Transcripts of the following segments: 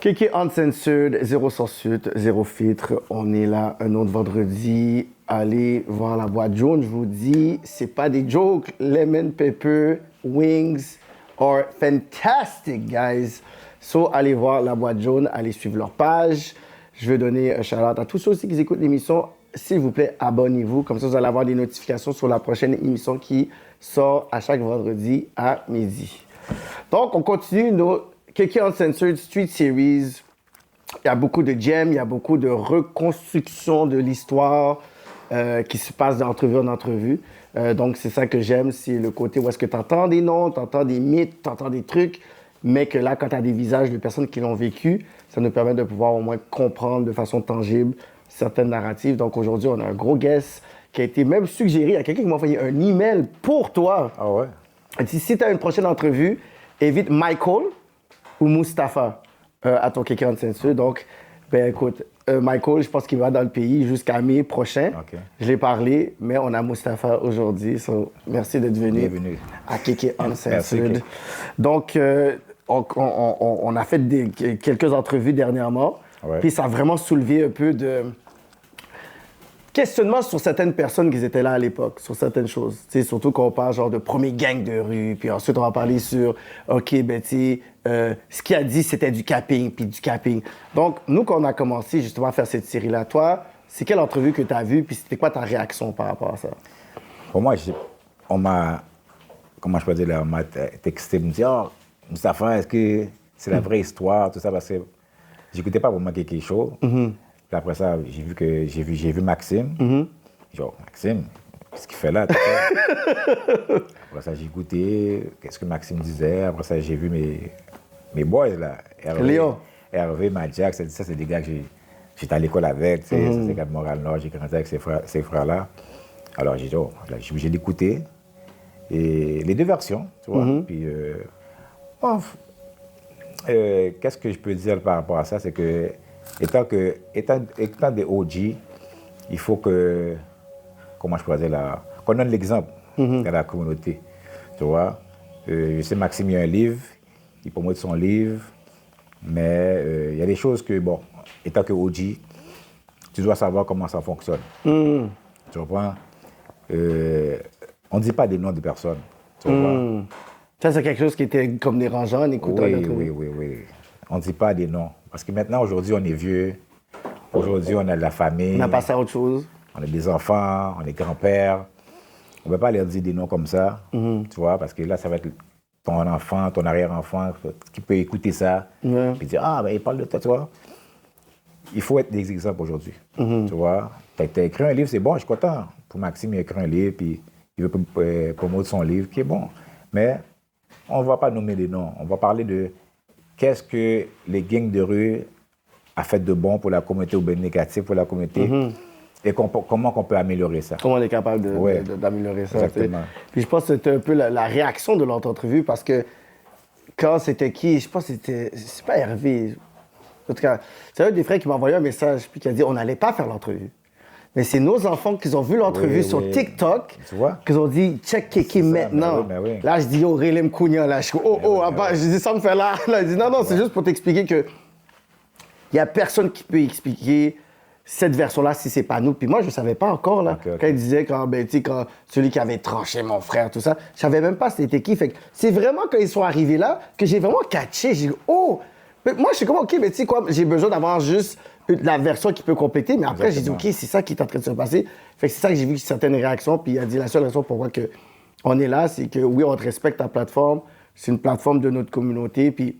Kéké Uncensored, zéro censure, zéro filtre. On est là un autre vendredi. Allez voir la boîte jaune. Je vous dis, c'est pas des jokes. Lemon pepper wings are fantastic, guys. So, allez voir la boîte jaune. Allez suivre leur page. Je veux donner un shout-out à tous ceux aussi qui écoutent l'émission. S'il vous plaît, abonnez-vous. Comme ça, vous allez avoir des notifications sur la prochaine émission qui sort à chaque vendredi à midi. Donc, on continue nos Kéké Uncensored Street Series. Il y a beaucoup de gems, il y a beaucoup de reconstruction de l'histoire qui se passe d'entrevue en entrevue. Donc, c'est ça que j'aime, c'est le côté où est-ce que tu entends des noms, tu entends des mythes, tu entends des trucs, mais que là, quand tu as des visages de personnes qui l'ont vécu, ça nous permet de pouvoir au moins comprendre de façon tangible certaines narratives. Donc, aujourd'hui, on a un gros guest qui a été même suggéré. Il y a quelqu'un qui m'a envoyé un email pour toi. Ah ouais? Il dit, si tu as une prochaine entrevue, évite Michael ou Mustapha à ton Kéké Uncensored. Donc, ben écoute, Michael, je pense qu'il va dans le pays jusqu'à mai prochain. Okay. Je l'ai parlé, mais on a Mustapha aujourd'hui. So, merci d'être venu Bienvenue. à Kéké Uncensored. Merci. Donc, on a fait quelques entrevues dernièrement. Ouais. Puis ça a vraiment soulevé un peu de questionnement sur certaines personnes qui étaient là à l'époque, sur certaines choses. T'sais, surtout quand on parle genre de premier gang de rue, puis ensuite on va parler sur, OK, ben tu sais, ce qu'il a dit, c'était du capping, puis du capping. Donc, nous, quand on a commencé justement à faire cette série-là, toi, c'est quelle entrevue que tu as vue, puis c'était quoi ta réaction par rapport à ça? Pour moi, on m'a, comment je peux dire, là, on m'a texté, me dit, oh, Mustapha, est-ce que c'est la vraie histoire, tout ça, parce que j'écoutais pas vraiment quelque chose. Puis après ça, j'ai vu Maxime. Genre, Maxime, qu'est-ce qu'il fait là? Après ça, j'ai écouté, qu'est-ce que Maxime disait. Après ça, j'ai vu mes boys là. Hervé, Madjak, ça, c'est des gars que j'étais à l'école avec. Ça, c'est des gars de Montréal-Nord, j'ai grandi avec ces frères-là. Alors, j'ai dit, oh, là, j'ai obligé d'écouter. Et les deux versions, tu vois. Puis, qu'est-ce que je peux dire par rapport à ça? C'est que, étant des OG, il faut que, comment je pourrais dire là, qu'on donne l'exemple à la communauté. Tu vois, je sais Maxime, il y a un livre, il promote son livre, mais il y a des choses que, bon, étant que OG, tu dois savoir comment ça fonctionne. Tu comprends? On ne dit pas des noms de personnes. Tu comprends? Ça, c'est quelque chose qui était comme dérangeant en écoutant notre Oui. On ne dit pas des noms. Parce que maintenant, aujourd'hui, on est vieux. Aujourd'hui, on a de la famille. On a passé à autre chose. On a des enfants, on est grands-pères. On ne peut pas leur dire des noms comme ça, tu vois, parce que là, ça va être ton enfant, ton arrière-enfant qui peut écouter ça et dire, ah, ben, il parle de toi, tu vois. Il faut être des exemples aujourd'hui, tu vois. Tu as écrit un livre, c'est bon, je suis content. Pour Maxime, il a écrit un livre, puis il veut promouvoir son livre, qui est bon. Mais on ne va pas nommer des noms. On va parler de qu'est-ce que les gangs de rue a fait de bon pour la communauté ou bien négatif pour la communauté et comment on peut améliorer ça. Comment on est capable d'améliorer ça. Exactement. Puis je pense que c'était un peu la réaction de l'autre entrevue parce que quand c'était qui, je pense que c'est pas Hervé. En tout cas, c'est un des frères qui m'a envoyé un message puis qui a dit on n'allait pas faire l'entrevue. Mais c'est nos enfants qui ont vu l'entrevue sur TikTok, qui ont dit check Kéké maintenant. Oui. Là, je dis yo, Rélem Kounia, là. Je dis ça me fait là. Là, il dit non, c'est juste pour t'expliquer que il n'y a personne qui peut expliquer cette version-là si c'est pas nous. Puis moi, je ne savais pas encore, là. Quand il disait, quand celui qui avait tranché mon frère, tout ça, je savais même pas c'était qui. Fait que c'est vraiment quand ils sont arrivés là que j'ai vraiment catché. J'ai dit, oh! Mais moi, je suis comme, OK, mais tu sais quoi, j'ai besoin d'avoir juste la version qui peut compléter. Mais après, j'ai dit, OK, c'est ça qui est en train de se passer. Fait que c'est ça que j'ai vu certaines réactions. Puis il a dit, la seule raison pour moi qu'on est là, c'est que oui, on te respecte ta plateforme. C'est une plateforme de notre communauté. Puis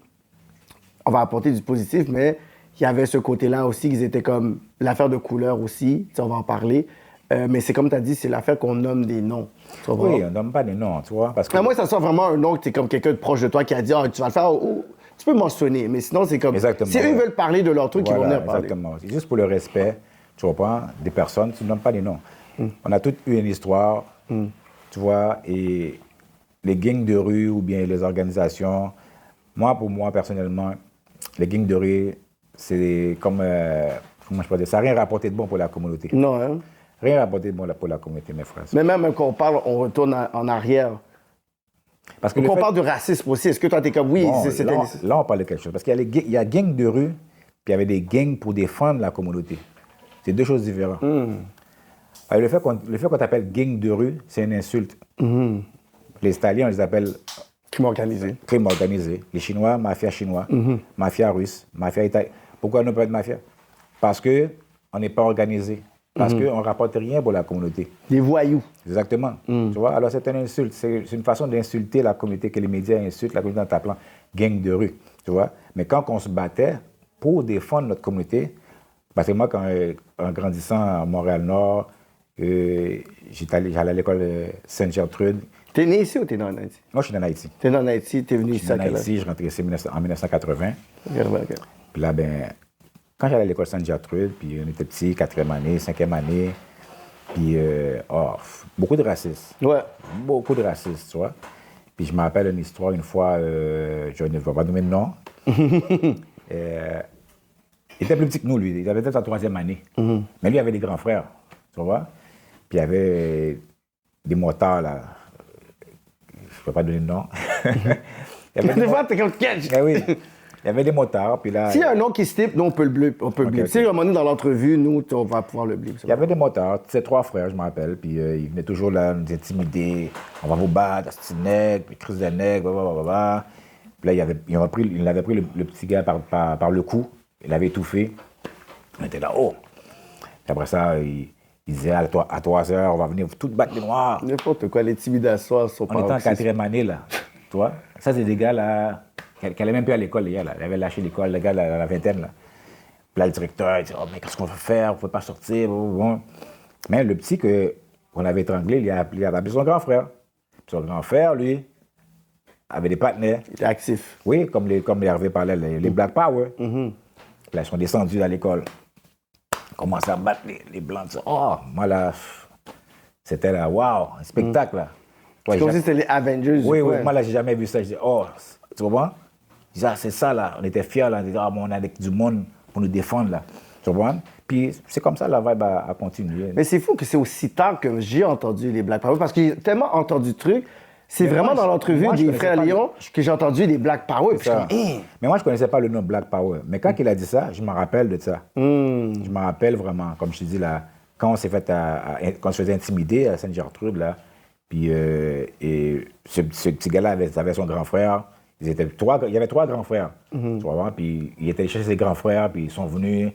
on va apporter du positif, mais il y avait ce côté-là aussi, qu'ils étaient comme l'affaire de couleur aussi, on va en parler. Mais c'est comme tu as dit, c'est l'affaire qu'on nomme des noms. Oui, on nomme pas des noms, tu vois. Parce que... moi, ça sent vraiment un nom que tu es comme quelqu'un de proche de toi qui a dit, tu vas le faire, tu peux mentionner. Mais sinon, c'est comme, si eux veulent parler de leur truc, ils vont venir parler. Exactement. C'est juste pour le respect, tu comprends, des personnes, tu ne nommes pas des noms. On a toutes eu une histoire, tu vois, et les gangs de rue ou bien les organisations, pour moi, personnellement, les gangs de rue, c'est comme, comment je peux dire, ça n'a rien rapporté de bon pour la communauté. Non, hein? Rien rapporté de bon pour la communauté, mes frères. Mais même quand on parle, on retourne en arrière. Parce que Donc, on parle de racisme aussi. Est-ce que toi, t'es comme, oui, bon, c'était... là, on parle de quelque chose. Parce qu'il y a, il y a gangs de rue, puis il y avait des gangs pour défendre la communauté. C'est deux choses différentes. Le fait qu'on t'appelle gang de rue, c'est une insulte. Les Italiens, on les appelle Crime organisé. crime organisé. Les Chinois, mafia chinois, mafia russe, mafia italienne. Pourquoi ne pas être mafia? Parce qu'on n'est pas organisé. Parce qu'on ne rapporte rien pour la communauté. Des voyous. Exactement. Tu vois? Alors, c'est une insulte. C'est une façon d'insulter la communauté que les médias insultent la communauté en t'appelant gang de rue. Tu vois? Mais quand on se battait pour défendre notre communauté, parce que moi, en grandissant à Montréal-Nord, j'allais à l'école Sainte-Gertrude. T'es né ici ou t'es né en Haïti? Moi, je suis né en Haïti. T'es né en Haïti, t'es venu Je ici suis à né en quel âge? Haïti, je rentrais ici en 1980. Ok. Puis là, quand j'allais à l'école Sainte-Gertrude, puis on était petits, 4e année, 5e année, puis beaucoup de racisme. Ouais. Beaucoup de racisme, tu vois. Puis je me rappelle une histoire, une fois, je ne vais pas nommer de nom. Il était plus petit que nous, lui. Il avait peut-être sa 3e année. Mais lui, il avait des grands frères, tu vois. Puis il y avait des motards, là. Je ne peux pas donner de nom. Des fois, t'es comme catch. Eh oui. Il y avait des motards, puis là... S'il y a un nom qui se type, nous, on peut le blip. On peut le blip. ok. Si à un moment donné, dans l'entrevue, nous, on va pouvoir le blip. Il y avait des motards, ces 3 frères, je me rappelle, puis ils venaient toujours là, nous intimider. On va vous battre, c'est nègre, puis crise de nègre, blablabla. Puis là, il avait pris le petit gars par le cou, il l'avait étouffé. On était là, oh! Puis après ça, il disait à 3 heures, on va venir tout battre les Noirs. N'importe quoi, l'intimidation, son On était en 4e année, là. Tu vois? Ça, c'est des gars, là, qui n'allaient même plus à l'école, les gars, là. Ils avaient lâché l'école, les gars, là, à la vingtaine, là. Puis là, le directeur, il dit, oh, mais qu'est-ce qu'on va faire? On ne peut pas sortir. Bon. Mais le petit qu'on avait étranglé, il a appelé son grand frère. Puis son grand frère, lui, avait des partenaires. Il était actif. Oui, comme les Hervé parlait, les Black Power. Là, ils sont descendus à l'école. Ils commençaient à battre les Blancs. Oh, moi, là, c'était là, waouh, un spectacle, là. C'est comme si c'était les Avengers. Oui, du oui, coin. moi, là, j'ai jamais vu ça. Je dis, oh, tu comprends? Je dis, ah, c'est ça, là. On était fiers, là. On disait, ah, bon, on a du monde pour nous défendre, là. Tu comprends? Puis c'est comme ça, la vibe a continué. Mais c'est fou que c'est aussi tard que j'ai entendu les Black Power, parce que j'ai tellement entendu de trucs. C'est Mais vraiment moi, dans l'entrevue moi, je des connaissais frères pas Lyon que j'ai entendu des Black Power. Puis je suis Ça. comme, hein? Mais moi, je ne connaissais pas le nom Black Power. Mais quand il a dit ça, je me rappelle de ça. Je me rappelle vraiment, comme je te dis, là, quand on s'est fait quand on se faisait intimider à Sainte-Gertrude, là, puis et ce petit gars-là avait son grand frère. Il y avait 3 grands frères. Tu vois, puis il était chercher ses grands frères, puis ils sont venus.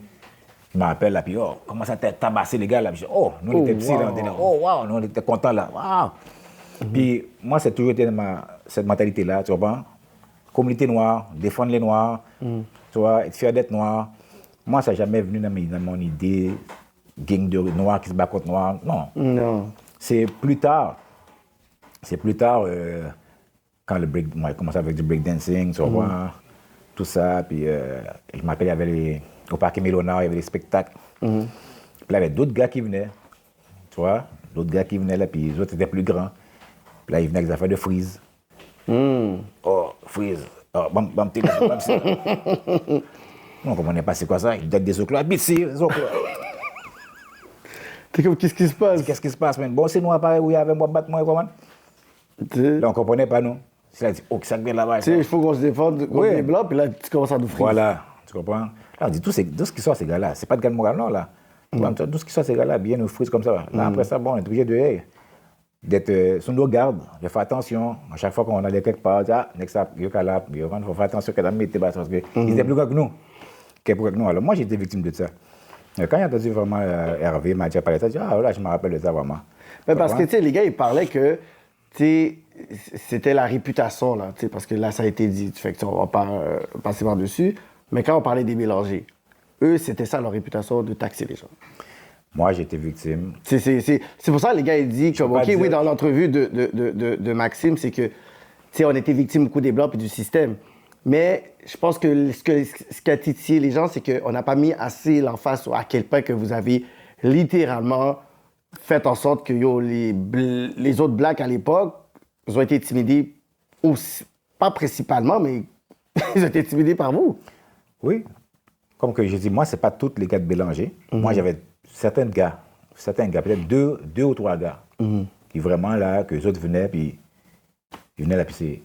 Je me rappelle, là, puis oh, comment ça t'a tabassé les gars, là. Puis, oh, nous, on était petits, là, on était là, oh, wow, nous, on était contents, là, wow. Puis moi, c'est toujours été cette mentalité-là, tu vois. Communauté noire, défendre les Noirs, tu vois, être fier d'être noir. Moi, ça n'a jamais venu dans mon idée, gang de noirs qui se bat contre noirs. Non. Non. C'est plus tard. Quand moi, j'ai commencé avec du breakdancing, tu vois, tout ça. Puis je me rappelle, il y avait au Parc Mélonard, il y avait des spectacles. Puis là, il y avait d'autres gars qui venaient, tu vois, d'autres gars qui venaient là, puis les autres étaient plus grands. Puis là, ils venaient avec des affaires de freeze. Oh, freeze. Oh, bam, bam, bam, on ne comprenait pas c'est quoi ça. Ils donnent des oclos. Des oclos. T'es comme, qu'est-ce qui se passe? Qu'est-ce qui se passe, man? Bon, c'est nous, pareil, où il y avait moi, battre moi, comment? Là, on ne comprenait pas, nous. C'est là, oh, que ça vient là-bas. Tu sais, il faut qu'on se défende contre les Blancs, puis là, tu commences à nous friser. Voilà, tu comprends? Là, on dit, tout ce qui sort, ces gars-là, c'est pas de gars de Montréal, non, là. Tout ce qui sort, ces gars-là, bien nous frise comme ça. Là, après ça, bon, on est obligé d'être sur nos gardes, de faire attention. À chaque fois qu'on allait quelque part, on dit, ah, next up, il faut faire attention que tu mettes parce qu'ils étaient plus grands que nous. Alors, moi, j'ai été victime de ça. Quand j'ai entendu vraiment Hervé, Mathieu parler de ça, j'ai dit, ah, là, je me rappelle de ça vraiment. Mais parce que, tu sais, les gars, ils parlaient que, tu sais, c'était la réputation, là, tu sais, parce que là, ça a été dit, fait que on va pas passer par-dessus. Mais quand on parlait des mélangés, eux, c'était ça leur réputation de taxer les gens. Moi, j'ai été victime. C'est pour ça que les gars, ils disent comme, OK, oui, dans l'entrevue de Maxime, c'est que, tu sais, on était victime beaucoup des Blancs et du système. Mais je pense que ce qui a titillé les gens, c'est qu'on n'a pas mis assez l'emphase sur à quel point que vous avez littéralement fait en sorte que les autres Blacks à l'époque, ils ont été intimidés, aussi, pas principalement, mais ils ont été intimidés par vous. Oui. Comme que j'ai dit, moi, c'est pas tous les gars de Bélanger. Moi, j'avais certains gars, peut-être deux ou 3 gars, qui vraiment, là, que les autres venaient, puis Ils venaient là, puis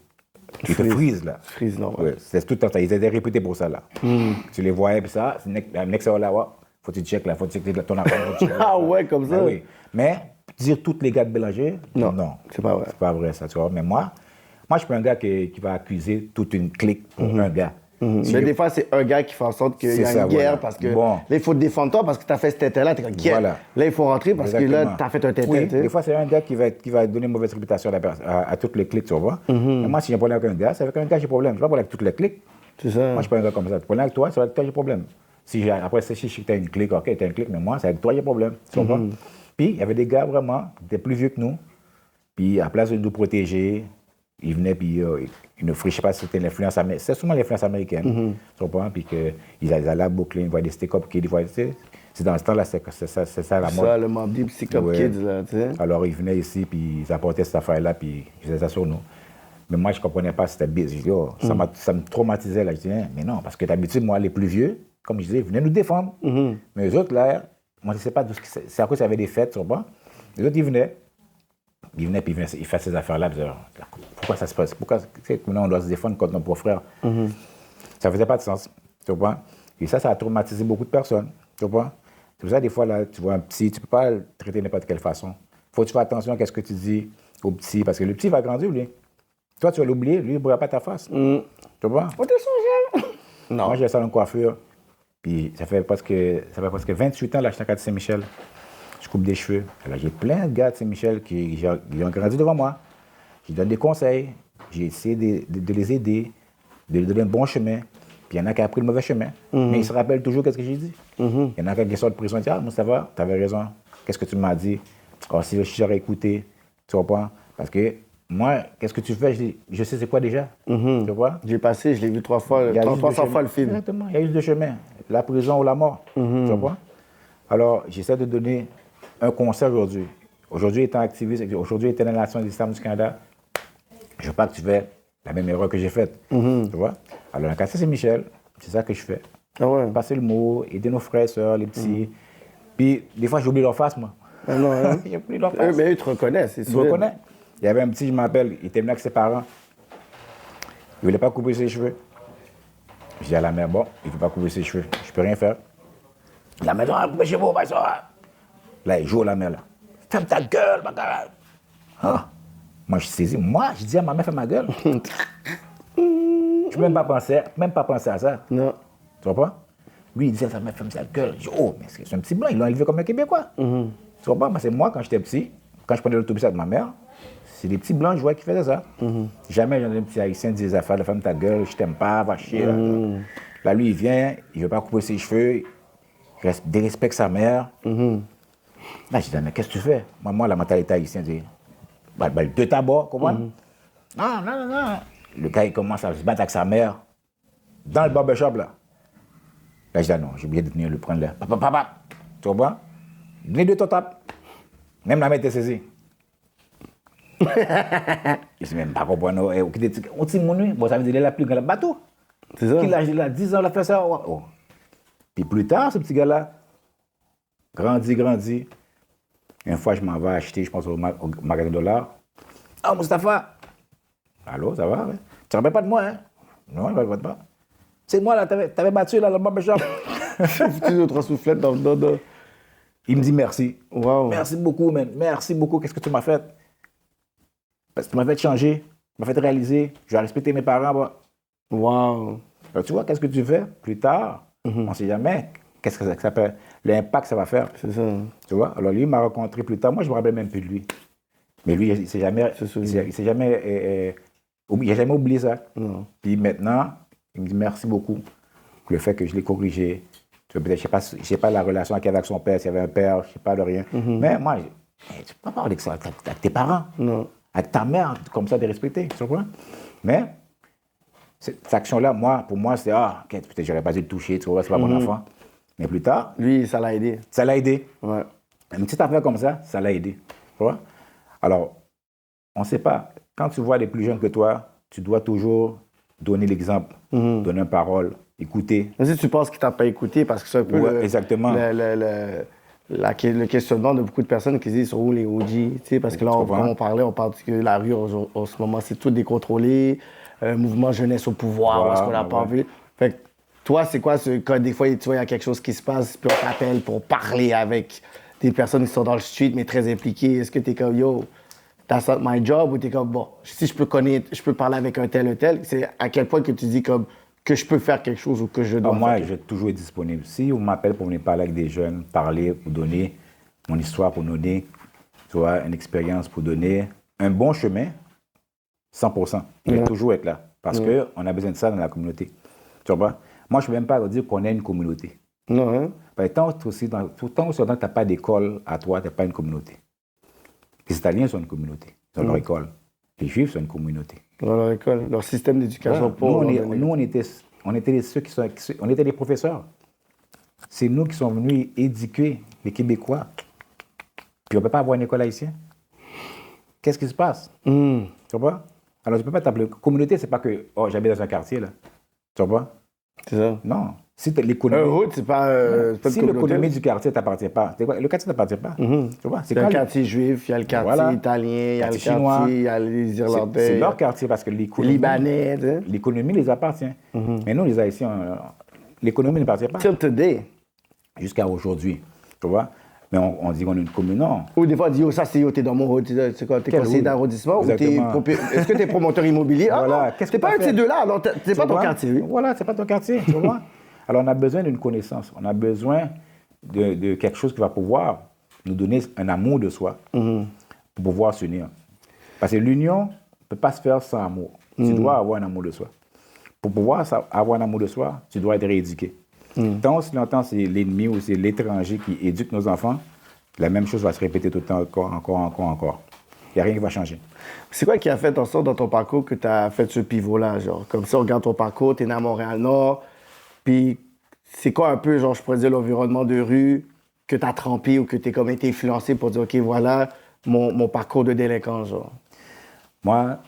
ils te frisent, là. Freeze, non. Ouais, c'est tout le temps ça. Ils étaient réputés pour ça, là. Tu les voyais, puis ça, next là, ouais, faut que tu checkes, là, faut que tu checkes ton affaire. Ah ouais, comme ça? Ben oui. Mais dire tous les gars de Bélanger, Non, non. c'est pas vrai. C'est pas vrai, ça, tu vois. Mais moi, je suis pas un gars qui va accuser toute une clique pour un gars. Si Mais je- des fois, c'est un gars qui fait en sorte qu'il y C'est a ça, une guerre voilà. parce que Bon. là, il faut te défendre toi parce que tu as fait cet intérêt-là. T'es comme, guerre. Voilà. Là, il faut rentrer parce que là, Exactement. tu as fait un tête Oui, des fois, c'est un gars qui va donner une mauvaise réputation à toutes les cliques, tu vois. Mais moi, si j'ai un problème avec un gars, c'est avec un gars que j'ai problème. Je n'ai pas problème avec toutes les cliques. C'est ça. Moi, je suis pas un gars comme ça. Le problème avec toi, c'est avec toi que j'ai problème. Après, si je sais que tu as une clique, ok, tu as une clique, mais moi, c'est avec toi que j'ai problème. Tu comprends? Puis, il y avait des gars vraiment qui étaient plus vieux que nous. Puis, à place de nous protéger, ils venaient, puis ils nous offraient, je ne sais pas si c'était l'influence américaine. C'est souvent l'influence américaine. Tu comprends? Puis qu'ils allaient à Brooklyn, ils voyaient des stick-up kids, c'est dans ce temps-là, c'est ça la mode. Ça, le Mobb Deep Sick Up Ouais. Kids, là, tu sais. Alors, ils venaient ici, puis ils apportaient cette affaire-là, puis ils faisaient ça sur nous. Mais moi, je ne comprenais pas, c'était bizarre. Je dis, oh, ça me traumatisait, là. Je dis, hein, mais non, parce que d'habitude, moi, les plus vieux, comme je disais, ils venaient nous défendre. Mais eux autres, là, moi, je ne sais pas, c'est à cause qu'il y avait des fêtes, tu comprends? Les autres, ils venaient, puis ils faisaient ces affaires-là. Puis, pourquoi ça se passe? Pourquoi maintenant on doit se défendre contre nos pauvres frères? Ça ne faisait pas de sens, tu comprends? Et ça a traumatisé beaucoup de personnes, tu comprends? C'est pour ça, des fois, là, tu vois un petit, tu ne peux pas le traiter de n'importe quelle façon. Il faut que tu fasses attention à ce que tu dis au petit, parce que le petit va grandir, lui. Toi, tu vas l'oublier, lui, il ne brûlera pas ta face. Tu comprends? On te songe. Non. Moi, j'ai un salon de coiffure, puis ça fait presque 28 ans, là, je suis à Saint-Michel. Je coupe des cheveux. Alors, j'ai plein de gars de Saint-Michel qui ont grandi devant moi. Je donne des conseils. J'ai essayé de les aider, de leur donner un bon chemin. Puis il y en a qui ont pris le mauvais chemin. Mais ils se rappellent toujours qu'est-ce que j'ai dit. Il y en a qui sortent de prison et disent, ah, Moustapha, tu avais raison. Qu'est-ce que tu m'as dit? Oh, si j'aurais écouté, tu comprends? Parce que moi, qu'est-ce que tu fais? Je sais c'est quoi déjà. Tu vois? J'ai passé, je l'ai vu 300 fois le film. Exactement, il y a juste deux chemins, la prison ou la mort. Tu comprends? Alors, j'essaie de donner un conseil aujourd'hui. Aujourd'hui, étant activiste, aujourd'hui, étant dans la Nation des Islam du Canada, je ne veux pas que tu fais la même erreur que j'ai faite. Tu vois? Alors, dans le cas de Saint-Michel, c'est ça que je fais. Ah ouais? Passer le mot, aider nos frères, sœurs, les petits. Puis, des fois, j'oublie leur face, moi. Ah non, hein? J'oublie leur face. Mais eux, ils te reconnaissent, c'est Je sûr. me reconnais. Il y avait un petit, je m'appelle, il était venu avec ses parents. Il ne voulait pas couper ses cheveux. Je dis à la mère, bon, il ne veut pas couper ses cheveux. Je ne peux rien faire. La mère dit, ah, coupez chez vous, bah, ça. Là, il joue à la mère, là. Ferme ta gueule, ma gueule. Ah. Moi, je saisis. Moi, je dis à ma mère, ferme ma gueule. Je ne peux même pas penser à ça. Non. Tu comprends? Lui, il disait à sa mère, ferme sa gueule. Je dis, oh, mais c'est un petit blanc, ils l'ont élevé comme un Québécois. Tu comprends? Moi, c'est moi, quand j'étais petit, quand je prenais l'autobus avec ma mère, c'est des petits blancs, je voyais qui faisaient ça. Jamais j'en ai un petit haïtien qui disait, ferme ta gueule, je t'aime pas, va chier. Là, lui, il vient, il ne veut pas couper ses cheveux, il dérespecte sa mère. Là, je dis, mais qu'est-ce que tu fais? Moi, la mentalité haïtienne, dit, de tabac, comprends? Non. Le gars, il commence à se battre avec sa mère dans le barbershop, là. Là, je dis, non, j'ai oublié de venir le prendre là. Papa, tu comprends? Venez de ton tape. Même la mère était saisie. Il se même pas comprendre. On dit, mon nuit, bon, ça veut dire la plus grande bateau. C'est ça? Qu'il a 10 ans, il a fait ça. Oh. Puis plus tard, ce petit gars-là, grandit. Une fois, je m'en vais acheter, je pense, au magasin de dollars. Ah, Moustapha! Allô, ça va? Ouais? Tu te rappelles pas de moi, hein? Non, je ne me rappelle pas. C'est moi, là, t'avais battu, là, dans le barbershop. Tu nous transoufflettes dans. Il me dit merci. Wow. Merci beaucoup, man. Merci beaucoup. Qu'est-ce que tu m'as fait? Parce que tu m'as fait changer, tu m'as fait réaliser. Je vais respecter mes parents. Bah. Wow. Alors, tu vois, qu'est-ce que tu fais plus tard? On ne sait jamais. Qu'est-ce que ça s'appelle? L'impact que ça va faire. C'est ça. Tu vois? Alors, lui, il m'a rencontré plus tard. Moi, je ne me rappelle même plus de lui. Mais lui, il ne s'est jamais, il a jamais oublié ça. Non. Puis maintenant, il me dit merci beaucoup pour le fait que je l'ai corrigé. Je ne sais pas la relation qu'il avait avec son père, s'il y avait un père, je ne sais pas de rien. Mais moi, tu ne peux pas parler de ça avec tes parents. Non. Avec ta mère, comme ça, de respecter. Tu comprends? Mais cette action-là, pour moi, c'est peut-être j'aurais pas dû le toucher, tu vois, c'est pas mon enfant. Mais plus tard, Lui, ça l'a aidé. ça l'a aidé. Ouais. Une petite affaire comme ça l'a aidé. Tu vois? Alors, on ne sait pas. Quand tu vois les plus jeunes que toi, tu dois toujours donner l'exemple, donner une parole, écouter. Mais si tu penses qu'il t'a pas écouté, parce que c'est un peu Ouais, exactement. le questionnement de beaucoup de personnes qui se disent, sont où les OG? Tu sais, parce que là, quand on parlait, on parle que la rue, en ce moment, c'est tout décontrôlé. Mouvement jeunesse au pouvoir, parce qu'on n'a pas envie. Fait que toi, c'est quoi quand des fois, tu vois, il y a quelque chose qui se passe, puis on t'appelle pour parler avec des personnes qui sont dans le street, mais très impliquées. Est-ce que t'es comme, yo, that's not my job, ou t'es comme, bon, si je peux parler avec un tel, c'est à quel point que tu dis comme que je peux faire quelque chose ou que je dois Moi, faire je vais toujours être disponible. Si on m'appelle pour venir parler avec des jeunes, parler, pour donner mon histoire, pour donner, tu vois, une expérience, pour donner un bon chemin, 100%. Je vais toujours être là. Parce qu'on a besoin de ça dans la communauté. Tu vois? Moi, je ne peux même pas dire qu'on est une communauté. Non, hein? Tant que tu n'as pas d'école à toi, tu n'as pas une communauté. Les Italiens sont une communauté. Ils ont leur école. Les Juifs sont une communauté. Dans leur école, leur système d'éducation pour. Nous, on était ceux on était les professeurs. C'est nous qui sommes venus éduquer les Québécois. Puis on ne peut pas avoir une école haïtienne. Qu'est-ce qui se passe? Tu vois? Alors, tu ne peux pas t'appeler. Communauté, c'est pas que, oh, j'habite dans un quartier, là. Tu vois? C'est ça. Non. Si l'économie. Hood, c'est pas. Si l'économie du quartier ne t'appartient pas, le quartier ne t'appartient pas. Tu vois? Il y a le quartier juif, il y a le quartier italien, il y a le quartier, il y a les Irlandais. C'est leur quartier parce que l'économie. Libanais, tu sais. L'économie les appartient. Mais nous, les Haïtiens, l'économie ne appartient pas. Till today. Jusqu'à aujourd'hui. Tu vois? Mais on dit qu'on est une commune, non. Ou des fois, on dit, oh, ça, t'es dans mon hood, c'est quoi, t'es conseiller d'arrondissement ou est-ce que t'es promoteur immobilier? Voilà. Ah, t'es pas un de ces deux-là, alors c'est pas ton quartier. Oui. Voilà, c'est pas ton quartier, tu vois. Alors, on a besoin d'une connaissance. On a besoin de quelque chose qui va pouvoir nous donner un amour de soi pour pouvoir s'unir. Parce que l'union ne peut pas se faire sans amour. Tu dois avoir un amour de soi. Pour pouvoir avoir un amour de soi, tu dois être rééduqué. Tant si longtemps c'est l'ennemi ou c'est l'étranger qui éduque nos enfants, la même chose va se répéter tout le temps, encore. Il n'y a rien qui va changer. C'est quoi qui a fait en sorte dans ton parcours que tu as fait ce pivot-là? Genre, comme ça, on regarde ton parcours, tu es né à Montréal-Nord, puis c'est quoi un peu, genre, je pourrais dire, l'environnement de rue que tu as trempé ou que tu es comme été influencé pour dire, OK, voilà mon parcours de délinquant, genre? Moi,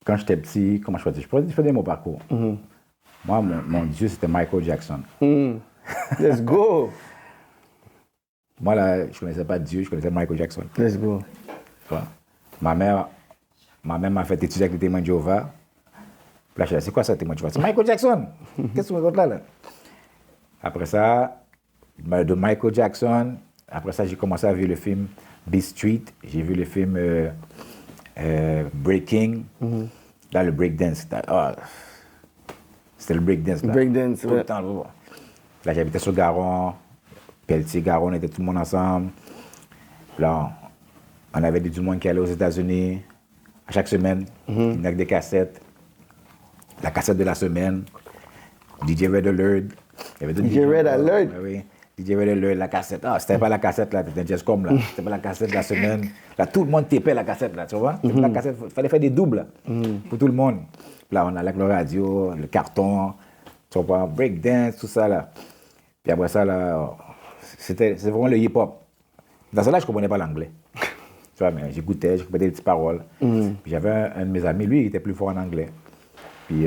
quand j'étais petit, comment je peux dire? Je pourrais dire mon parcours. Moi, mon Dieu, c'était Michael Jackson. Let's go! Moi, là, je ne connaissais pas Dieu, je connaissais Michael Jackson. Let's go. Ouais. Ma mère m'a fait étudier avec les témoins de Jéhovah. Puis là, je dis, c'est quoi ça, témoin de Jéhovah? C'est Michael Jackson! Qu'est-ce que tu racontes là? Après ça, de Michael Jackson, après ça, j'ai commencé à voir le film Beat Street. J'ai vu le film Breaking. Là, le breakdance. C'était le breakdance. Breakdance, tout le temps. Là, j'habitais sur Garon. Pelletier, Garon, on était tout le monde ensemble. Là, on avait du monde qui allait aux États-Unis à chaque semaine, avec des cassettes. La cassette de la semaine, DJ Red Alert. DJ Red Alert? Oui, DJ Red Alert, la cassette. Ah, c'était pas la cassette, là, c'était un Jazzcom, là. C'était pas la cassette de la semaine. Là, tout le monde tapait la cassette, là, tu vois? La cassette, il fallait faire des doubles, là, pour tout le monde. Là, on allait avec le radio, le carton, tu vois, breakdance, tout ça, là. Puis après ça, là, c'est vraiment le hip-hop. Dans ce là, je ne comprenais pas l'anglais. Tu vois, mais j'écoutais, je comprenais des petites paroles. Puis j'avais un de mes amis, lui, il était plus fort en anglais. Puis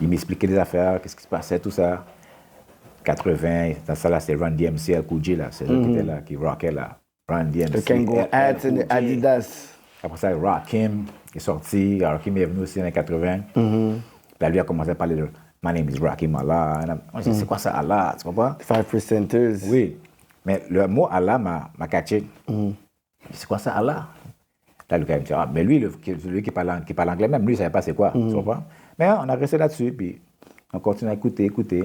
il m'expliquait des affaires, qu'est-ce qui se passait, tout ça. 80, dans ça là, c'est Run DMC, Cool J, là. C'est eux qui étaient là, qui rockaient là. Run DMC. Le Kango Hat et Adidas. Après ça, Rakim est sorti. Rakim est venu aussi dans les 80. Là, lui a commencé à parler de My name is Rakim Allah. Moi, je dis, c'est quoi ça, Allah? Tu comprends? 5%ers. Oui. Mais le mot Allah m'a catché. C'est quoi ça, Allah? Là, le gars me dit, ah, mais lui, celui qui parle anglais, même lui, il ne savait pas c'est quoi. Tu comprends? Mais on a resté là-dessus, puis on continue à écouter.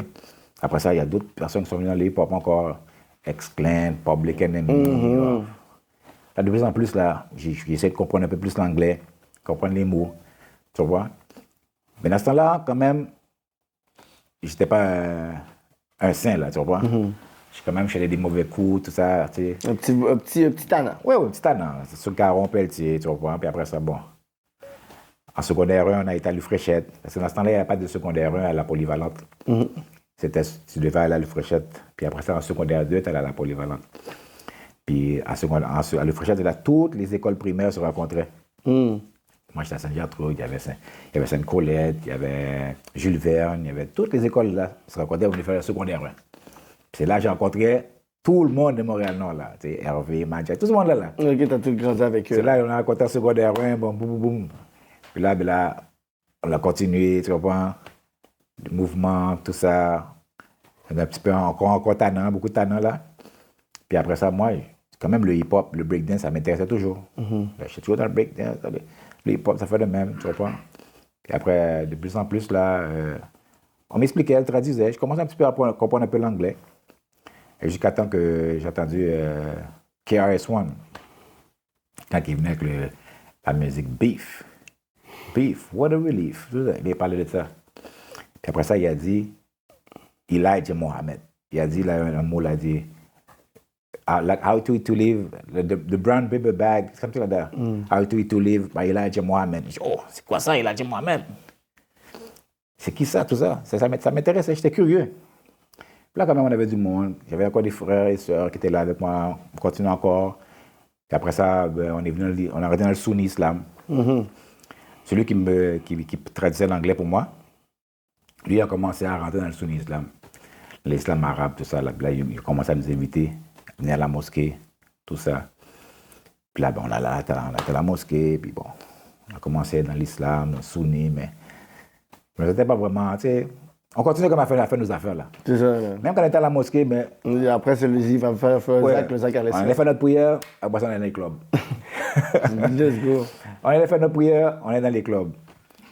Après ça, il y a d'autres personnes qui sont venues dans le hip-hop encore. X-Clan, Public Enemy. Là, de plus en plus, là, j'essaie de comprendre un peu plus l'anglais, comprendre les mots. Tu vois? Mais dans ce temps-là, quand même, j'étais pas un saint, là, tu vois? Quand même, je faisais des mauvais coups, tout ça, tu sais. Un petit tannant. Oui, un petit tannant. C'est sur Caron, Pelletier, tu vois? Puis après ça, bon. En secondaire 1, on a été à l'Ufréchette. Parce que dans ce temps-là, il n'y avait pas de secondaire 1 à la polyvalente. C'était, tu devais aller à l'Ufréchette. Puis après ça, en secondaire 2, tu allais à la polyvalente. Puis à l'Ufréchette, là, toutes les écoles primaires se rencontraient. Moi, j'étais à Saint-Gertrude, il y avait Sainte-Colette, il y avait Jules Verne, il y avait toutes les écoles là se rencontraient pour faire le secondaire 1. C'est là que j'ai rencontré tout le monde de Montréal-Nord, là. Tu sais, Hervé, Madja, tout ce monde là. Ok, t'as tout grandi avec eux. C'est là qu'on a rencontré un secondaire 1, bon, boum, boum, boum. Puis là, ben là, on a continué, tu comprends? Le mouvement, tout ça. On a un petit peu encore tannant, beaucoup de tannant là. Puis après ça, moi, quand même, le hip-hop, le breakdance, ça m'intéressait toujours. Je suis toujours dans le breakdance. Le hip-hop, ça fait de même, tu comprends? Puis après, de plus en plus, là, on m'expliquait, elle traduisait. Je commençais un petit peu à comprendre un peu l'anglais. Et jusqu'à temps que j'ai entendu KRS-One, quand il venait avec la musique Beef. Beef, what a relief. Il a parlé de ça. Puis après ça, il a dit Elijah Muhammad. Il a dit là, un mot, il a dit like How to Live, the Brown Paper Bag, something like that. How to Live by Elijah Muhammad. Je dis, oh, c'est quoi ça, Elijah Muhammad? C'est qui ça, tout ça? Ça m'intéressait, j'étais curieux. Puis là, quand même, on avait du monde. J'avais encore des frères et sœurs qui étaient là avec moi. On continue encore. Puis après ça, ben, on est rentré dans le Sunni Islam. Celui qui traduisait l'anglais pour moi, lui a commencé à rentrer dans le Sunni Islam. L'islam arabe, tout ça. Là, il a commencé à nous inviter, à venir à la mosquée, tout ça. Puis là, ben, on a été à la mosquée, puis bon, on a commencé dans l'islam, dans le Sunni, mais c'était pas vraiment, tu sais, on continue comme à faire nos affaires là. C'est ça. Même quand on était à la mosquée, mais. Et après, c'est lui qui va faire Ouais. le Zach à On allait faire notre prière, après on est dans les clubs. Let's go. On allait faire notre prière, on est dans les clubs.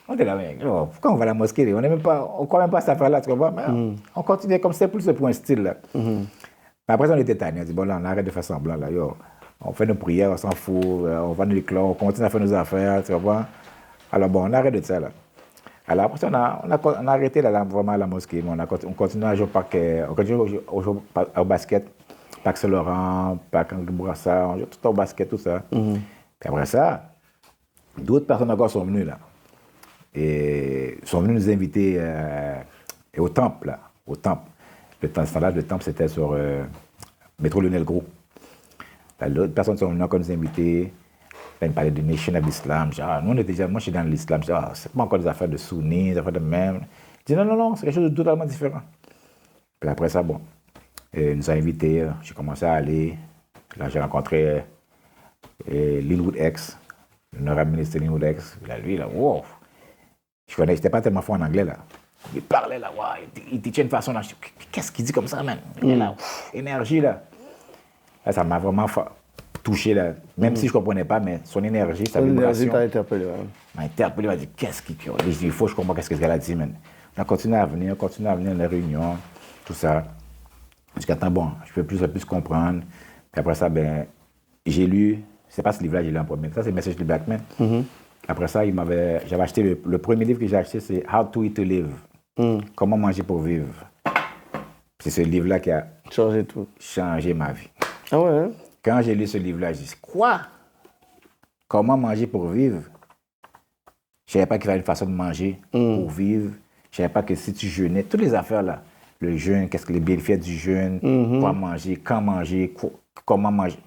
On était là, mais pourquoi on va à la mosquée? On ne croit même pas à cette affaire-là, tu comprends? Mais on continuait comme c'était plus pour un style là. Mais après ça, on était tannés. On dit, bon là, on arrête de faire semblant là. Yo, on fait nos prières, on s'en fout, on va dans les clubs, on continue à faire nos affaires, tu comprends? Alors bon, on arrête de ça là. Alors après ça, on a arrêté là, vraiment à la mosquée, mais on continue à jouer au basket, Parc Saint-Laurent, Parc Henri Bourassa, on joue tout au basket, tout ça. Puis après ça, d'autres personnes encore sont venues là. Et sont venus nous inviter au temple, là, au temple. Le temple, c'était sur métro Lionel Gros. D'autres personnes sont venues encore nous inviter. Là, ils parlaient de Nation of l'Islam. Moi, je suis dans l'islam. Je dis, c'est pas encore des affaires de sunnis, des affaires de même. Je dis, non, c'est quelque chose de totalement différent. Puis après ça, bon, ils nous ont invités. J'ai commencé à aller. Là, j'ai rencontré Linwood X, l'honorable ministre Linwood X. Là, lui, là, wow! Je n'étais pas tellement fort en anglais, là. Il parlait, là, wow, il disait une façon, là. Je dis, qu'est-ce qu'il dit comme ça, man? Il est là, énergie, là. Là, ça m'a vraiment touché, là. Même si je ne comprenais pas, mais son énergie, sa vibration. T'a interpellé, ouais. M'a interpellé, m'a dit, qu'est-ce qu'il dit? J'ai dit, il faut que je comprenne qu'est-ce qu'elle a dit, man. On a continué à venir dans les réunions, tout ça. Jusqu'à temps, bon, je peux plus comprendre. Puis après ça, ben, j'ai lu, c'est pas ce livre-là, j'ai lu en premier. Ça, c'est Message to Black Men. Après ça, j'avais acheté, le premier livre que j'ai acheté, c'est How to Eat to Live. Comment manger pour vivre. C'est ce livre-là qui a changé ma vie. Ah ouais, hein? Quand j'ai lu ce livre-là, j'ai dit, quoi? Comment manger pour vivre? Je ne savais pas qu'il y avait une façon de manger pour vivre. Je ne savais pas que si tu jeûnais, toutes les affaires là, le jeûne, qu'est-ce que les bienfaits du jeûne, quoi manger, quand manger, comment manger.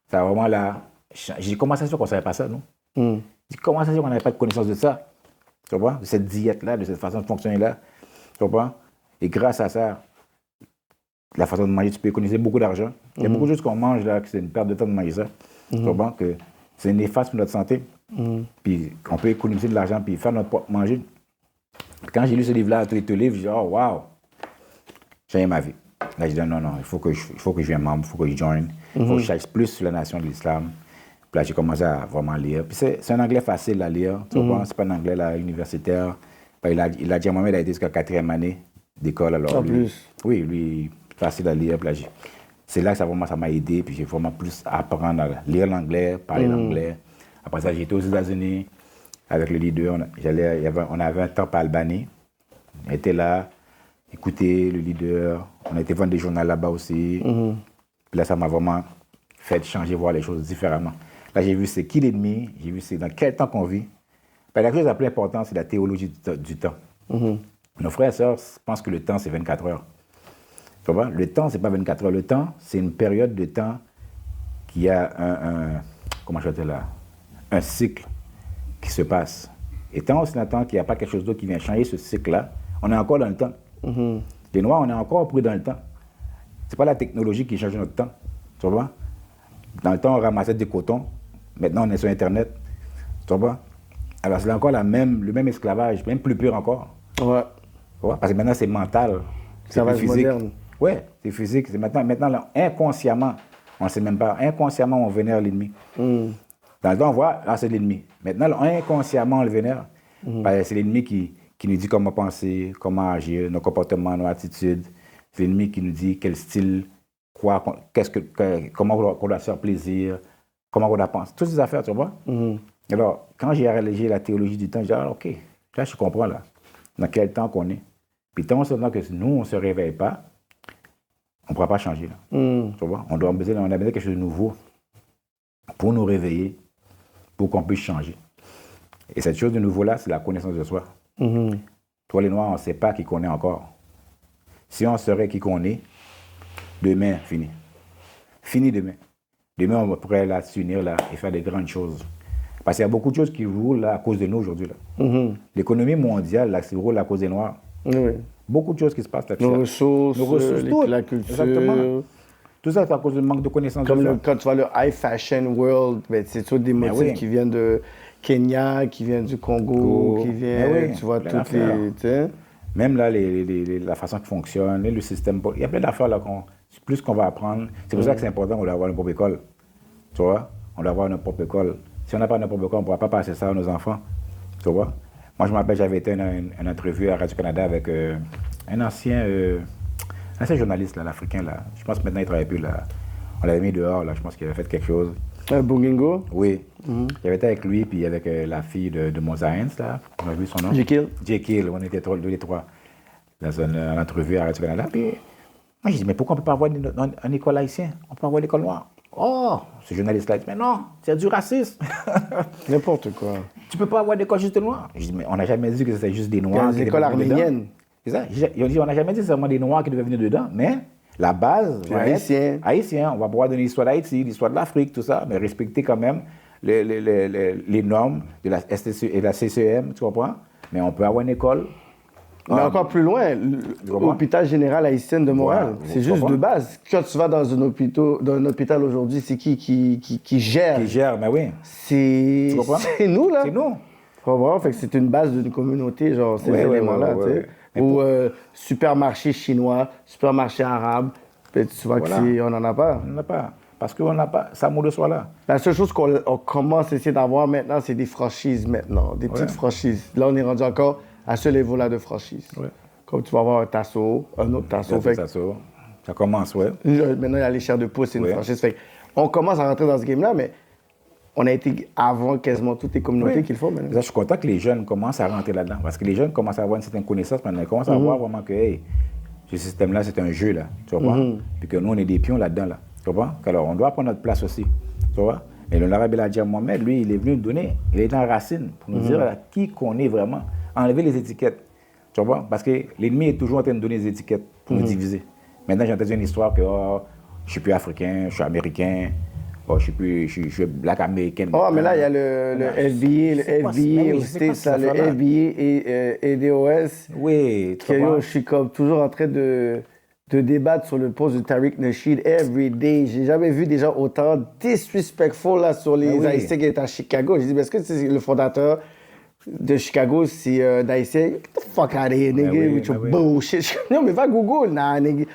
Ça vraiment là, j'ai commencé à dire qu'on ne savait pas ça, non? J'ai commencé à dire qu'on n'avait pas de connaissance de ça. Tu comprends? De cette diète-là, de cette façon de fonctionner-là. Tu comprends? Et grâce à ça, la façon de manger, tu peux économiser beaucoup d'argent. Il y a beaucoup de choses qu'on mange là, que c'est une perte de temps de manger ça. Tu comprends? Que c'est néfaste pour notre santé. Puis on peut économiser de l'argent puis faire notre propre manger. Quand j'ai lu ce livre-là, tous les livres, j'ai dit, oh, wow! J'ai aimé ma vie. Là, j'ai dit, non, il faut que je vienne membre, il faut que je join. Il faut que je cherche plus sur la nation de l'islam. Puis là, j'ai commencé à vraiment lire. Puis c'est un anglais facile à lire. Tu vois, c'est pas un anglais là, universitaire. Il a dit à moi, il a été jusqu'à 4e année d'école. Alors, En lui, plus. Oui, lui, facile à lire. Puis là, c'est là que ça m'a aidé. Puis j'ai vraiment plus à apprendre à lire l'anglais, parler l'anglais. Après ça, j'ai été aux États-Unis avec le leader. On avait un temple à Albany. On était là, écouter le leader. On a été vendre des journaux là-bas aussi. Puis là, ça m'a vraiment fait changer, voir les choses différemment. Là, j'ai vu c'est qui l'ennemi, j'ai vu c'est dans quel temps qu'on vit. Ben, la chose la plus importante, c'est la théologie du temps. Nos frères et sœurs pensent que le temps, c'est 24 heures. Tu vois? Le temps, c'est pas 24 heures. Le temps, c'est une période de temps qui a comment je vais dire là, un cycle qui se passe. Et tant on attend qu'il n'y a pas quelque chose d'autre qui vient changer ce cycle-là, on est encore dans le temps. Les Noirs, on est encore pris dans le temps. C'est pas la technologie qui change notre temps. Tu vois? Dans le temps, on ramassait du coton. Maintenant, on est sur Internet. Tu vois? Alors, c'est encore le même esclavage, même plus pur encore. Ouais. Tu vois? Parce que maintenant, c'est mental. C'est Esclavage plus physique. moderne. Oui, c'est physique. C'est maintenant là, inconsciemment, on ne sait même pas. Inconsciemment, on vénère l'ennemi. Dans le temps, on voit, là, c'est l'ennemi. Maintenant, là, inconsciemment, on le vénère. Parce que c'est l'ennemi qui nous dit comment penser, comment agir, nos comportements, nos attitudes. C'est l'ennemi qui nous dit quel style, quoi, comment on doit se faire plaisir, comment on doit penser. Toutes ces affaires, tu vois. Alors, quand j'ai réalisé la théologie du temps, j'ai dit, ah, OK, là, je comprends, là, dans quel temps qu'on est. Puis tant que nous, on ne se réveille pas, on ne pourra pas changer. Là. Tu vois? On a besoin de quelque chose de nouveau pour nous réveiller, pour qu'on puisse changer. Et cette chose de nouveau-là, c'est la connaissance de soi. Toi, les Noirs, on ne sait pas qui qu'on est encore. Si on saurait qui qu'on est, demain, fini. Fini demain. Demain, on pourrait là, s'unir là, et faire des grandes choses. Parce qu'il y a beaucoup de choses qui roulent là, à cause de nous aujourd'hui. L'économie mondiale, là, c'est roule à cause des Noirs. Oui. Beaucoup de choses qui se passent là-dessus. Nos ressources, toutes. la culture. Exactement. Tout ça, c'est à cause du manque de connaissances. Comme quand tu vois le high fashion world, ben, c'est tous des motifs qui viennent de Kenya, qui viennent du Congo, qui viennent, tu vois, toutes les... T'sais? Même là, la façon qui fonctionne, le système... Il y a plein d'affaires là, plus qu'on va apprendre. C'est pour ça que c'est important qu'on doit avoir une propre école. Tu vois? On doit avoir une propre école. Si on n'a pas une propre école, on ne pourra pas passer ça à nos enfants. Tu vois? Moi, je me rappelle, j'avais été une entrevue à Radio-Canada avec un ancien journaliste, là, l'Africain. Là. Je pense que maintenant, il ne travaille plus. Là. On l'avait mis dehors. Là. Je pense qu'il avait fait quelque chose. Bogingo? Oui. J'avais été avec lui, puis avec la fille de Mosaïens, là. On a vu son nom. Jekyll. On était tous les trois dans une entrevue à Radio-Canada. Puis, moi, j'ai dit, mais pourquoi on ne peut pas avoir une école haïtienne? On peut avoir l'école noire. Oh, ce journaliste-là dit, mais non, c'est du racisme. N'importe quoi. Tu peux pas avoir d'école juste noire. Je dis, mais on n'a jamais dit que c'était juste des noirs. Des écoles arméniennes. C'est ça. Ils ont dit, on n'a jamais dit que c'est vraiment des noirs qui devaient venir dedans, mais la base, haïtien. On va pouvoir donner l'histoire d'Haïti, l'histoire de l'Afrique, tout ça, mais respecter quand même les normes de la STC et de la CCM, tu comprends? Mais on peut avoir une école. Mais encore plus loin, l'hôpital général haïtien de Montréal, c'est juste de base. Quand tu vas dans un hôpital aujourd'hui, c'est qui gère? Qui gère, mais oui. C'est nous, là. C'est nous. Fait que c'est une base d'une communauté, genre, ces éléments-là, tu sais. Ou supermarché chinois, supermarché arabe, tu vois qu'on n'en a pas. On n'en a pas. Parce qu'on n'a pas ça mot de soi là. La seule chose qu'on commence à essayer d'avoir maintenant, c'est des franchises maintenant, des petites franchises. Là, on est rendu encore à ce niveau-là de franchise. Comme tu vas avoir un Tasso, un autre Tasso. Ça commence, Maintenant, il y a les chairs de pouce, c'est une franchise. Fait on commence à rentrer dans ce game-là, mais on a été avant quasiment toutes les communautés qu'il faut maintenant. Je suis content que les jeunes commencent à rentrer là-dedans. Parce que les jeunes commencent à avoir une certaine connaissance maintenant. Ils commencent à voir vraiment que hey, ce système-là, c'est un jeu, là. Tu vois? Puis que nous, on est des pions là-dedans, là. Tu vois? Alors, on doit prendre notre place aussi. Tu vois? Et l'honorable Elijah Mohamed, lui, il est venu nous donner, il est en racine pour nous dire là, qui qu'on est vraiment. Enlever les étiquettes. Tu vois? Parce que l'ennemi est toujours en train de donner des étiquettes pour nous diviser. Maintenant, j'ai entendu une histoire que je suis plus africain, je suis américain, je suis black américain. Oh, mais là, il y a le FBI, le FBI et DOS. Oui, tu vois. Je suis comme toujours en train de débattre sur le poste de Tariq Nasheed every day. J'ai jamais vu des gens autant disrespectful là, sur les Haïtiens qui étaient à Chicago. J'ai dit, est-ce que c'est le fondateur de Chicago, c'est d'Haïtien? Get the fuck out of here, nigga, with your bullshit. Non, mais va Google, nigga.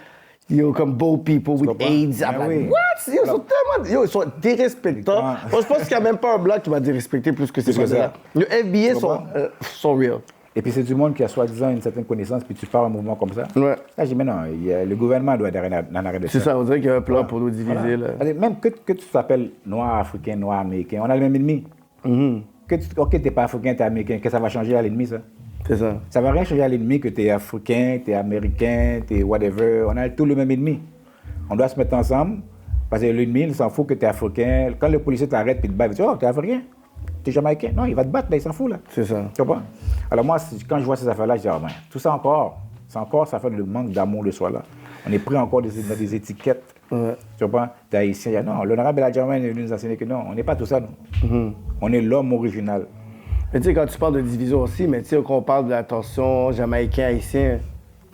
Yo, comme beau people with AIDS. I'm like, what? Yo, ils sont dérespectants. Moi, je pense qu'il n'y a même pas un black qui va dérespecter plus que ces gens-là. Le FBI sont real. Et puis c'est du monde qui a soi-disant une certaine connaissance, puis tu pars un mouvement comme ça. Là, je dis, mais non, le gouvernement doit en arrêter de ça. C'est ça, on dirait qu'il y a un plan pour nous diviser. Là. Même que tu t'appelles noir africain, noir américain, on a le même ennemi. Ok, t'es pas africain, t'es américain, qu'est-ce que ça va changer à l'ennemi, ça? C'est ça. Ça va rien changer à l'ennemi que t'es africain, t'es américain, t'es whatever. On a tout le même ennemi. On doit se mettre ensemble, parce que l'ennemi, il s'en fout que t'es africain. Quand le policier t'arrête et te bat, il dit, oh, t'es africain? T'es jamaïcain? Non, il va te battre, là, il s'en fout, là. C'est ça. Tu comprends? Alors moi, quand je vois ces affaires-là, je dis, ben, tout ça encore, ça fait le manque d'amour de soi, là. On est pris encore dans des étiquettes. Tu comprends? T'es haïtien. Non, l'honorable Elijah Mohamed est venu nous enseigner que non, on n'est pas tout ça, non. On est l'homme original. Mais tu sais, quand tu parles de division aussi, mais tu sais, quand on parle de la tension jamaïcain-haïtien,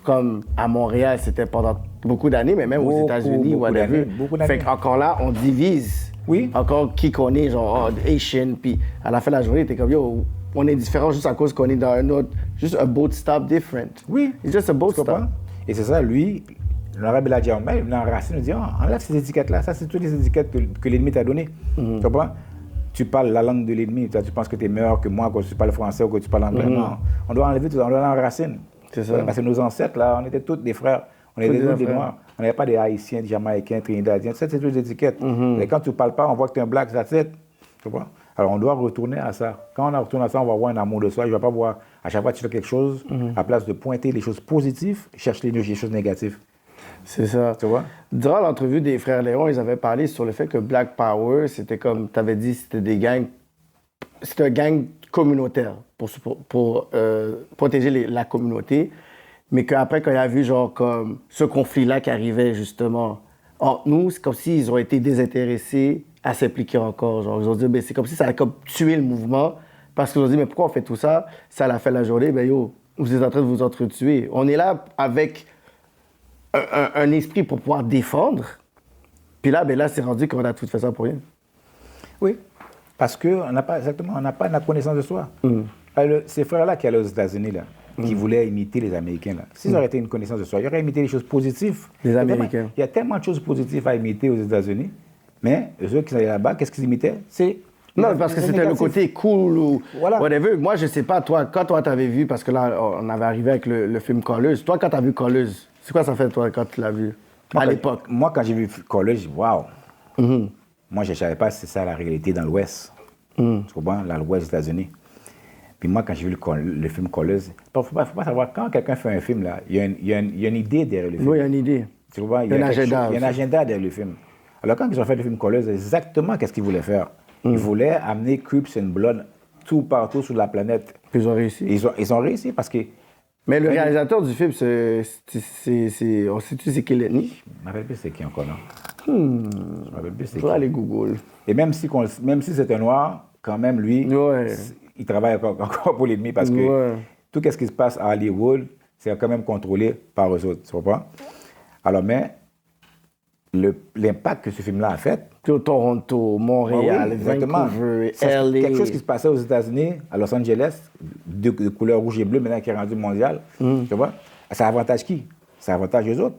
comme à Montréal, c'était pendant Beaucoup d'années, mais même aux États-Unis, whatever. Beaucoup d'années. Fait qu'encore là, on divise. Oui. Encore qui qu'on est, genre, Asian, puis à la fin de la journée, t'es comme, yo, on est différent juste à cause qu'on est dans un autre, juste un boat stop different. Oui. It's just a boat Tu comprends? stop. Et c'est ça, lui, l'arabe il a dit à Omar, il venait enracer, il nous dit, enlève ces étiquettes-là, ça c'est toutes les étiquettes que l'ennemi t'a données. Tu comprends? Tu parles la langue de l'ennemi, tu penses que tu es meilleur que moi, que tu parles français ou que tu parles anglais. Non, on doit enlever tout ça, on doit l'enracer. C'est ça. Parce que nos ancêtres, là, on était tous des frères, on était tous des noirs. On n'avait pas des Haïtiens, des Jamaïcains, Trinidadiens, c'est toutes les étiquettes. Et quand tu ne parles pas, on voit que tu es un black, that's it. Tu comprends? Alors on doit retourner à ça. Quand on retourne à ça, on va voir un amour de soi. Je ne vais pas voir, à chaque fois que tu fais quelque chose, à place de pointer les choses positives, cherche les choses négatives. C'est ça. Tu vois? Durant l'entrevue des frères Léon, ils avaient parlé sur le fait que Black Power, c'était comme, tu avais dit, c'était des gangs, c'était un gang communautaire pour protéger la communauté, mais qu'après, quand il a vu genre comme ce conflit-là qui arrivait justement entre nous, c'est comme s'ils ont été désintéressés à s'impliquer encore. Genre, ils ont dit, ben, c'est comme si ça a comme tué le mouvement, parce qu'ils ont dit, mais pourquoi on fait tout ça? Ça à la fin de la journée, ben yo, vous êtes en train de vous entretuer. On est là avec un esprit pour pouvoir défendre. Puis là, ben là, c'est rendu qu'on a tout fait ça pour rien. Oui, parce qu'on n'a pas la connaissance de soi. Ces frères-là qui allaient aux États-Unis, là, qui voulaient imiter les Américains, là, s'ils auraient été une connaissance de soi, ils auraient imité les choses positives. Les Américains. Il y a tellement de choses positives à imiter aux États-Unis, mais eux qui allaient là-bas, qu'est-ce qu'ils imitaient? Non, parce que c'était le côté cool ou voilà. Whatever. Moi, je sais pas, toi, quand toi t'avais vu, parce que là, on avait arrivé avec le film Colleuse. Toi, quand t'as vu Colleuse, c'est quoi ça fait, toi, quand tu l'as vu? À l'époque. Moi, quand j'ai vu Colleuse, j'ai dit, waouh! Moi, je ne savais pas si c'est ça la réalité dans l'Ouest. Tu comprends? Dans l'Ouest des États-Unis. Puis moi, quand j'ai vu le film Colleuse, il ne faut pas savoir, quand quelqu'un fait un film, là, il y a une idée derrière le film. Oui, il y a une idée. Tu vois? Il y a un agenda derrière le film. Alors, quand ils ont fait le film Colleuse, exactement qu'est-ce qu'ils voulaient faire? Ils voulaient amener Crips and Blood tout partout sur la planète. Puis ils ont réussi. Ils ont réussi parce que... Mais le réalisateur du film, on sait-tu c'est quelle ethnie? Je ne me rappelle plus c'est qui encore, non? Je ne me rappelle plus c'est qui. Faut aller Google. Et même si c'est un noir, quand même, lui, il travaille encore pour l'ennemi parce que tout ce qui se passe à Hollywood, c'est quand même contrôlé par eux autres, tu comprends? Alors, mais l'impact que ce film-là a fait... Toronto, Montréal, Vancouver, LA... Quelque chose qui se passait aux États-Unis, à Los Angeles, de couleur rouge et bleu, maintenant qui est rendu mondial, tu vois? Ça avantage qui? Ça avantage les autres.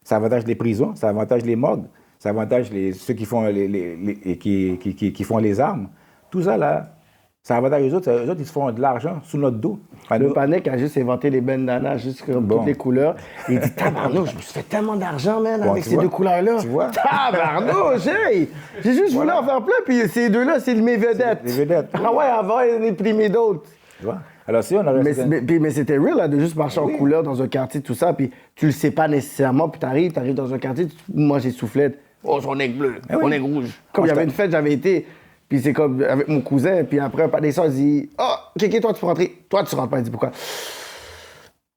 Ça avantage les prisons, ça avantage les morgues, ça avantage ceux qui font qui font les armes. Tout ça, là, ça avantage les autres. Les autres, ils se font de l'argent sous notre dos. Le Panic a juste inventé les bandanas, juste comme toutes les couleurs. Il dit, tabarnouche, je me suis fait tellement d'argent, man, avec ces deux couleurs-là. Tu vois? Tabarnouche, hey! J'ai juste voulu en faire plein, puis ces deux-là, c'est mes vedettes. Les vedettes. Ah ouais, avant, il y en a imprimé d'autres. Tu vois? Alors, si on aurait... Mais c'était real, là, de juste marcher en couleur dans un quartier, tout ça, puis tu le sais pas nécessairement, puis t'arrives dans un quartier, tu manges des soufflettes. Oh, son aigle bleu, on est rouge. Comme il y avait une fête, j'avais été... Puis c'est comme avec mon cousin, puis après, pas des soirs, il dit, « Oh, Kéké, toi, tu peux rentrer. » Toi, tu rentres pas. Il dit, « Pourquoi? »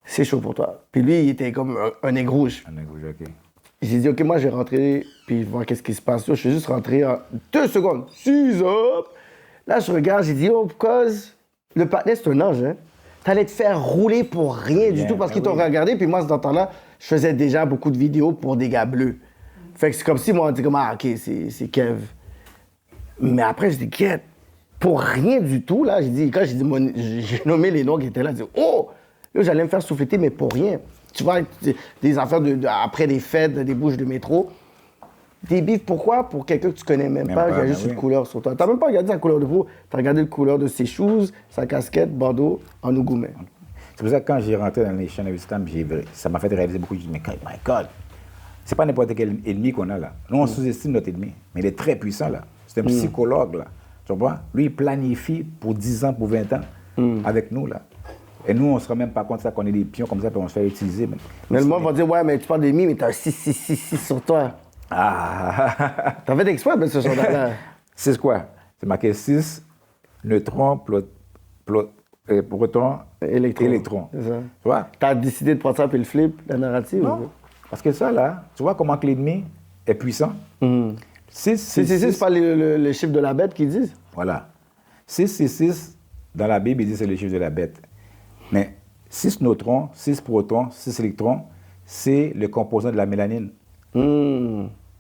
C'est chaud pour toi. Puis lui, il était comme un nègre rouge. Un nègre rouge, OK. J'ai dit, « OK, moi, je vais rentrer, puis voir qu'est-ce qui se passe. » Je suis juste rentré en 2 secondes. 6 up! Là, je regarde, j'ai dit, « Oh, cause, le patinet, c'est un ange, hein. T'allais te faire rouler pour rien du tout parce qu'ils t'ont regardé. » Puis moi, ce temps-là, je faisais déjà beaucoup de vidéos pour des gars bleus. Fait que c'est comme si moi, on dit comme, « Ah, OK, c'est Kev. » Mais après, je dis, quête, pour rien du tout, là, j'ai nommé les noms qui étaient là, j'ai dit, oh, là, j'allais me faire souffleter, mais pour rien. Tu vois, des affaires après des fêtes, des bouches de métro. Des bifs, pourquoi? Pour quelqu'un que tu connais même pas, il y a juste une couleur sur toi. T'as même pas regardé sa couleur de peau, t'as regardé la couleur de ses shoes, sa casquette, bandeau, en Ougoumet. C'est pour ça que quand j'ai rentré dans les chaînes de Wisdom, ça m'a fait réaliser beaucoup. Je me dis, my God, c'est pas n'importe quel ennemi qu'on a là. Nous, on sous-estime notre ennemi, mais il est très puissant là. C'est un psychologue, là. Tu vois? Lui, il planifie pour 10 ans, pour 20 ans, avec nous, là. Et nous, on ne se rend même pas compte ça, qu'on est des pions comme ça, puis on se fait utiliser. Mais le monde va dire, ouais, mais tu parles d'ennemi, mais t'as un 6 sur toi. Ah! T'as fait exprès de ce genre-là. C'est quoi? C'est marqué 6, neutrons, protons, électrons. C'est ça. Tu vois? T'as décidé de prendre ça puis le flip, la narrative? Non. Parce que ça, là, tu vois comment que l'ennemi est puissant? 6, c'est pas le chiffre de la bête qu'ils disent? Voilà. 6, dans la Bible, il dit que c'est le chiffre de la bête. Mais 6 neutrons, 6 protons, 6 électrons, c'est le composant de la mélanine.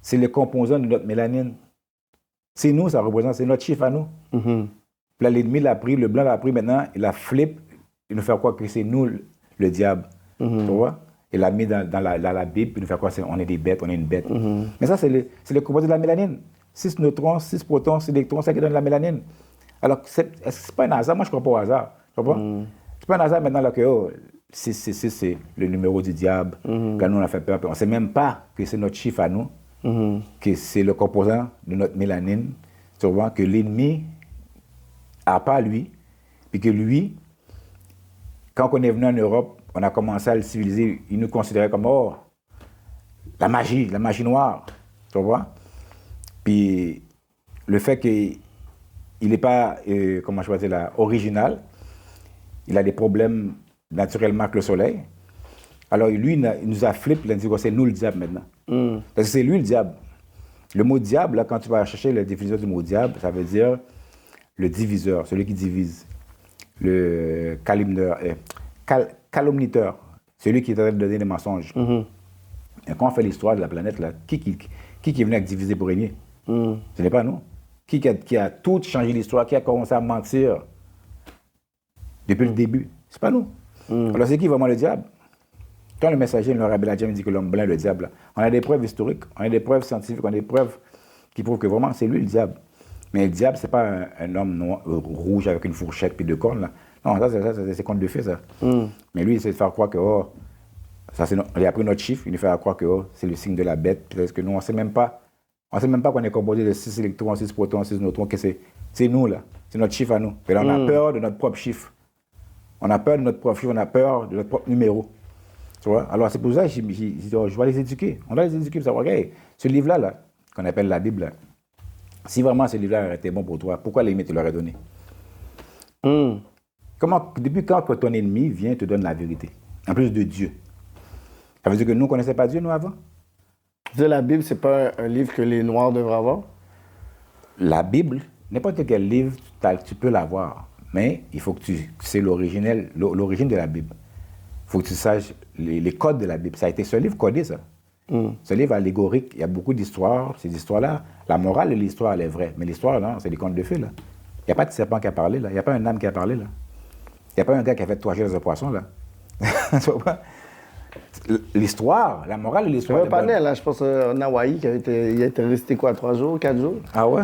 C'est le composant de notre mélanine. C'est nous, ça représente, c'est notre chiffre à nous. Puis là, l'ennemi l'a pris, le blanc l'a pris maintenant, il a flip, il nous fait croire que c'est nous le diable. Tu vois? Il l'a mis dans la Bible, puis il nous fait croire qu'on est des bêtes, on est une bête. Mais ça, c'est le composant de la mélanine. 6 neutrons, 6 protons, 6 électrons, c'est ça qui donne la mélanine. Alors, est-ce que c'est pas un hasard? Moi, je ne crois pas au hasard. Tu comprends? C'est pas un hasard maintenant là, que 6, c'est le numéro du diable. Quand nous, on a fait peur. On ne sait même pas que c'est notre chiffre à nous, que c'est le composant de notre mélanine. Tu vois? Que l'ennemi n'a pas lui, puis que lui, quand on est venu en Europe, on a commencé à le civiliser. Il nous considérait comme, oh, la magie noire. Tu vois? Puis le fait qu'il n'est pas, comment je vais dire là, original, il a des problèmes naturellement avec le soleil. Alors lui, il nous a flippé, il a dit que c'est nous le diable maintenant. Parce que c'est lui le diable. Le mot diable, là, quand tu vas chercher la définition du mot diable, ça veut dire le diviseur, celui qui divise. Le calomniteur, celui qui est en train de donner des mensonges. Et quand on fait l'histoire de la planète, là, qui est venu à diviser pour régner? Ce n'est pas nous. Qui a tout changé l'histoire, qui a commencé à mentir depuis le début? C'est pas nous. Alors c'est qui vraiment le diable? Quand le messager, le Rabbi Ladjem, dit que l'homme blanc est le diable, on a des preuves historiques, on a des preuves scientifiques, on a des preuves qui prouvent que vraiment c'est lui le diable. Mais le diable, c'est pas un homme noir, rouge avec une fourchette puis 2 cornes. Là. Non, ça c'est conte de fées, ça. Mais lui, il essaie de faire croire que, il a pris notre chiffre, il nous fait croire que c'est le signe de la bête. Parce que nous, on ne sait même pas qu'on est composé de 6 électrons, 6 protons, 6 neutrons, que c'est nous, là. C'est notre chiffre à nous. Et là, on a peur de notre propre chiffre. On a peur de notre propre chiffre, on a peur de notre propre numéro. Tu vois? Alors, c'est pour ça que je vais les éduquer. On doit les éduquer pour savoir, okay, ce livre-là, là, qu'on appelle la Bible, là, si vraiment ce livre-là aurait été bon pour toi, pourquoi l'ennemi te l'aurait donné? Depuis quand que ton ennemi vient te donne la vérité? En plus de Dieu. Ça veut dire que nous ne connaissions pas Dieu, nous, avant? Tu dis la Bible, c'est pas un livre que les Noirs devraient avoir? La Bible, n'importe quel livre, tu peux l'avoir. Mais il faut que tu sais l'origine de la Bible. Il faut que tu saches les codes de la Bible. Ça a été ce livre codé, ça. Ce livre allégorique, il y a beaucoup d'histoires. Ces histoires-là, la morale de l'histoire, elle est vraie. Mais l'histoire, non, c'est des contes de fées, là. Il n'y a pas de serpent qui a parlé, là. Il n'y a pas un âme qui a parlé, là. Il n'y a pas un gars qui a fait 3 jours dans un poisson, là. L'histoire, la morale de l'histoire. Il y a un panel, là, je pense, en Hawaï, il a été resté quoi, 3 jours, 4 jours? Ah ouais?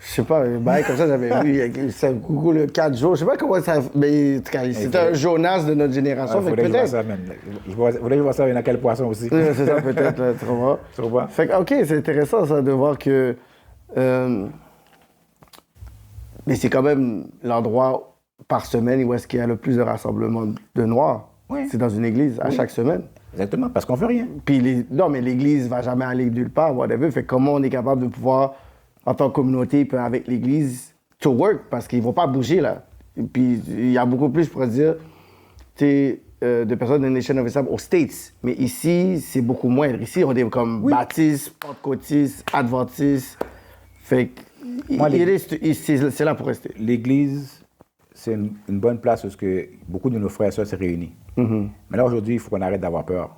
Je sais pas, comme ça, j'avais vu, c'est Google le 4 jours. Je sais pas comment ça. Mais en tout cas, c'était un Jonas de notre génération. Il faudrait que je vois ça, même. Il faudrait que je vois ça, il y en a quel poisson aussi. C'est ça, peut-être, là, tu vois. Tu vois? Fait que, OK, c'est intéressant, ça, de voir que. Mais c'est quand même l'endroit par semaine où est-ce qu'il y a le plus de rassemblements de Noirs. Oui. C'est dans une église, à chaque semaine. Exactement, parce qu'on fait rien. Puis, non, mais l'église va jamais aller nulle part, whatever. Fait comment on est capable de pouvoir, en tant que communauté, puis avec l'église, to work, parce qu'ils vont pas bouger, là. Et puis, il y a beaucoup plus, je pourrais dire, de personnes de Nation of Islam aux States. Mais ici, c'est beaucoup moins. Ici, on est comme baptistes, pentecôtistes, adventistes. Fait que, c'est là pour rester. L'église, c'est une bonne place parce que beaucoup de nos frères et sœurs se réunissent. Mais là, aujourd'hui, il faut qu'on arrête d'avoir peur.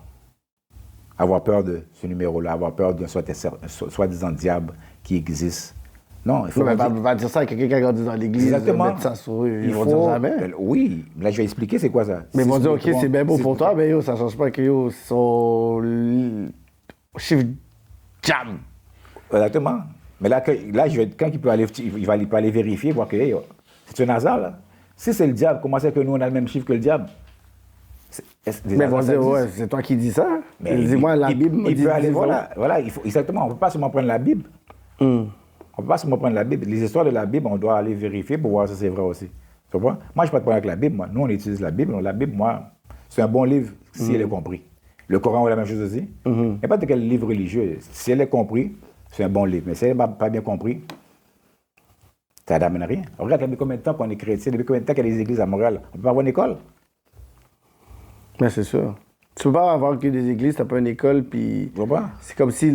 Avoir peur de ce numéro-là, avoir peur d'un soi-disant diable qui existe. Non, il faut... Non, mais va dire ça à quelqu'un qui a grandi dans l'église. Exactement. Mettre ça sur eux, ils vont dire jamais. Oui, là, je vais expliquer c'est quoi ça. Mais ils vont dire, OK, c'est bien beau pour toi, mais yo, ça change pas que yo, son chiffre jam. Exactement. Mais là, quand il peut aller vérifier, voir que hey, c'est un hasard, là. Si c'est le diable, comment c'est que nous, on a le même chiffre que le diable? Mais ils vont dire, ouais, c'est toi qui dis ça. Mais dis-moi, la Bible me dit... Il peut aller, voilà, exactement, on ne peut pas seulement prendre la Bible. On ne peut pas seulement prendre la Bible. Les histoires de la Bible, on doit aller vérifier pour voir si c'est vrai aussi. Tu vois? Moi, je ne peux pas te parler avec la Bible. Moi. Nous, on utilise la Bible. La Bible, moi, c'est un bon livre si elle est comprise. Le Coran est la même chose aussi. Il n'y a pas de quel livre religieux. Si elle est comprise, c'est un bon livre. Mais si elle n'est pas bien comprise, ça n'amène rien. Regarde, depuis combien de temps qu'on est chrétien, depuis combien de temps qu'il y a des églises à Montréal, on ne peut pas avoir une école. Mais c'est sûr. Tu peux pas avoir que des églises, tu n'as pas une école, puis c'est comme si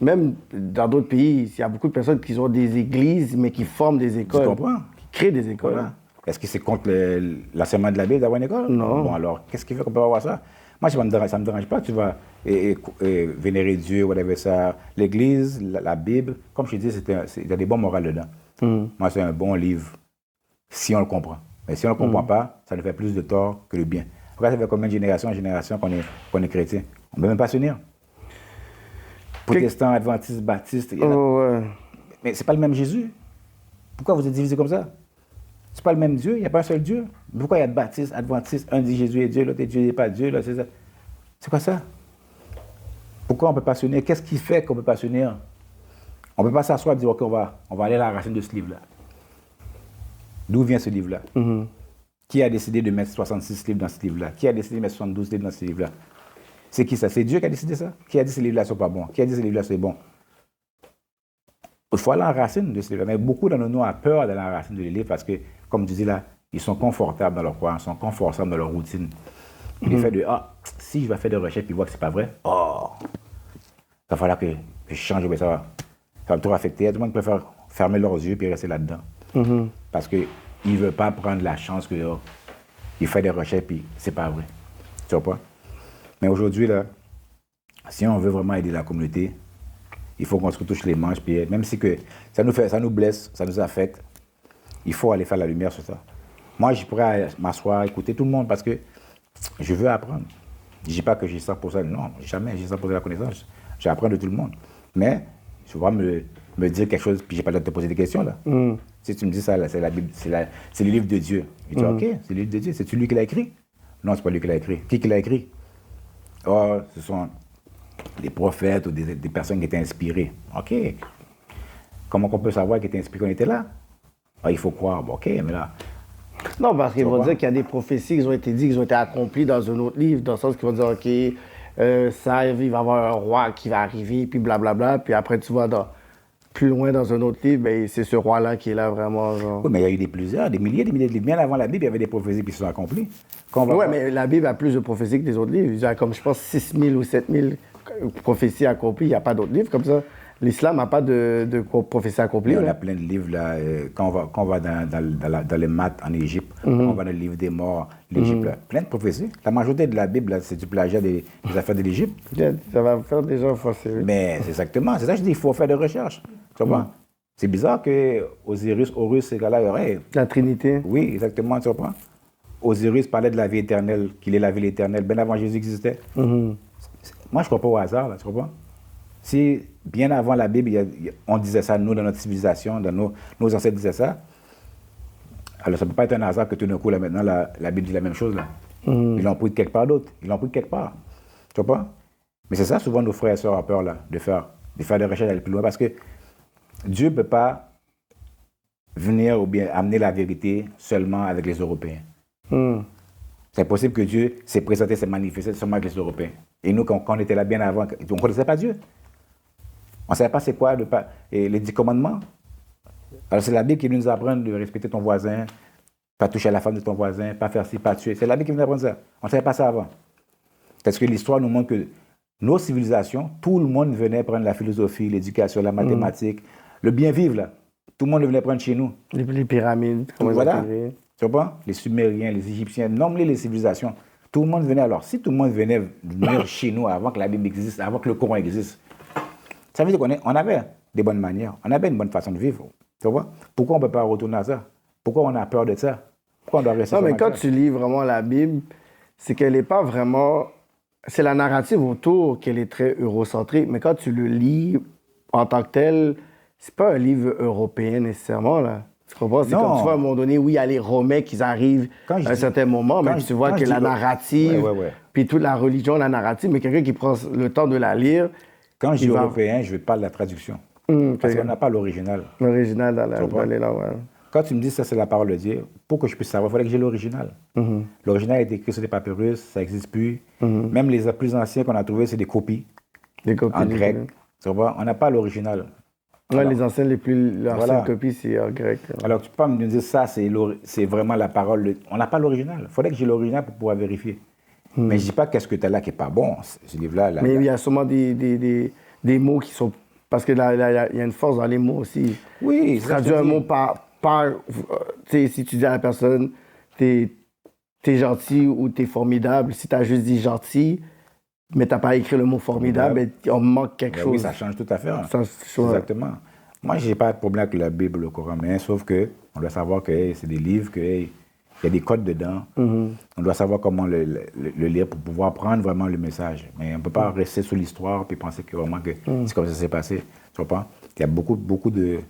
même dans d'autres pays, il y a beaucoup de personnes qui ont des églises, mais qui forment des écoles. Tu comprends? Qui créent des écoles. Voilà. Est-ce que c'est contre l'enseignement de la Bible d'avoir une école? Non. Bon, alors, qu'est-ce qui fait qu'on peut avoir ça? Moi, ça me dérange pas. Tu vas vénérer Dieu, whatever ça. L'Église, la Bible, comme je te dis, il y a des bons morales dedans. Moi, c'est un bon livre, si on le comprend. Mais si on ne le comprend pas, ça nous fait plus de tort que de bien. Regarde, ça fait combien de générations en génération qu'on est chrétien? On ne peut même pas s'unir. Protestants, adventistes, baptistes. Mais ce n'est pas le même Jésus. Pourquoi vous êtes divisés comme ça? Ce n'est pas le même Dieu, il n'y a pas un seul Dieu. Pourquoi il y a baptistes, adventistes, un dit Jésus est Dieu, l'autre dit Dieu n'est pas Dieu, c'est ça. C'est quoi ça? Pourquoi on ne peut pas s'unir? Qu'est-ce qui fait qu'on ne peut pas s'unir? On ne peut pas s'asseoir et dire, OK, on va aller à la racine de ce livre-là. D'où vient ce livre-là? Qui a décidé de mettre 66 livres dans ce livre-là? Qui a décidé de mettre 72 livres dans ce livre-là? C'est qui ça? C'est Dieu qui a décidé ça? Qui a dit que ces livres-là ne sont pas bons? Qui a dit que ces livres-là sont bons? Il faut aller en racine de ce livre-là. Mais beaucoup d'entre nous ont peur d'aller en racine de les livres parce que, comme tu dis là, ils sont confortables dans leur croyance, ils sont confortables dans leur routine. Le fait de, si je vais faire des recherches et voir que ce n'est pas vrai, il va falloir que je change, mais ça va me trop affecter. Tout le monde préfère fermer leurs yeux et rester là-dedans. Parce qu'ils ne veulent pas prendre la chance qu'il fait des recherches et ce n'est pas vrai. Tu vois pas? Mais aujourd'hui, là, si on veut vraiment aider la communauté, il faut qu'on se retouche les manches, puis même si que ça nous blesse, ça nous affecte, il faut aller faire la lumière sur ça. Moi, je pourrais m'asseoir, écouter tout le monde parce que je veux apprendre. Je ne dis pas que j'ai 100%, non, jamais j'ai 100% de la connaissance. J'apprends de tout le monde. Mais je vais me dire quelque chose, puis je n'ai pas le droit de te poser des questions, là. Si tu me dis ça, là, c'est la Bible, c'est le livre de Dieu. Je dis, OK, c'est le livre de Dieu. C'est-tu lui qui l'a écrit? Non, ce n'est pas lui qui l'a écrit. Qui l'a écrit? Oh, ce sont des prophètes ou des personnes qui étaient inspirées. OK. Comment on peut savoir qu'ils étaient inspirés qu'on était là? Il faut croire. Bon, OK, mais là... Non, parce qu'ils vont dire qu'il y a des prophéties qui ont été dites, qui ont été accomplies dans un autre livre, dans le sens qu'ils vont dire, OK, ça, il va y avoir un roi qui va arriver, puis blablabla, puis après, tu vas plus loin dans un autre livre, ben, c'est ce roi-là qui est là vraiment. Genre... Oui, mais il y a eu des milliers de livres. Bien avant la Bible, il y avait des prophéties qui se sont accomplies. Oui, mais la Bible a plus de prophéties que les autres livres. Il y a comme, je pense, 6000 ou 7000 prophéties accomplies. Il n'y a pas d'autres livres comme ça. L'islam n'a pas de prophéties accomplies. On a plein de livres, là. Quand on va dans les maths en Égypte, on va dans le livre des morts, l'Égypte, là, plein de prophéties. La majorité de la Bible, là, c'est du plagiat des affaires de l'Égypte. Ça va faire des gens forcés. Oui. Mais c'est exactement, c'est ça que je dis, il faut faire des recherches. Tu vois? C'est bizarre qu'Osiris, Horus, ces gars-là, il y aurait... La Trinité. Oui, exactement, tu comprends? Osiris parlait de la vie éternelle, qu'il est la vie éternelle, bien avant Jésus existait. Moi, je ne crois pas au hasard, là, tu comprends? Si bien avant la Bible, on disait ça, nous, dans notre civilisation, nos ancêtres disaient ça, alors ça ne peut pas être un hasard que tout d'un coup, là, maintenant, la Bible dit la même chose. Là. Ils l'ont pris de quelque part d'autre. Ils l'ont pris de quelque part. Tu vois pas? Mais c'est ça, souvent, nos frères et sœurs ont peur, là, de faire des recherches, d'aller plus loin, parce que Dieu ne peut pas venir ou bien amener la vérité seulement avec les Européens. C'est possible que Dieu s'est présenté, s'est manifesté seulement avec les Européens. Et nous, quand on était là bien avant, on ne connaissait pas Dieu. On ne savait pas c'est quoi les 10 commandements. Alors c'est la Bible qui nous apprend de respecter ton voisin, pas toucher à la femme de ton voisin, pas faire ci, pas tuer. C'est la Bible qui nous apprend ça. On ne savait pas ça avant. Parce que l'histoire nous montre que nos civilisations, tout le monde venait prendre la philosophie, l'éducation, la mathématique, le bien vivre là. Tout le monde venait prendre chez nous. Les pyramides, comment voilà. Tu vois, les Sumériens, les Égyptiens, nomme-les les civilisations. Tout le monde venait alors. Si tout le monde venait venir chez nous avant que la Bible existe, avant que le Coran existe, ça veut dire qu'on avait des bonnes manières, on avait une bonne façon de vivre. Tu vois? Pourquoi on ne peut pas retourner à ça? Pourquoi on a peur de ça? Pourquoi on doit rester Non, mais quand tu lis vraiment la Bible, c'est qu'elle n'est pas vraiment... C'est la narrative autour qu'elle est très eurocentrique, mais quand tu le lis en tant que tel, c'est pas un livre européen nécessairement, là. Tu comprends? C'est comme tu vois, à un moment donné, oui, il y a les Romains qui arrivent à un certain moment, mais tu vois que la narrative, puis toute la religion, la narrative, mais quelqu'un qui prend le temps de la lire... Quand je dis européen, je parle de la traduction. Parce qu'on n'a pas l'original. L'original dans les langues, ouais. Quand tu me dis ça, c'est la parole de Dieu, pour que je puisse savoir, il faudrait que j'ai l'original. L'original est écrit sur des papyrus, ça n'existe plus. Même les plus anciens qu'on a trouvés, c'est des copies. Des copies en grec. Tu vois, on n'a pas l'original. Ouais, les anciennes copies, c'est en grec. Alors, tu peux pas me dire ça, c'est vraiment la parole. On n'a pas l'original. Il faudrait que j'ai l'original pour pouvoir vérifier. Mais je ne dis pas qu'est-ce que tu as là qui n'est pas bon, ce livre-là. Mais il y a sûrement des mots qui sont... Parce que là, il y a une force dans les mots aussi. Oui, traduire un mot par si tu dis à la personne, t'es t'es gentil ou t'es formidable. Si t'as juste dit gentil, mais t'as pas écrit le mot formidable, on manque quelque chose. Oui, ça change tout à fait. Hein. Ça, Exactement. Moi, j'ai pas de problème avec la Bible, le Coran, mais sauf que on doit savoir que c'est des livres, qu'il y a des codes dedans. On doit savoir comment le lire pour pouvoir prendre vraiment le message. Mais on ne peut pas rester sur l'histoire et penser que vraiment que c'est comme ça s'est passé. Tu vois pas? Il y a beaucoup de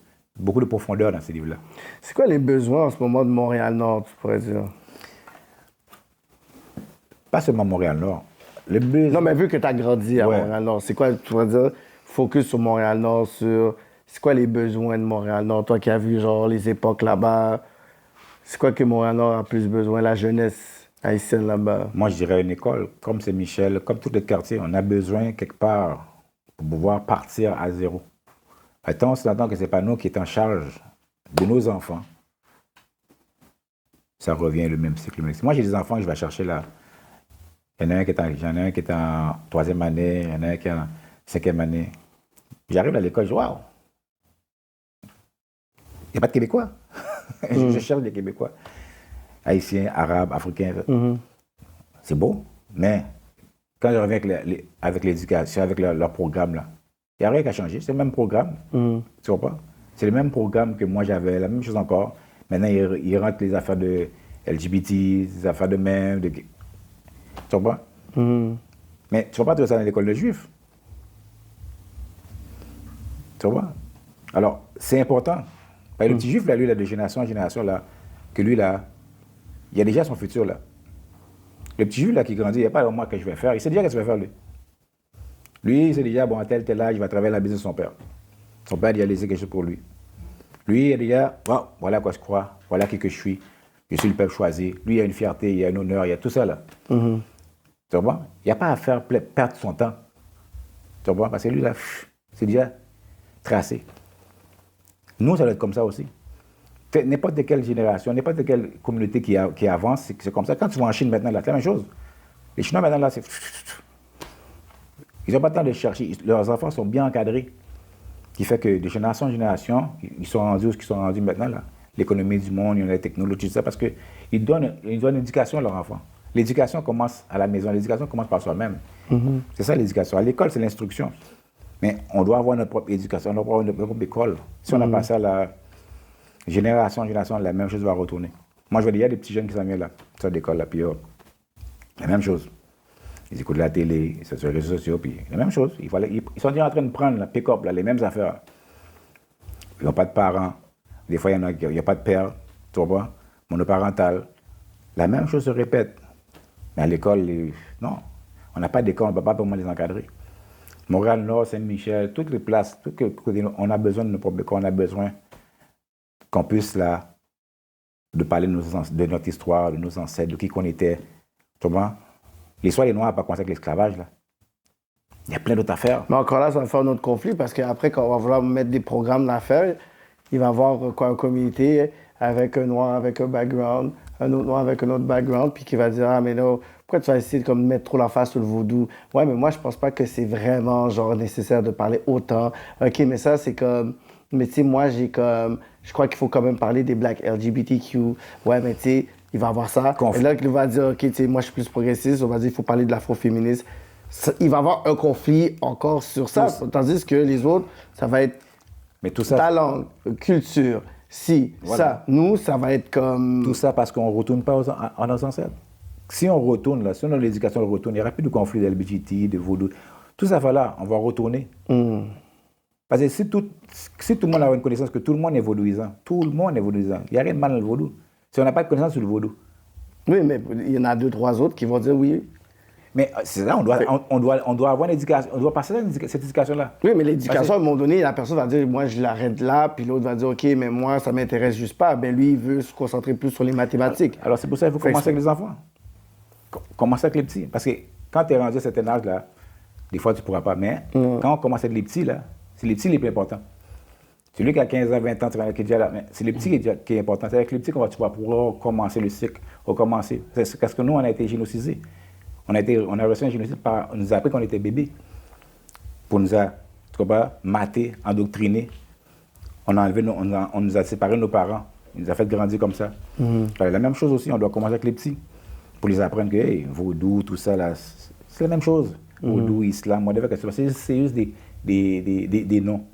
profondeur dans ces livres-là. C'est quoi les besoins en ce moment de Montréal-Nord, tu pourrais dire? Pas seulement Montréal-Nord. Non, mais vu que tu as grandi à Montréal-Nord, c'est quoi, tu pourrais dire, focus sur Montréal-Nord, c'est quoi les besoins de Montréal-Nord? Toi qui as vu genre les époques là-bas, c'est quoi que Montréal-Nord a plus besoin, la jeunesse haïtienne là-bas? Moi, je dirais une école, comme Saint-Michel, comme tout le quartier, on a besoin quelque part pour pouvoir partir à zéro. Tant on s'entend que ce n'est pas nous qui sommes en charge de nos enfants, ça revient le même cycle. Moi, j'ai des enfants que je vais chercher là. Il y en a un qui est en 3e année, il y en a un qui est en 5e année. J'arrive à l'école, je dis waouh! Il n'y a pas de Québécois. Je cherche des Québécois. Haïtiens, Arabes, Africains. C'est beau, mais quand je reviens avec l'éducation, avec leur programme, là, il n'y a rien qui a changé. C'est le même programme. Tu vois pas? C'est le même programme que moi j'avais, la même chose encore. Maintenant, ils rentrent les affaires de LGBT, les affaires de même. Tu vois pas? Mais tu ne vas pas trouver ça dans l'école de juifs. Tu vois? Alors, c'est important. Le petit juif, là, lui, là, de génération en génération, là, que lui, là, il y a déjà son futur, là. Le petit juif, là, qui grandit, il n'y a pas au moins que je vais faire. Il sait déjà ce qu'il va faire, lui. Lui, il sait déjà, bon, à tel âge, il va travailler la business de son père. Son père, il a laissé quelque chose pour lui. Lui, il a déjà, bon, voilà quoi je crois, voilà qui que je suis le peuple choisi. Lui, il a une fierté, il a un honneur, il y a tout ça, là. Tu vois? Il n'y a pas à faire perdre son temps. Tu vois? Parce que lui, là, c'est déjà tracé. Nous, ça doit être comme ça aussi. N'importe quelle génération, n'importe quelle communauté qui avance, c'est comme ça. Quand tu vas en Chine maintenant, là, c'est la même chose. Les Chinois maintenant, là, c'est... Ils n'ont pas le temps de chercher. Leurs enfants sont bien encadrés. Ce qui fait que de génération en génération, ils sont rendus où ils sont rendus maintenant, là. L'économie du monde, il y a la technologie, tout ça, parce qu'ils donnent l'éducation à leurs enfants. L'éducation commence à la maison, l'éducation commence par soi-même. C'est ça l'éducation. À l'école, c'est l'instruction. Mais on doit avoir notre propre éducation, on doit avoir notre propre école. Si on n'a pas ça, la génération en génération, la même chose va retourner. Moi, je vois, il y a des petits jeunes qui s'en viennent là, sortent d'école, là, puis la même chose. Ils écoutent la télé, ils sont sur les réseaux sociaux, puis la même chose. Ils sont déjà en train de prendre la pick-up, là, les mêmes affaires. Ils n'ont pas de parents. Des fois, il n'y a pas de père, tu vois, monoparental. La même chose se répète. Mais à l'école, non. On n'a pas d'école, on ne peut pas vraiment les encadrer. Montréal-Nord, Saint-Michel, toutes les places, on a besoin de nos propres écoles, on a besoin qu'on puisse, là, de parler de notre histoire, de nos ancêtres, de qui qu'on était. Tu vois? L'histoire des Noirs n'a pas commencé avec l'esclavage, là. Il y a plein d'autres affaires. Mais encore là, ça va faire un autre conflit parce qu'après, quand on va vouloir mettre des programmes d'affaires, il va y avoir une communauté avec un Noir avec un background, un autre Noir avec un autre background, puis qui va dire « Ah, mais non, pourquoi tu vas essayer de mettre trop la face sur le vaudou? » Ouais, mais moi, je pense pas que c'est vraiment genre nécessaire de parler autant. OK, mais ça, c'est comme... Mais tu sais, moi, je crois qu'il faut quand même parler des Blacks LGBTQ. Ouais, mais tu sais, il va y avoir ça. Et là, il va dire « OK, tu sais, moi, je suis plus progressiste. » On va dire « Il faut parler de l'afroféminisme. » Il va y avoir un conflit encore sur ça. Tandis que les autres, ça va être mais tout ça, ta langue, culture, voilà. Ça. Nous, ça va être comme... Tout ça parce qu'on ne retourne pas à nos ancêtres. Si on retourne, là, si on a l'éducation, on retourne, il n'y aura plus de conflit d'LBGT, de vaudou. Tout ça va là, on va retourner. Parce que si tout le monde a une connaissance que tout le monde est vaudouisant, il n'y a rien de mal dans le vaudou. Si on n'a pas de connaissance sur le vaudou. Oui, mais il y en a 2-3 autres qui vont dire oui. Mais c'est là, on doit avoir une éducation, on doit passer cette éducation-là. Oui, mais l'éducation, à un moment donné, la personne va dire, moi, je l'arrête là, puis l'autre va dire, OK, mais moi, ça ne m'intéresse juste pas. Ben lui, il veut se concentrer plus sur les mathématiques. Alors, c'est pour ça qu'il faut commencer avec les enfants. Commencer avec les petits. Parce que quand tu es rendu à un certain âge, là, des fois, tu ne pourras pas. Mais quand on commence avec les petits, là, c'est les petits les plus importants. Celui qui a 15 ans, 20 ans, qui est déjà là, mais c'est les petits qui est important. C'est avec les petits qu'on va pouvoir commencer le cycle, recommencer. C'est parce que nous, on a été génocisés. On a reçu un génocide, on nous a appris qu'on était bébés. Pour nous mater, endoctriner. On nous a séparé de nos parents. Ils nous a fait grandir comme ça. La même chose aussi, on doit commencer avec les petits. pour les apprendre que hey, vaudou, tout ça, là, c'est la même chose. Vaudou, islam, whatever, c'est juste des noms.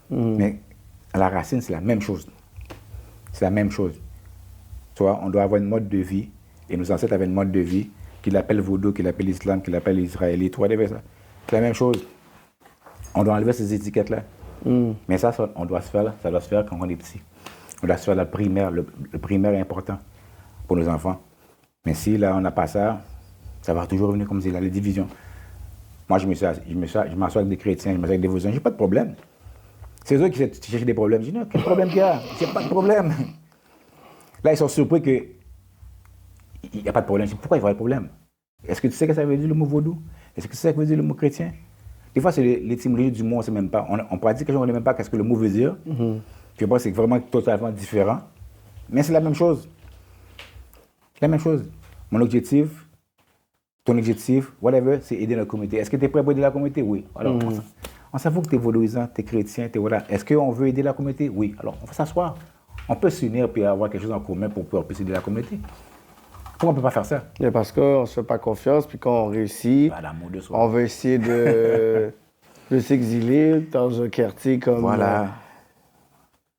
Mais à la racine, c'est la même chose. C'est la même chose. Tu vois, on doit avoir une mode de vie, et nos ancêtres avaient une mode de vie, qu'ils appellent vaudou, qu'ils appellent islam, qu'ils appellent israélite, whatever, ça. C'est la même chose. On doit enlever ces étiquettes-là. Mais ça, on doit se faire, ça doit se faire quand on est petit. On doit se faire la primaire, le primaire est important pour nos enfants. Mais si là, on n'a pas ça, ça va toujours revenir comme c'est là, les divisions. Moi, je m'assois avec des chrétiens, je m'assois avec des musulmans, j'ai pas de problème. C'est eux qui cherchent des problèmes. Je dis non, quel problème qu'il y a? J'ai pas de problème. Là, ils sont surpris qu'il n'y a pas de problème. Je dis pourquoi il y aurait de problème? Est-ce que tu sais ce que ça veut dire le mot vaudou? Est-ce que tu sais ce que veut dire le mot chrétien? Des fois, c'est l'étymologie du mot, on ne sait même pas. On pratique quelque chose, on ne sait même pas ce que le mot veut dire. Puis après, c'est vraiment totalement différent. Mais c'est la même chose. La même chose. Mon objectif, ton objectif, whatever, c'est aider la communauté. Est-ce que tu es prêt pour aider la communauté? Oui. Alors, on s'avoue que tu es valorisant, tu es chrétien, tu es voilà. Est-ce qu'on veut aider la communauté? Oui. Alors, on va s'asseoir. On peut s'unir puis avoir quelque chose en commun pour pouvoir aider la communauté. Pourquoi on ne peut pas faire ça? Et parce qu'on ne se fait pas confiance, puis quand on réussit, on veut essayer de s'exiler dans un quartier comme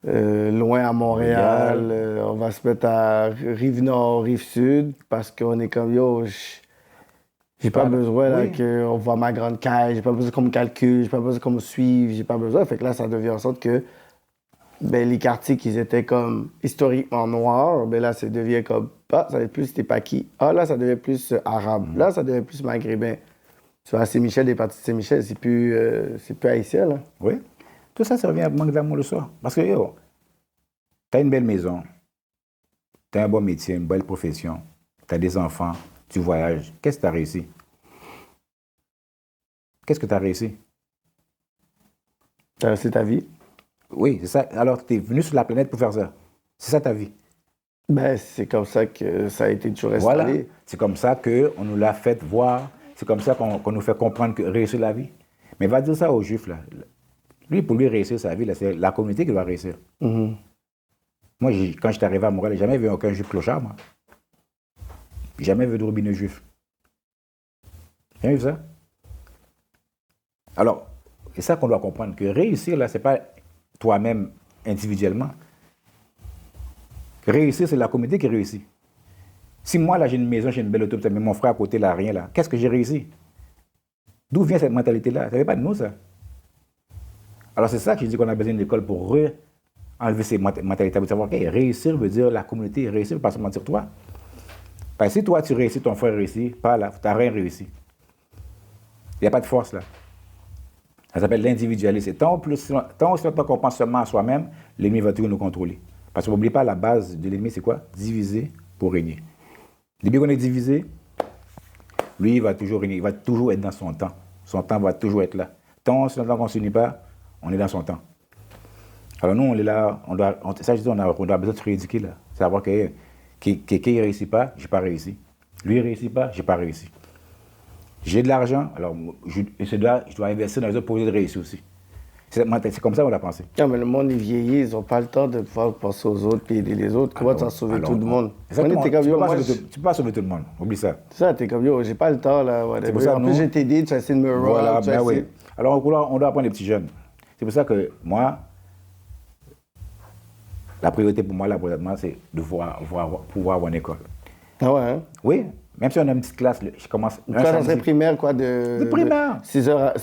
loin à Montréal. On va se mettre à Rive-Nord, Rive-Sud, parce qu'on est comme, yo, j'ai pas besoin là, qu'on voit ma grande caille, j'ai pas besoin qu'on me calcule, j'ai pas besoin qu'on me suive, j'ai pas besoin. Fait que là, ça devient en sorte que les quartiers qui étaient comme historiquement noirs, là, ça devient comme, ça devient plus Tépaki. Là, ça devient plus arabe. Là, ça devient plus maghrébin. Tu vois, Saint-Michel, des parties de Saint-Michel, c'est plus haïtien, là. Oui. Tout ça, ça revient à manque d'amour le soir. Parce que, yo, t'as une belle maison, t'as un bon métier, une belle profession, t'as des enfants, tu voyages. Qu'est-ce que t'as réussi? Qu'est-ce que t'as réussi? T'as réussi ta vie? Oui, c'est ça. Alors, tu es venu sur la planète pour faire ça. C'est ça ta vie. C'est comme ça que ça a été toujours installé. Voilà. C'est comme ça qu'on nous l'a fait voir. C'est comme ça qu'on nous fait comprendre que réussir la vie. Mais va dire ça aux Juifs, là. Lui, pour lui réussir sa vie, là, c'est la communauté qui doit réussir. Moi, quand j'étais arrivé à Montréal, j'ai jamais vu aucun Juif clochard, moi. J'ai jamais vu de robinet juif. J'ai jamais vu ça. Alors, c'est ça qu'on doit comprendre, que réussir, là, c'est pas toi-même individuellement. Réussir, c'est la communauté qui réussit. Si moi, là, j'ai une maison, j'ai une belle auto, mais mon frère à côté, là, rien, là, qu'est-ce que j'ai réussi? D'où vient cette mentalité-là? Ça ne vient pas de nous, ça. Alors, c'est ça que je dis qu'on a besoin d'une école pour enlever ces mentalités. Pour savoir que réussir veut dire la communauté, réussir veut pas seulement dire toi. Parce que si toi, tu réussis, ton frère réussit, pas là, tu n'as rien réussi. Il n'y a pas de force, là. Ça s'appelle l'individualisme. Tant aussi longtemps qu'on pense seulement à soi-même, l'ennemi va toujours nous contrôler. Parce qu'on n'oublie pas, la base de l'ennemi, c'est quoi? Diviser pour régner. Dès qu'on est divisé, lui, il va toujours régner, il va toujours être dans son temps. Son temps va toujours être là. Tant aussi longtemps qu'on ne s'unit pas, on est dans son temps. Alors nous, on est là, on doit besoin de se rééduquer, là. Savoir que quelqu'un ne réussit pas, je n'ai pas réussi. Lui, il ne réussit pas, je n'ai pas réussi. J'ai de l'argent, alors je dois investir dans les autres projets de réussir aussi. C'est comme ça qu'on a pensé. Non, mais le monde est vieilli, ils n'ont pas le temps de pouvoir penser aux autres et aider les autres. Comment tu vas sauver tout le monde? Tu ne peux pas sauver tout le monde, oublie ça. C'est ça, t'es comme, yo, j'ai pas le temps, là. En plus, j'ai t'aidé, tu vas essayer de me voilà, oui. Alors, on doit apprendre les petits jeunes. C'est pour ça que moi, la priorité pour moi, là, présentement, c'est de pouvoir avoir une école. Ah ouais, hein? Oui. Même si on a une petite classe, je commence... Une classe primaire, quoi, de primaire.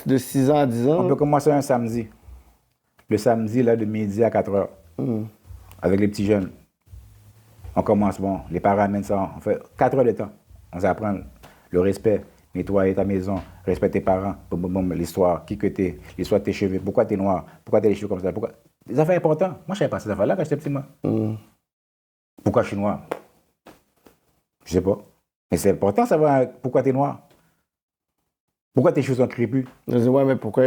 De 6 ans à 10 ans? On peut commencer un samedi. Le samedi, là, de midi à 4 heures. Avec les petits jeunes. On commence, bon, les parents amènent ça. On fait 4 heures de temps. On apprend le respect, nettoyer ta maison, respecter tes parents, l'histoire, qui que t'es, l'histoire de tes cheveux, pourquoi t'es noir, pourquoi t'as les cheveux comme ça, pourquoi... Des affaires importantes. Moi, je ne savais pas ces affaires-là quand j'étais petit, moi. Pourquoi je suis noir? Je ne sais pas. Mais c'est important de savoir pourquoi tu es noir. Pourquoi tes cheveux sont crépus? Je dis, ouais, mais pourquoi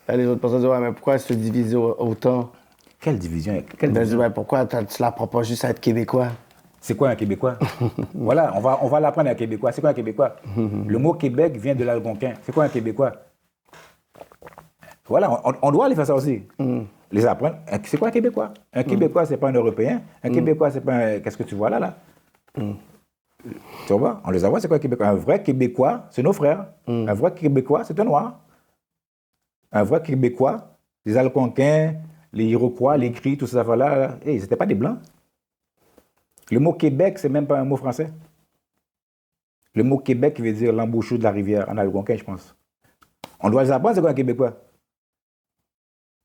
les autres personnes disent, ouais, mais pourquoi se diviser autant? Quelle division? Ouais, pourquoi tu la prends pas juste à être québécois? C'est quoi un Québécois? Voilà, on va l'apprendre à un Québécois. C'est quoi un Québécois? Le mot Québec vient de l'algonquin. C'est quoi un Québécois? Voilà, on doit les faire ça aussi. Les apprendre. C'est quoi un Québécois? Un Québécois, c'est pas un Européen. Un Québécois, c'est pas un... Qu'est-ce que tu vois là? Tu vois? On les a vus, c'est quoi un Québécois? Un vrai Québécois, c'est nos frères. Un vrai Québécois, c'est un Noir. Un vrai Québécois, les Algonquins, les Iroquois, les Cris, tout ça, là, hey, c'était pas des Blancs. Le mot Québec, c'est même pas un mot français. Le mot Québec veut dire l'embouchure de la rivière en algonquin, je pense. On doit les apprendre, c'est quoi un Québécois?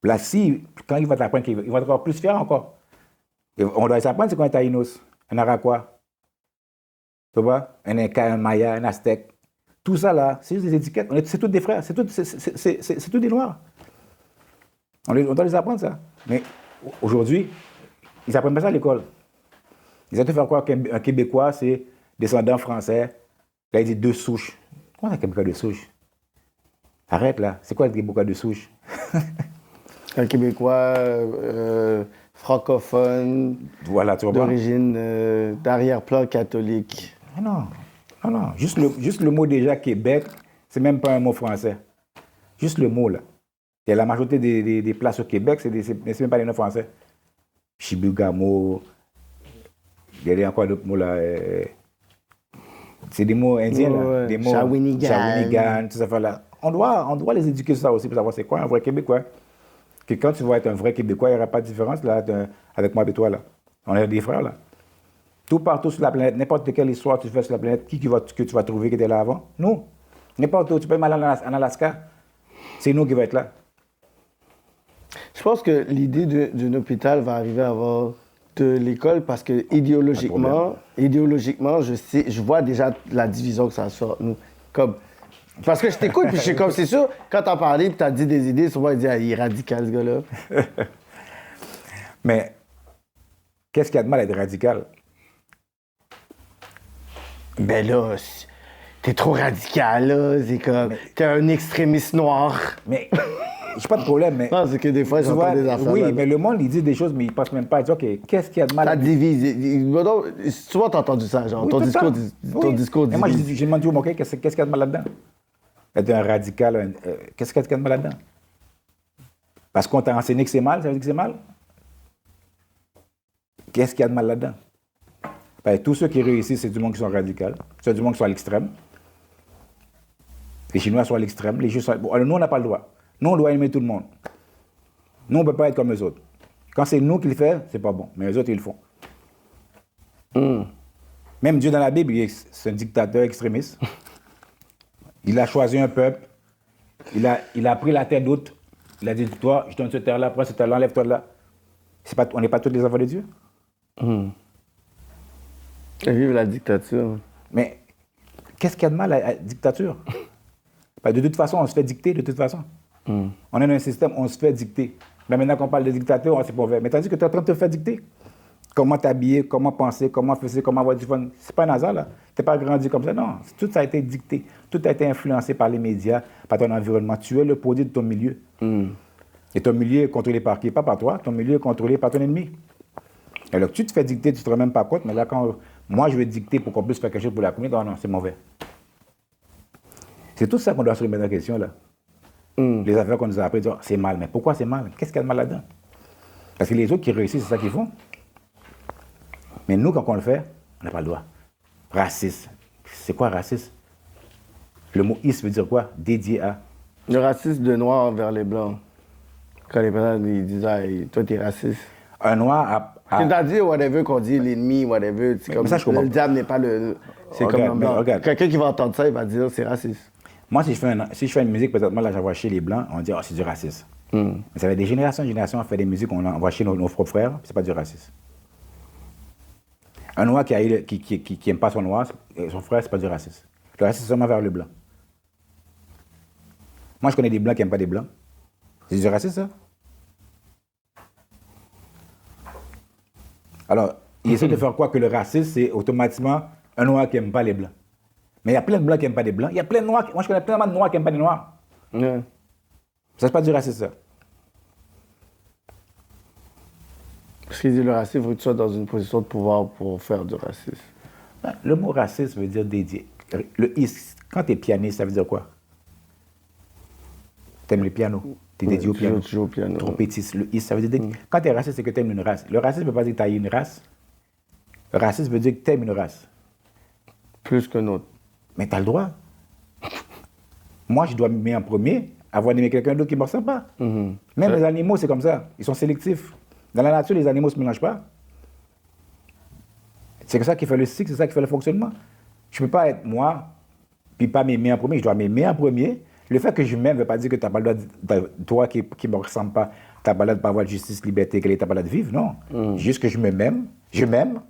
Là, si, quand il va t'apprendre, il va être encore plus fier encore. Et on doit les apprendre, c'est quoi un Taïnos, un Araquois, tu vois, un Inca, un Maya, un Aztèque. Tout ça là, c'est juste des étiquettes. C'est tous des frères, c'est tous des Noirs. On doit les apprendre ça. Mais aujourd'hui, ils n'apprennent pas ça à l'école. Ils ont fait croire qu'un Québécois, c'est descendant français. Là, il dit deux souches. Comment un Québécois de souche? Arrête là. C'est quoi le Québécois de souche? Un Québécois francophone, Voilà, tu vois. d'origine, d'arrière-plan catholique. Non. Juste le mot déjà Québec, c'est même pas un mot français. Juste le mot là. Et la majorité des places au Québec, c'est même pas les noms français. Chibougamau, il y a encore d'autres mots là. C'est des mots indiens là. Des mots Shawinigan, tout ça là. On doit les éduquer sur ça aussi pour savoir c'est quoi un vrai Québécois. Que quand tu vas être un vrai Québécois, il n'y aura pas de différence là avec moi et toi là. On est des frères là. Tout partout sur la planète, n'importe quelle histoire tu fais sur la planète, que tu vas trouver qui était là avant? Nous. N'importe où. Tu peux même aller en Alaska. C'est nous qui va être là. Je pense que l'idée d'un hôpital va arriver avant de l'école parce que idéologiquement, je vois déjà la division que ça soit. Nous, comme, parce que je t'écoute, puis je suis comme, c'est sûr, quand t'as parlé, puis t'as dit des idées, souvent il dit, il est radical ce gars-là. Mais qu'est-ce qu'il y a de mal à être radical? Ben là, t'es trop radical, là. C'est comme, t'es un extrémiste noir. Mais j'ai pas de problème, mais... Non, c'est que des fois, j'entends des affaires. Oui, mais le monde, il dit des choses, mais il pense même pas. Il dit, OK, qu'est-ce qu'il y a de mal à... Ça divise. Souvent, t'as entendu ça, genre, ton discours divise. Et moi, j'ai demandé au OK, qu'est-ce qu'il y a de mal là-dedans? Être un radical, qu'est-ce qu'il y a de mal là-dedans? Parce qu'on t'a enseigné que c'est mal, ça veut dire que c'est mal? Qu'est-ce qu'il y a de mal là-dedans? Ben, tous ceux qui réussissent, c'est du monde qui sont radicaux. C'est du monde qui sont à l'extrême. Les Chinois sont à l'extrême. Les Juifs sont... Bon, alors, nous, on n'a pas le droit. Nous, on doit aimer tout le monde. Nous, on ne peut pas être comme eux autres. Quand c'est nous qui le faisons, c'est pas bon. Mais eux autres, ils le font. Même Dieu dans la Bible, c'est un dictateur extrémiste. Il a choisi un peuple. Il a pris la terre d'autres. Il a dit, toi, je donne cette terre-là, prends cette terre-là, enlève-toi de là. On n'est pas tous les enfants de Dieu. Vive la dictature. Mais qu'est-ce qu'il y a de mal à la dictature? De toute façon, on se fait dicter, de toute façon. On est dans un système, on se fait dicter. Là, maintenant qu'on parle de dictateur, c'est mauvais. Mais tandis que tu es en train de te faire dicter. Comment t'habiller, comment penser, comment faire, comment avoir du fun. C'est pas un hasard, là. Tu n'es pas grandi comme ça. Non, tout ça a été dicté. Tout a été influencé par les médias, par ton environnement. Tu es le produit de ton milieu. Et ton milieu est contrôlé par qui? Pas par toi. Ton milieu est contrôlé par ton ennemi. Alors, tu te fais dicter, tu ne te rends même pas compte. Mais là, quand moi, je vais dicter pour qu'on puisse faire quelque chose pour la communauté, non, c'est mauvais. C'est tout ça qu'on doit se remettre en question, là. Les affaires qu'on nous a appris, c'est mal. Mais pourquoi c'est mal? Qu'est-ce qu'il y a de mal là-dedans? Parce que les autres qui réussissent, c'est ça qu'ils font. Mais nous, quand on le fait, on n'a pas le droit. Raciste. C'est quoi raciste? Le mot « is » veut dire quoi? Dédié à. Le racisme de noirs envers les blancs. Quand les personnes ils disent « toi, t'es raciste ». Un noir a... Tu as dit whatever qu'on dit, l'ennemi, whatever. C'est comme ça, le diable n'est pas le... C'est comme un blanc. Quelqu'un qui va entendre ça, il va dire c'est raciste. Moi, si je fais une musique, peut-être moi, là, j'envoie chez les blancs, on dit c'est du racisme. Mais ça fait des générations on fait des musiques, on envoie chez nos propres frères, c'est pas du racisme. Un noir qui aime pas son noir, son frère, c'est pas du racisme. Le racisme, c'est seulement vers le blanc. Moi, je connais des blancs qui n'aiment pas des blancs. C'est du racisme, ça? Alors, il essaie de faire quoi que le racisme, c'est automatiquement un noir qui n'aime pas les blancs. Mais il y a plein de blancs qui n'aiment pas des blancs. Il y a plein de noirs, moi je connais plein de noirs qui n'aiment pas des noirs. Ça, c'est pas du racisme, ça. Parce qu'il dit le racisme, il faut que tu sois dans une position de pouvoir pour faire du racisme. Le mot racisme veut dire dédié. Le is, quand tu es pianiste, ça veut dire quoi? Tu aimes le piano. Tu es dédié au piano. Tu joues au piano. Trompettiste. Le is, ça veut dire quand tu es raciste, c'est que tu aimes une race. Le racisme ne veut pas dire que tu as une race. Le racisme veut dire que tu aimes une race. plus qu'un autre. Mais tu as le droit. Moi, je dois m'aimer en premier avant d'aimer quelqu'un d'autre qui ne me ressemble pas. Même les animaux, c'est comme ça. Ils sont sélectifs. Dans la nature, les animaux ne se mélangent pas. C'est ça qui fait le cycle, c'est ça qui fait le fonctionnement. Je ne peux pas être moi, puis pas m'aimer en premier. Je dois m'aimer en premier. Le fait que je m'aime ne veut pas dire que tu n'as pas le droit, toi qui ne me ressemble pas, tu n'as pas le droit de pas avoir de justice, liberté, tu n'as pas le droit de vivre. Non. Juste que je m'aime. J'aime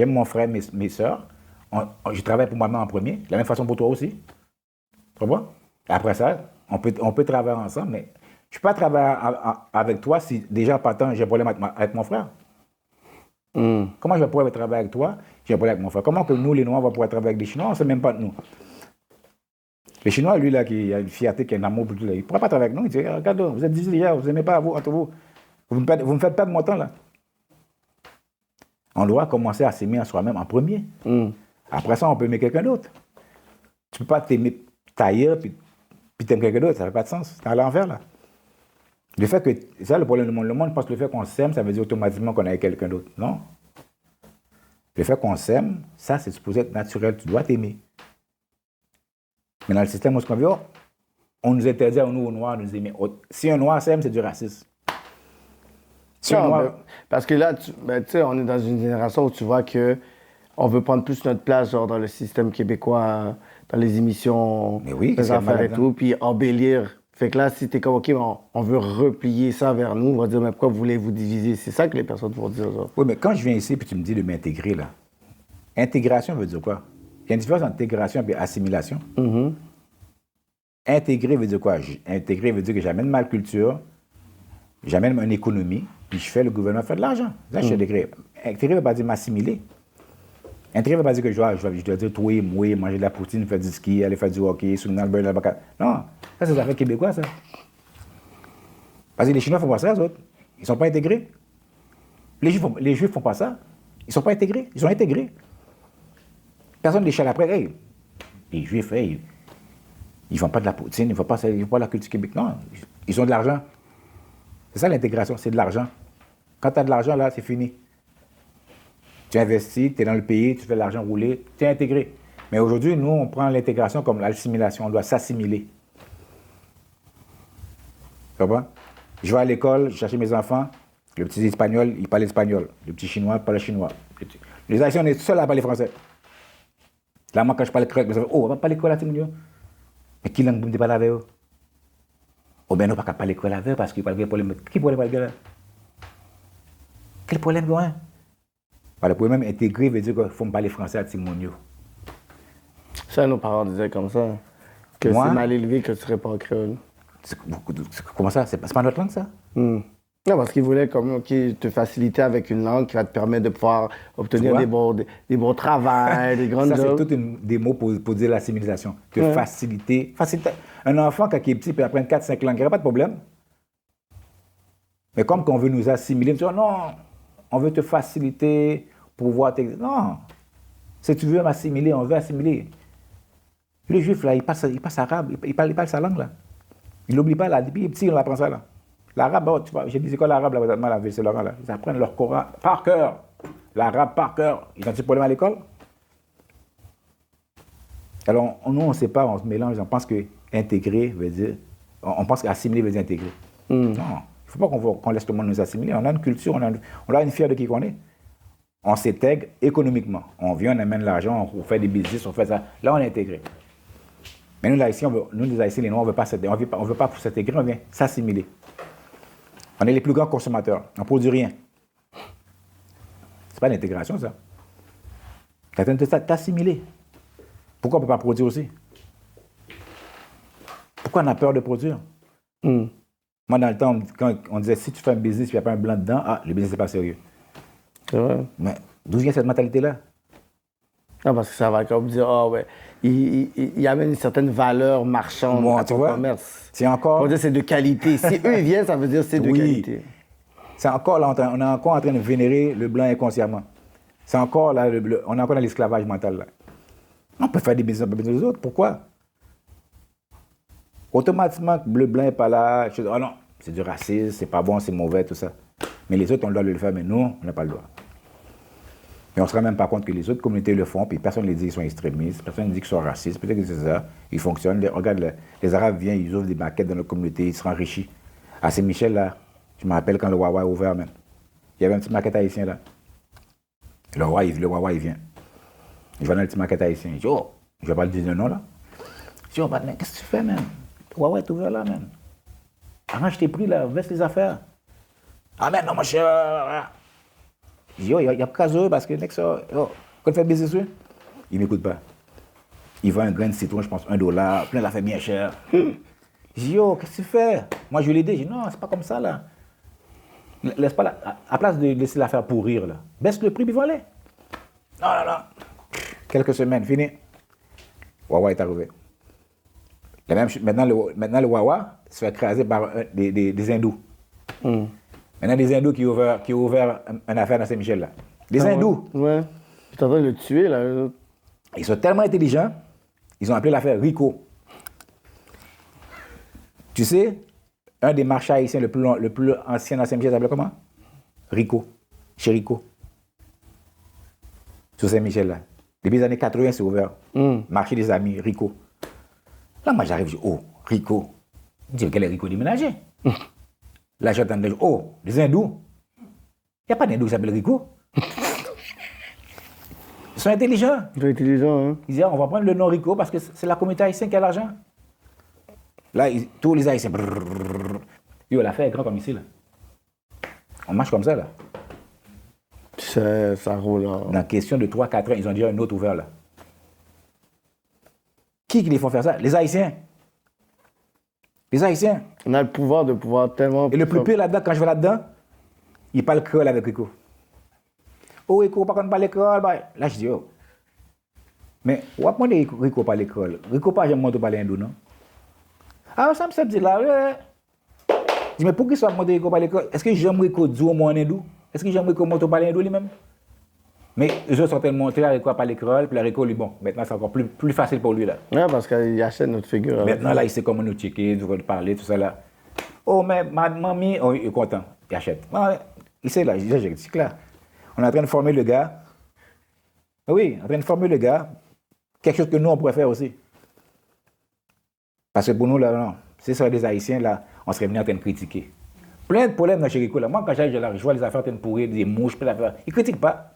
mon frère, mes soeurs. Je travaille pour moi-même en premier. De la même façon pour toi aussi. Tu comprends? Après ça, on peut travailler ensemble, mais je ne peux pas travailler avec toi si déjà en partant, j'ai un problème avec mon frère. Comment je vais pouvoir travailler avec toi? J'ai un problème avec mon frère. Comment que nous, les Noirs, on va pouvoir travailler avec les Chinois? On ne sait même pas de nous. Les Chinois, lui, là, qui a une fierté, qui a un amour pour tout, là, il ne pourra pas travailler avec nous. Il dit, regarde, vous êtes divisés, vous n'aimez pas entre vous. Vous me faites perdre mon temps, là. On doit commencer à s'aimer à soi-même en premier. Après ça, on peut aimer quelqu'un d'autre. Tu ne peux pas t'aimer ailleurs puis t'aimes quelqu'un d'autre, ça n'a pas de sens. C'est à l'envers, là. Le fait que, c'est ça le problème du monde. Le monde pense que le fait qu'on s'aime, ça veut dire automatiquement qu'on est avec quelqu'un d'autre. Non. Le fait qu'on s'aime, ça, c'est supposé être naturel. Tu dois t'aimer. Mais dans le système, on nous interdit à nous, aux Noirs, de nous aimer. Si un Noir s'aime, c'est du racisme. Si non, Noir... parce que là, tu sais, on est dans une génération où tu vois que on veut prendre plus notre place, genre, dans le système québécois, dans les émissions, les affaires et tout, puis embellir. Fait que là, si t'es comme, OK, on veut replier ça vers nous, on va dire, mais pourquoi voulez-vous diviser? C'est ça que les personnes vont dire, genre. Oui, mais quand je viens ici, puis tu me dis de m'intégrer, là, intégration veut dire quoi? Il y a une différence entre intégration et assimilation. Intégrer veut dire quoi? Intégrer veut dire que j'amène ma culture, j'amène une économie, puis je fais le gouvernement faire de l'argent. Là, je suis intégré. Intégrer ne veut pas dire m'assimiler. Intégrer ne veut pas dire que je dois dire toi, moi, manger de la poutine, faire du ski, aller faire du hockey, soutenir le beurre de la bacane. Non, ça, c'est des affaires québécoises, ça. Parce que les Chinois font pas ça, eux autres. Ils ne sont pas intégrés. Les Juifs font pas ça. Ils ne sont pas intégrés. Ils sont intégrés. Personne ne les chale après. Hey, les Juifs, hey, ils ne font pas de la poutine, ils ne font pas la culture québécoise. Non, ils ont de l'argent. C'est ça l'intégration, c'est de l'argent. Quand tu as de l'argent, là, c'est fini. Tu investis, tu es dans le pays, tu fais de l'argent rouler, tu es intégré. Mais aujourd'hui, nous, on prend l'intégration comme l'assimilation. On doit s'assimiler. Tu comprends? Je vais à l'école, je cherche mes enfants. Le petit espagnol, il parle espagnol. Le petit chinois, il parle chinois. Les Haïtiens, on est seuls à parler français. Là, moi, quand je parle créole, mes enfants, oh, on va parler quoi là, mais qui langue vous me parle avec eux? Oh, ben non, pas qu'à parler quoi avec eux parce qu'il parle de problème. Qui parle avec eux? Quel problème, quoi? Le problème intégré veut dire qu'il faut me parler français à Timonio. Ça, nos parents disaient comme ça. Que c'est mal élevé que tu réponds en créole. Comment ça? C'est pas notre langue, ça? Non, parce qu'ils voulaient te faciliter avec une langue qui va te permettre de pouvoir obtenir des bons travails, des grandes jobs. Ça, c'est tous des mots pour dire l'assimilation. Te faciliter. Un enfant, quand il est petit, peut apprendre 4-5 langues, il n'y a pas de problème. Mais comme qu'on veut nous assimiler, on dit, non, on veut te faciliter pour pouvoir t'exister. Non. Si tu veux m'assimiler, on veut assimiler. Le juif, là, il passe arabe, il parle sa langue, là. Il n'oublie pas, là, depuis petit, on apprend ça, là. L'arabe, tu vois, j'ai des écoles arabes, là, présentement, à Ville-Saint-Laurent, là. Ils apprennent leur Coran par cœur. L'arabe par cœur. Ils ont des problèmes à l'école. Alors, nous, on ne sait pas, on se mélange, on pense que intégrer veut dire. On pense qu'assimiler veut dire intégrer. Non. Il ne faut pas qu'on laisse tout le monde nous assimiler. On a une culture, on a une fière de qui qu'on est. On s'intègre économiquement. On vient, on amène l'argent, on fait des business, on fait ça. Là, on est intégré. Mais nous, les Haïtiens, les Haïtiens, les Noirs, on ne veut pas pour s'intégrer, on vient s'assimiler. On est les plus grands consommateurs. On ne produit rien. C'est pas l'intégration, ça. Tu as t'assimiler. Pourquoi on ne peut pas produire aussi? Pourquoi on a peur de produire? Moi, dans le temps, quand on disait, si tu fais un business et il n'y a pas un blanc dedans, le business n'est pas sérieux. C'est vrai. Mais d'où vient cette mentalité-là? Non, parce que ça va comme dire, il y avait une certaine valeur marchande à ton commerce. C'est encore... On va dire c'est de qualité. Si eux ils viennent, ça veut dire c'est de qualité. C'est encore là, on est encore en train de vénérer le blanc inconsciemment. C'est encore là, on est encore dans l'esclavage mental, là. On peut faire des business, pas besoin des autres. Pourquoi? Automatiquement, le blanc n'est pas là. Oh non, c'est du racisme, c'est pas bon, c'est mauvais, tout ça. Mais les autres, on doit le faire, mais nous, on n'a pas le droit. Mais on ne se rend même pas compte que les autres communautés le font, puis personne ne les dit qu'ils sont extrémistes, personne ne dit qu'ils sont racistes, peut-être que c'est ça, ils fonctionnent. Regarde, les Arabes viennent, ils ouvrent des maquettes dans notre communauté, ils se enrichissent. À Saint-Michel, là, je me rappelle quand le Wawa a ouvert, même. Il y avait un petit maquette haïtien, là. Le Wawa, il vient. Je vais dans le petit maquette haïtien. Je dis, oh, je vais pas le dire le nom, là. Je dis, oh, mais qu'est-ce que tu fais, man? Le Wawa est ouvert, là, man. Arrange tes prix, là, verse les affaires. Ah, mais non, mon cher. Je dis, yo, il y a pas de parce que next, quand tu fais business, il ne m'écoute pas. Il vend un grain de citron, je pense, $1, plein d'affaires bien chères. Je dis, yo, qu'est-ce que tu fais? Moi, je lui ai dit, je dis, non, c'est pas comme ça, là. Laisse pas là, à place de laisser l'affaire pourrir, là, baisse le prix, puis voilà. Non, non, non. Quelques semaines, fini. Wawa est arrivé. Maintenant, le Wawa se fait écraser par des hindous. Maintenant, des hindous qui ont ouvert une affaire dans Saint-Michel, là. Des hindous. Ouais. Je suis en train de le tuer, là. Ils sont tellement intelligents, ils ont appelé l'affaire Rico. Tu sais, un des marchés haïtiens le plus ancien dans Saint-Michel s'appelait comment? Rico. Chez Rico. Sur Saint-Michel, là. Depuis les années 80, c'est ouvert. Marché des amis, Rico. Là, moi, j'arrive, je dis, oh, Rico. Je dis, quel est Rico déménagé? Là, j'entends, oh, les hindous. Il n'y a pas d'hindous qui s'appellent Rico. Ils sont intelligents. Ils sont intelligents, hein. Ils disent, on va prendre le nom Rico parce que c'est la communauté haïtienne qui a l'argent. Là, tous les Haïtiens, yo, l'affaire est grande comme ici, là. On marche comme ça, là. Ça roule, là. Dans question de 3-4 ans, ils ont déjà un autre ouvert, là. Qui les font faire ça? Les Haïtiens. Les Haïtiens. On a le pouvoir de pouvoir tellement... Et le plus pire là-dedans, quand je vais là-dedans, ils parlent créole avec Rico. Oh, Rico, par contre, parle créole. Là, je dis, oh. Mais, où est-ce que Rico parle créole? Rico, pas jamais parler hindou, non? Ah, ça me semble là, ouais. Je dis, mais pourquoi ça va monter Rico parler créole? Est-ce que j'aime Rico dire au moins en hindou? Est-ce que j'aime Rico monter parler hindou lui-même? Mais eux autres sont tellement montés à Rico parler créole, puis la Rico, lui, bon, maintenant c'est encore plus facile pour lui, là. Ouais, parce qu'il achète notre figure. Maintenant, là, il sait comment nous checker, nous parler, tout ça, là. Oh, mais ma mamie, oh, il est content, il achète. Il sait, là, j'ai dit, là. On est en train de former le gars. Oui, en train de former le gars. Quelque chose que nous, on pourrait faire aussi. Parce que pour nous, là, non. Si ce serait des Haïtiens, là, on serait venu en train de critiquer. Plein de problèmes dans chez Rico, là. Moi, quand j'arrive là, je vois les affaires en train de pourrir, des mouches, plein d'affaires. Ils ne critiquent pas.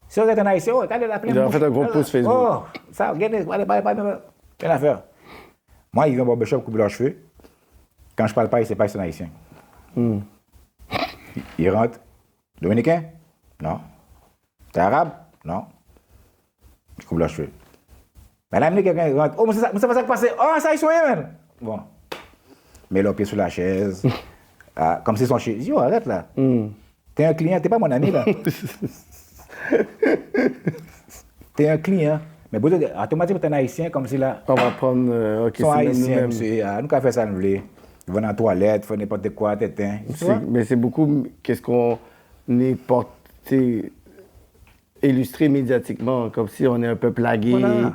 Si on est un Haïtien, oh, regardez la plein de mouches. Ils ont fait un gros post Facebook. Oh, ça, regardez, plein d'affaires. Moi, il vient au barbershop couper leurs cheveux. Quand je parle pas, il ne sait pas que c'est un Haïtien. Il rentre. Dominicain? Non. T'es arabe? Non. Je coupe leurs cheveux. Madame, quelqu'un rentre. Oh, mais c'est pas ça qui passe. Oh, ça, ils sont man. Bon. Mets leurs pieds sur la chaise. Comme si son chez. Je dis, oh, arrête là. T'es un client, t'es pas mon ami là. T'es un client. Mais vous êtes automatiquement, t'es un haïtien comme si là. On va prendre. Ok, c'est haïtien, nous-mêmes. monsieur. Nous, qu'à faire ça, nous voulons. Ils vont dans la toilette, font n'importe quoi, t'éteins. Mais c'est beaucoup. Qu'est-ce qu'on est porté. Illustré médiatiquement, comme si on est un peu plagué. Voilà.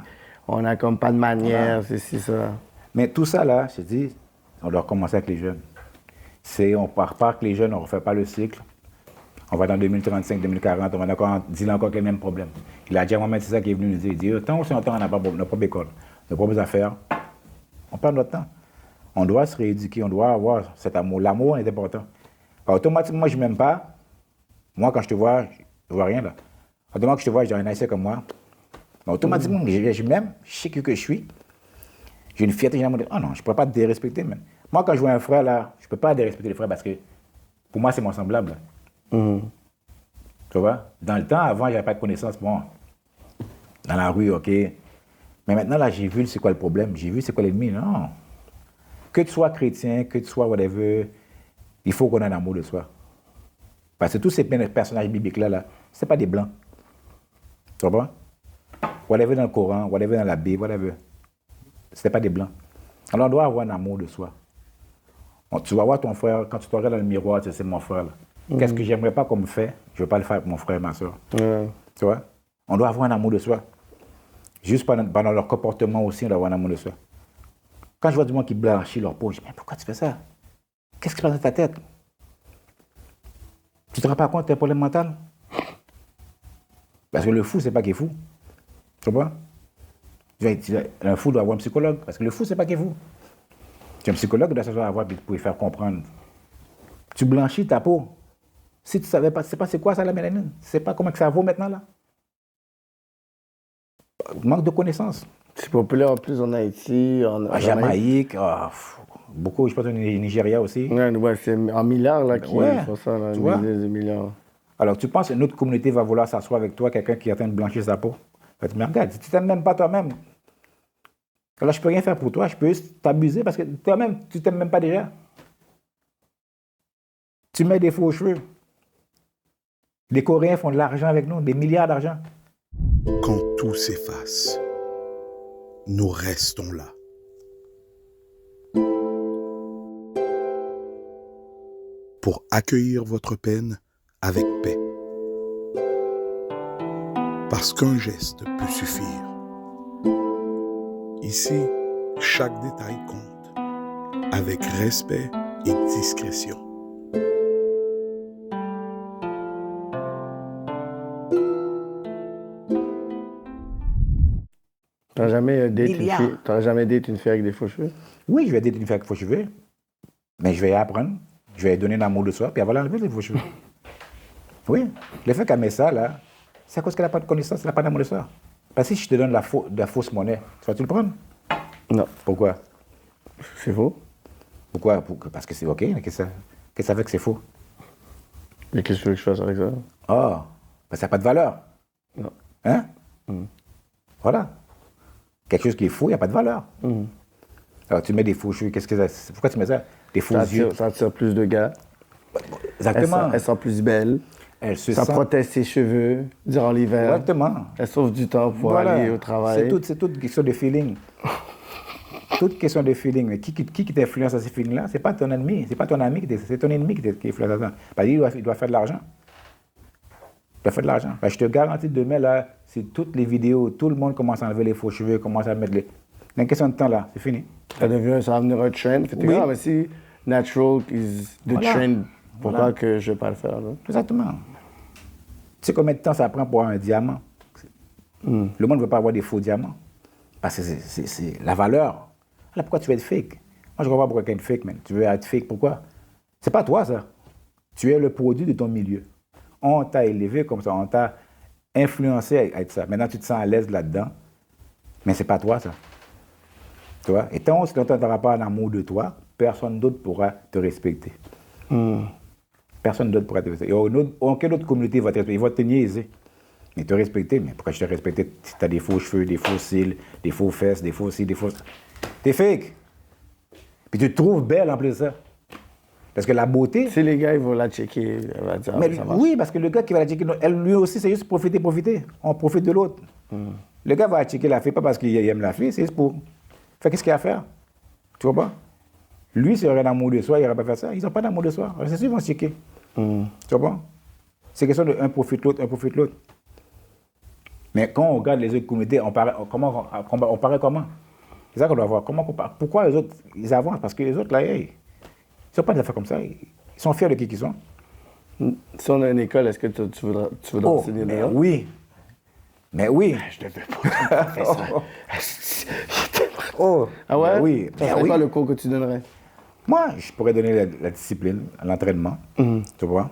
On n'a comme pas de manière, voilà. C'est ça. Mais tout ça là, je dis, on doit commencer avec les jeunes. On part pas avec les jeunes, on ne refait pas le cycle. On va dans 2035, 2040, on va encore dire encore les mêmes problèmes. Il a dit à Mohamed, c'est ça qui est venu nous dire. Il dit, tant aussi longtemps on n'a pas notre propre école, nos propres affaires, on perd notre temps. On doit se rééduquer, on doit avoir cet amour. L'amour est important. Automatiquement, moi, je ne m'aime pas. Moi, quand je te vois, je ne vois rien là. Autrement que je te vois, j'ai un haïtien comme moi. Mais automatiquement, je m'aime, je sais que je suis. J'ai une fierté, j'ai un oh non, je ne peux pas te dérespecter. Même. Moi, quand je vois un frère, là, je ne peux pas dérespecter les frères parce que pour moi, c'est mon semblable. Tu vois? Dans le temps, avant, je n'avais pas de connaissance. Bon, dans la rue, ok. Mais maintenant, là, j'ai vu c'est quoi le problème. J'ai vu c'est quoi l'ennemi. Non. Que tu sois chrétien, que tu sois whatever, il faut qu'on ait un amour de soi. Parce que tous ces personnages bibliques-là, ce n'est pas des blancs. Tu comprends? Whatever dans le Coran, whatever dans la Bible, whatever. Ce n'est pas des blancs. Alors on doit avoir un amour de soi. Tu vas voir ton frère, quand tu te regardes dans le miroir, tu sais, c'est mon frère. Qu'est-ce que j'aimerais pas qu'on me fait? Je ne veux pas le faire pour mon frère et ma soeur. Tu vois? On doit avoir un amour de soi. Juste pendant leur comportement aussi, on doit avoir un amour de soi. Quand je vois du monde qui blanchit leur peau, je dis, mais pourquoi tu fais ça? Qu'est-ce qui se passe dans ta tête? Tu ne te rends pas compte que tu as un problème mental? Parce que le fou, c'est pas qu'il est fou. Tu comprends? Un fou doit avoir un psychologue. Parce que le fou, c'est pas qu'il est fou. Tu es un psychologue, doit savoir avoir pour lui faire comprendre. Tu blanchis ta peau. Si tu savais pas, c'est quoi ça la mélanine? Tu sais pas comment que ça vaut maintenant là? Manque de connaissances. C'est populaire en plus en Haïti, En Jamaïque, beaucoup, je pense au Nigeria aussi. Ouais, c'est en milliards là, qui font ça, là, tu vois? Des milliards. Alors, tu penses qu'une autre communauté va vouloir s'asseoir avec toi, quelqu'un qui est en train de blanchir sa peau? Mais regarde, tu t'aimes même pas toi-même. Alors, je peux rien faire pour toi, je peux juste t'abuser parce que toi-même, tu t'aimes même pas déjà. Tu mets des faux cheveux. Les Coréens font de l'argent avec nous, des milliards d'argent. Quand tout s'efface, nous restons là. Pour accueillir votre peine avec paix. Parce qu'un geste peut suffire. Ici, chaque détail compte, avec respect et discrétion. T'as jamais date une fille avec des faux cheveux? Oui, je vais aider une fille avec faux cheveux, mais je vais y apprendre, je vais lui donner l'amour de soi, puis elle va l'enlever les faux cheveux. Oui, le fait qu'elle met ça, là, c'est à cause qu'elle n'a pas de connaissance, elle n'a pas d'amour de soi. Parce que si je te donne de la fausse monnaie, tu vas-tu le prendre? Non. Pourquoi? C'est faux. Pourquoi? Parce que c'est OK, mais qu'est-ce que ça fait que c'est faux? Mais qu'est-ce que tu veux que je fasse avec ça? Ah, parce que ça n'a pas de valeur. Non. Hein? Voilà. Quelque chose qui est faux, il n'y a pas de valeur. Alors, tu mets des faux cheveux, pourquoi tu mets ça? Des faux yeux. Ça attire plus de gars. Exactement. Elle sent plus belle. Ça protège ses cheveux durant l'hiver. Exactement. Elle sauve du temps pour aller au travail. C'est toute question de feeling. Toute question de feeling. Mais qui t'influence à ces feelings-là? C'est pas ton ennemi. C'est pas ton ami, c'est ton ennemi qui influence à ça. Parce qu'il doit faire de l'argent. Il doit faire de l'argent. Je te garantis, demain, là, si toutes les vidéos, tout le monde commence à enlever les faux cheveux, commence à mettre les... C'est une question de temps, là. C'est fini. Ça va devenir un trend. Mais si natural is the trend, pourquoi que je ne vais pas le faire? Là? Exactement. Tu sais combien de temps ça prend pour avoir un diamant? Le monde ne veut pas avoir des faux diamants. Parce que c'est la valeur. Alors pourquoi tu veux être fake? Moi, je ne comprends pas pourquoi quelqu'un est fake, man. Tu veux être fake, pourquoi? C'est pas toi, ça. Tu es le produit de ton milieu. On t'a élevé comme ça, on t'a influencé à être ça. Maintenant, tu te sens à l'aise là-dedans, mais c'est pas toi, ça. Tu vois? Et tant que tu n'auras pas un amour de toi, personne d'autre pourra te respecter. Personne d'autre pourra te respecter. Aucune autre communauté va te respecter. Ils vont te niaiser. Mais te respecter, mais pourquoi je te respecter si tu as des faux cheveux, des faux cils, des faux fesses, des faux ci, des faux... T'es fake. Puis tu te trouves belle en plus de ça. Parce que la beauté... Si les gars, ils vont la checker, elle va dire, mais ça marche. oui, parce que le gars qui va la checker, lui aussi, c'est juste profiter. On profite de l'autre. Le gars va checker la fille, pas parce qu'il aime la fille, c'est juste pour... Fait qu'est-ce qu'il y a à faire? Tu vois pas? Lui, s'il aurait un amour de soi, il n'aurait pas fait ça. Ils n'ont pas d'amour de soi. Alors, c'est sûr qu'ils vont se checker. Tu vois pas? C'est question de un profite l'autre, un profite l'autre. Mais quand on regarde les autres communautés, on paraît comment? C'est ça qu'on doit voir. Pourquoi les autres, ils avancent? Parce que les autres, là, ils ne sont pas des affaires comme ça. Ils sont fiers de qui ils sont. Si on a une école, est-ce que tu voudrais enseigner mais là? oui. Mais oui. Je ne veux pas faire ça. Ah ouais? Mais oui. Ça serait quoi le cours que tu donnerais? Moi, je pourrais donner la discipline, l'entraînement. Tu vois?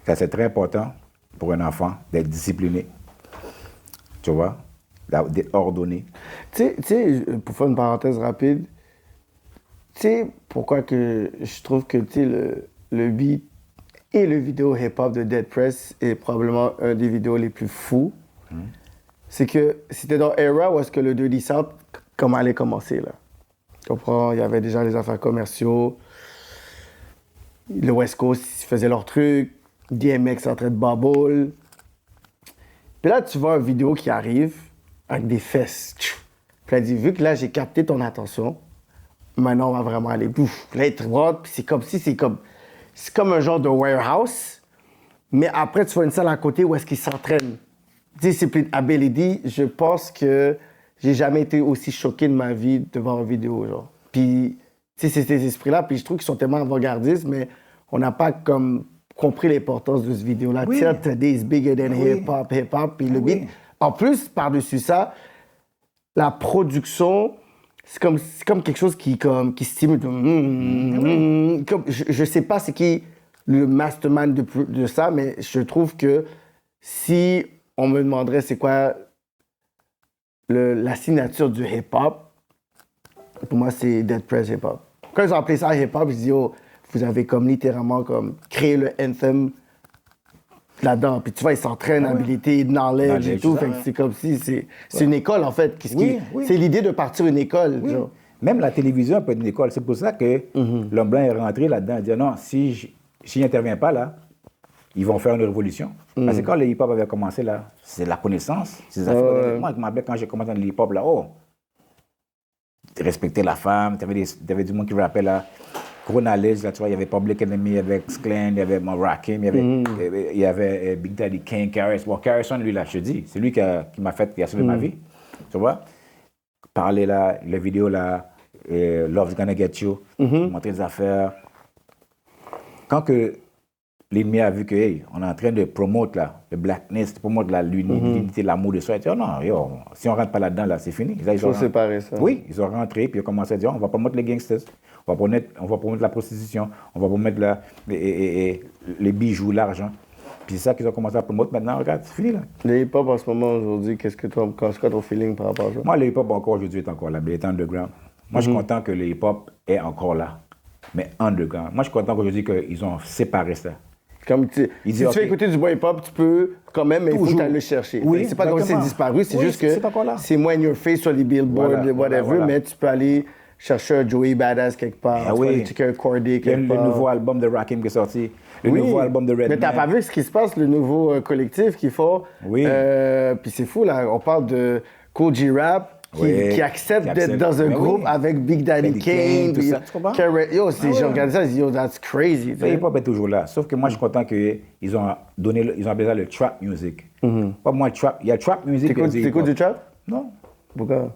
Ça, c'est très important pour un enfant d'être discipliné. Tu vois? D'être ordonné. Tu sais, pour faire une parenthèse rapide, tu sais pourquoi que je trouve que le beat et le vidéo hip-hop de Dead Press est probablement un des vidéos les plus fous. C'est que c'était dans Era où est-ce que le Dirty South comment allait commencer, là. Tu comprends? Il y avait déjà les affaires commerciaux. Le West Coast, ils faisaient leur truc. DMX en train de bubble. Puis là, tu vois une vidéo qui arrive avec des fesses. Puis elle dit, vu que là, j'ai capté ton attention, maintenant, on va vraiment aller. Pouf. Là, il te rentre, puis c'est comme un genre de warehouse. Mais après, tu vois une salle à côté où est-ce qu'ils s'entraînent. Discipline Ability, je pense que j'ai jamais été aussi choqué de ma vie de voir une vidéo, genre. Puis, tu sais, c'est ces esprits-là, puis je trouve qu'ils sont tellement avant-gardistes, mais on n'a pas comme compris l'importance de cette vidéo-là. Oui. Tiens, today is bigger than Oui. hip-hop, puis le Oui. beat. En plus, par-dessus ça, la production, c'est comme quelque chose qui stimule. Je sais pas c'est qui le mastermind de ça, mais je trouve que si on me demanderait c'est quoi la signature du hip-hop, pour moi, c'est Dead Prez hip-hop. Quand ils ont appelé ça hip-hop, je dis, oh, vous avez comme littéralement comme créé le anthem là-dedans. Puis tu vois, ils s'entraînent habilité, knowledge et tout. ça, Fait que c'est comme si c'est une école, en fait. Oui, oui. C'est l'idée de partir une école. Oui. Genre. Même la télévision peut être une école. C'est pour ça que l'homme blanc est rentré là-dedans et dit non, si je n'interviens pas là, ils vont faire une révolution. Parce que quand le hip-hop avait commencé là, c'est la connaissance. C'est des affaires. Moi, je me rappelle quand j'ai commencé dans le hip-hop là, oh, respecter la femme, t'avais du monde qui rappelait là, gros knowledge, là, tu vois, il y avait Public Enemy, il y avait X-Clan, il y avait Rakim, il y avait Big Daddy Kane, KRS. Bon, KRS-One, lui, là, je te dis, c'est lui qui a sauvé ma vie, tu vois. Parler là, la vidéo là, Love's Gonna Get You, montrer des affaires. Quand que l'ennemi a vu que, hey, on est en train de promouvoir là, le blackness, de promouvoir l'unité, l'amour de soi, il dit, oh non, yo, si on rentre pas là-dedans, là, c'est fini. Il faut séparer ça. Oui, ils ont rentré, puis ils ont commencé à dire, on va promouvoir les gangsters, on va promouvoir la prostitution, on va promouvoir les bijoux, l'argent. Puis c'est ça qu'ils ont commencé à promouvoir. Maintenant, regarde, c'est fini là. Le hip-hop en ce moment, aujourd'hui, c'est quoi ton feeling par rapport à ça? Moi, le hip-hop encore aujourd'hui est encore là, mais il est underground. Moi, je suis content que le hip-hop est encore là, mais underground. Moi, je suis content qu'aujourd'hui qu'ils ont séparé ça. Comme si dit, tu ok. veux écouter du bon hip-hop, tu peux quand même, mais il faut Toujours. aller le chercher. Oui, C'est pas comme si c'est exactement. disparu, c'est Oui, juste que c'est encore là. c'est moins in your face sur les billboards, Voilà, whatever, voilà. mais tu peux aller chercher un Joey Badass quelque part, Ah tu peux oui. aller checker un Corday Il y a quelque le part. nouveau album de Rakim qui est sorti, le Oui. nouveau album de Redman. Mais t'as pas vu ce qui se passe, le nouveau collectif qu'ils font? Oui. Puis c'est fou, là, on parle de Kool G Rap, Oui. qui accepte Qui d'être accepte. dans un Mais groupe oui. avec Big Daddy Daddy Kane, Kane, tout puis ça, tu comprends? Yo, j'ai ouais. regardé ça, j'ai dit, yo, that's crazy. tu Le sais. hip-hop est toujours là. Sauf que moi, je suis content qu'ils ont appelé ça le trap music. Pas moi, trap. Il y a trap music. et il y a du T'écoutes hip-hop. du trap? Non. Pourquoi?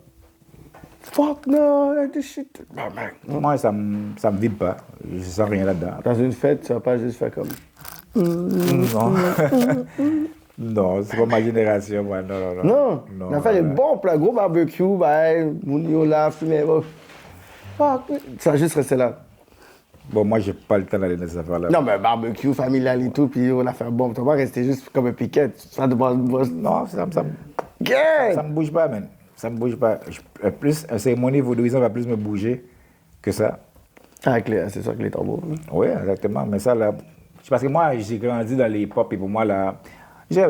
Fuck no, like this shit. Oh, man. Moi, ça me vibre pas. Je sens rien là-dedans. Dans une fête, tu vas pas juste faire comme. Non. Non, c'est pas ma génération, moi. Non. Non, l'affaire est bon, plat, gros barbecue, bah, mon yo là, fumer, oh. Fuck, ça va juste rester là. Bon, moi, j'ai pas le temps d'aller dans ces affaires-là. Non, mais barbecue, familial et tout, puis on a fait bon. Tu vas pas rester juste comme un piquet. Ça demande. Non, ça Yeah! me bouge pas, man. Ça me bouge pas. Plus, une cérémonie vaudouisante va plus me bouger que ça. Ah, c'est sûr que les tambours. Oui, exactement. Mais ça, là, c'est parce que moi, j'ai grandi dans les hip-hop et pour moi, là,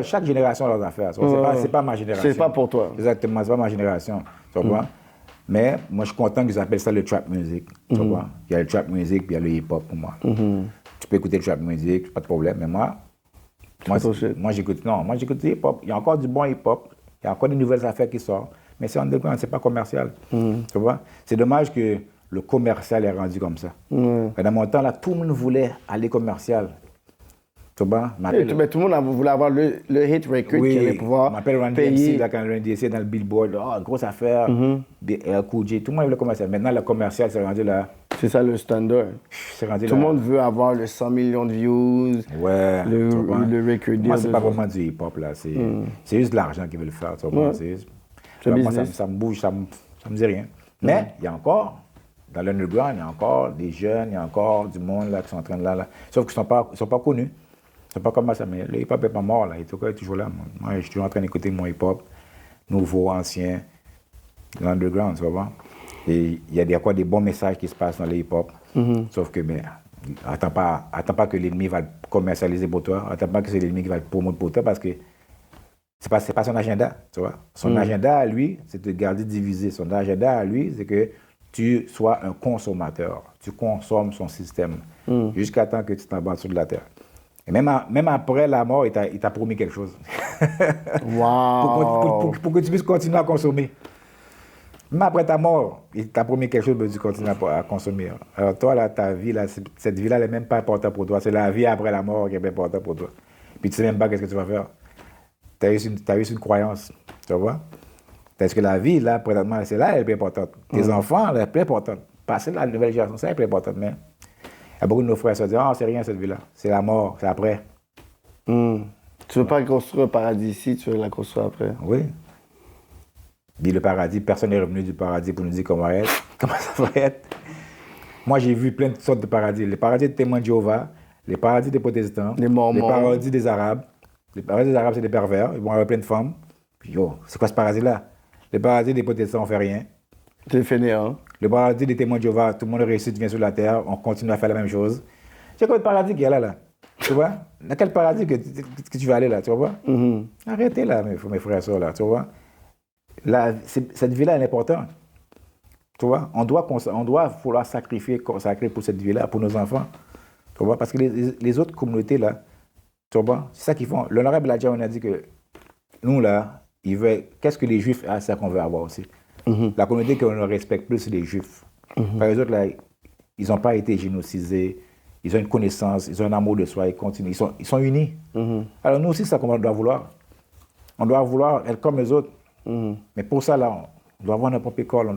chaque génération a leurs affaires. C'est pas ma génération. C'est pas pour toi. Exactement, c'est pas ma génération. Tu vois? Mais moi, je suis content qu'ils appellent ça le trap music. Tu vois? Il y a le trap music puis il y a le hip-hop pour moi. Tu peux écouter le trap music, pas de problème. Mais moi j'écoute du hip-hop. Il y a encore du bon hip-hop. Il y a encore des nouvelles affaires qui sortent. Mais c'est underground, c'est pas commercial. Tu vois? C'est dommage que le commercial est rendu comme ça. Dans mon temps, là, tout le monde voulait aller commercial. Tu vois? Mais tout le monde voulait avoir le hit record qui allait pouvoir m'appelle Run payer. DMC, là, quand Run DMC est dans le Billboard, oh, grosse affaire, Cool J, tout le monde veut le commercial. Maintenant, le commercial, c'est rendu là. C'est ça le standard. C'est rendu Tout là. le monde veut avoir le 100 millions de views, Ouais. le tu vois? record deal. Moi, c'est pas vraiment du hip-hop, là. C'est juste de l'argent qu'ils veulent faire, tu vois? C'est Moi, business. ça me bouge, ça me dit rien. Mais il y a encore, dans l'underground, il y a encore des jeunes, il y a encore du monde là qui sont en train de là. Sauf qu'ils ne sont pas connus. C'est pas comme ça, mais le hip-hop n'est pas mort, là. Il est toujours là. Moi, je suis toujours en train d'écouter mon hip-hop, nouveau, ancien, l'underground, tu vois. Et il y a encore des bons messages qui se passent dans le hip-hop. Sauf que, mais, attends pas que l'ennemi va le commercialiser pour toi. Attends pas que c'est l'ennemi qui va le promouvoir pour toi parce que c'est pas son agenda, tu vois. Son agenda à lui, c'est de te garder divisé. Son agenda à lui, c'est que tu sois un consommateur. Tu consommes son système jusqu'à temps que tu t'en bats sur de la terre. Et même après la mort, il t'a promis quelque chose. Wow! pour que tu puisses continuer à consommer. Même après ta mort, il t'a promis quelque chose, mais tu continues à consommer. Alors toi, là, ta vie, là, cette vie-là, elle n'est même pas importante pour toi. C'est la vie après la mort qui est importante pour toi. Puis tu ne sais même pas qu'est-ce que tu vas faire. Tu as eu une croyance, tu vois? Parce que la vie, là, présentement, c'est là, elle est plus importante. Tes enfants, là, elle est plus importante. Passer la nouvelle génération, ça, elle est plus importante. Mais y a beaucoup de nos frères qui se disent, ah, c'est rien cette vie-là, c'est la mort, c'est après. Tu veux pas construire un paradis ici, tu veux la construire après. Oui. Dit le paradis, personne n'est revenu du paradis pour nous dire comment ça va être. Moi, j'ai vu plein de sortes de paradis. Les paradis des témoins de Jéhovah, les paradis des protestants, Les Mormons. les paradis des Arabes. Les paradis des Arabes, c'est des pervers, ils vont avoir plein de femmes. Puis, c'est quoi ce paradis-là? Les paradis des protestants, on fait rien. C'est fainéant. Le paradis des témoins de Jéhovah, tout le monde réussit, vient sur la terre, on continue à faire la même chose. Tu sais combien de paradis qu'il y a là? Tu vois? Dans quel paradis que tu vas aller là, tu vois? Arrêtez là, mes frères et sœurs, là, tu vois? Là, cette vie-là, elle est importante. Tu vois? On doit vouloir consacrer pour cette vie-là, pour nos enfants. Tu vois? Parce que les autres communautés, là, tu vois? C'est ça qu'ils font. L'honorable Adja, on a dit que nous, là, qu'est-ce que les Juifs, c'est ça qu'on veut avoir aussi. La communauté qu'on respecte plus, c'est les Juifs. Par les autres, là, ils n'ont pas été génocisés. Ils ont une connaissance, ils ont un amour de soi, ils continuent, ils sont unis. Alors nous aussi, c'est ça qu'on doit vouloir. On doit vouloir être comme les autres. Mais pour ça, là, on doit avoir notre propre école, on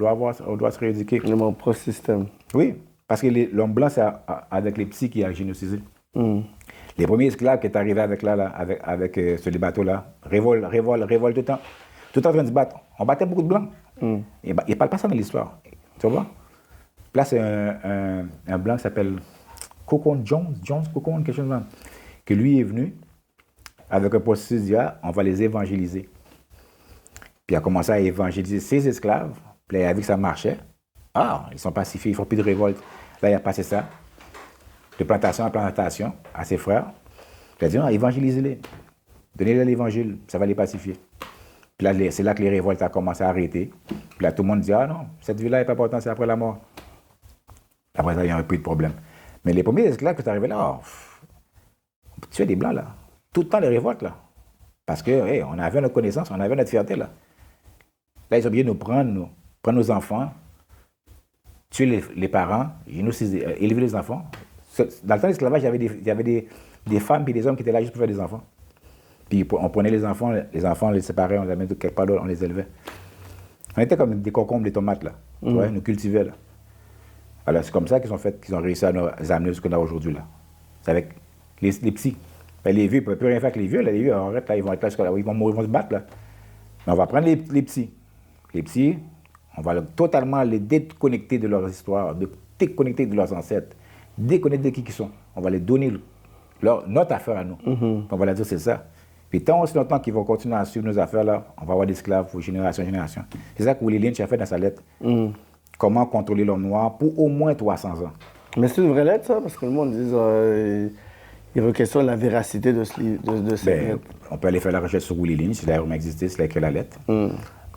doit se rééduquer. Mon propre système. Oui, parce que l'homme blanc, c'est avec les petits qui a génocisé. Les premiers esclaves qui est arrivé avec ce bateau-là, révolte tout le temps. Tout le temps en train de se battre. On battait beaucoup de blancs. Il ne parle pas ça dans l'histoire. Tu vois? Là, c'est un blanc qui s'appelle Jones, quelque chose de même. Que lui est venu avec un processus de on va les évangéliser. Puis il a commencé à évangéliser ses esclaves. Puis là, il a vu que ça marchait. Ah, ils sont pacifiés, ils ne font plus de révolte. Là, il a passé ça, de plantation en plantation, à ses frères. Puis il a dit, évangélisez-les. Donnez-leur l'évangile, ça va les pacifier. Puis là, c'est là que les révoltes ont commencé à arrêter. Puis là, tout le monde dit, ah non, cette vie-là n'est pas importante, c'est après la mort. Après ça, il y a un peu de problème. Mais les premiers esclaves qui sont arrivés là, on tuait des blancs là. Tout le temps les révoltes là. Parce que, on avait notre connaissance, on avait notre fierté là. Là, ils ont bien nous prendre nos enfants, tuer les parents, élever les enfants. Dans le temps de l'esclavage, il y avait des femmes et des hommes qui étaient là juste pour faire des enfants. Puis on prenait les enfants, on les séparait, on les amenait quelque part d'autre, on les élevait. On était comme des concombres, des tomates là. Ouais, nous cultivaient là. Alors c'est comme ça qu'ils ont réussi à nous amener ce qu'on a aujourd'hui là. C'est avec les petits. Ben, les vieux, ils ne peuvent plus rien faire avec les vieux. Là, les vieux, arrête, là, ils vont être là, ils vont mourir, ils vont se battre là. Mais on va prendre les petits. Les petits, on va totalement les déconnecter de leur histoire, déconnecter de leurs ancêtres, déconnecter de qui ils sont. On va les donner notre affaire à nous. On va leur dire c'est ça. Puis tant aussi longtemps qu'ils vont continuer à suivre nos affaires là, on va avoir des esclaves pour génération en génération. C'est ça que Willie Lynch a fait dans sa lettre. Comment contrôler l'homme noir pour au moins 300 ans. Mais c'est une vraie lettre, ça? Parce que le monde dit il questionne la véracité de cette lettre. On peut aller faire la recherche sur Willie Lynch, s'il a vraiment existé, s'il a écrit la lettre.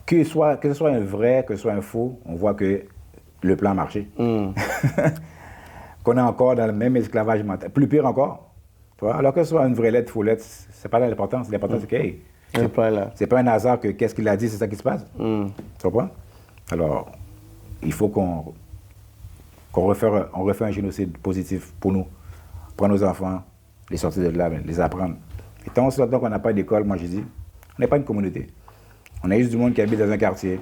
Que ce soit un vrai, que ce soit un faux, on voit que le plan a marché. Qu'on est encore dans le même esclavage mental. Plus pire encore. Tu vois? Alors que ce soit une vraie lettre, faux lettre, c'est pas l'important. L'important, c'est que c'est pas un hasard que qu'est-ce qu'il a dit, c'est ça qui se passe. Tu comprends? Alors, il faut qu'on refait un génocide positif pour nous. Prendre nos enfants, les sortir de là, les apprendre. Et tant aussi longtemps qu'on n'a pas d'école, moi je dis, on n'est pas une communauté. On a juste du monde qui habite dans un quartier,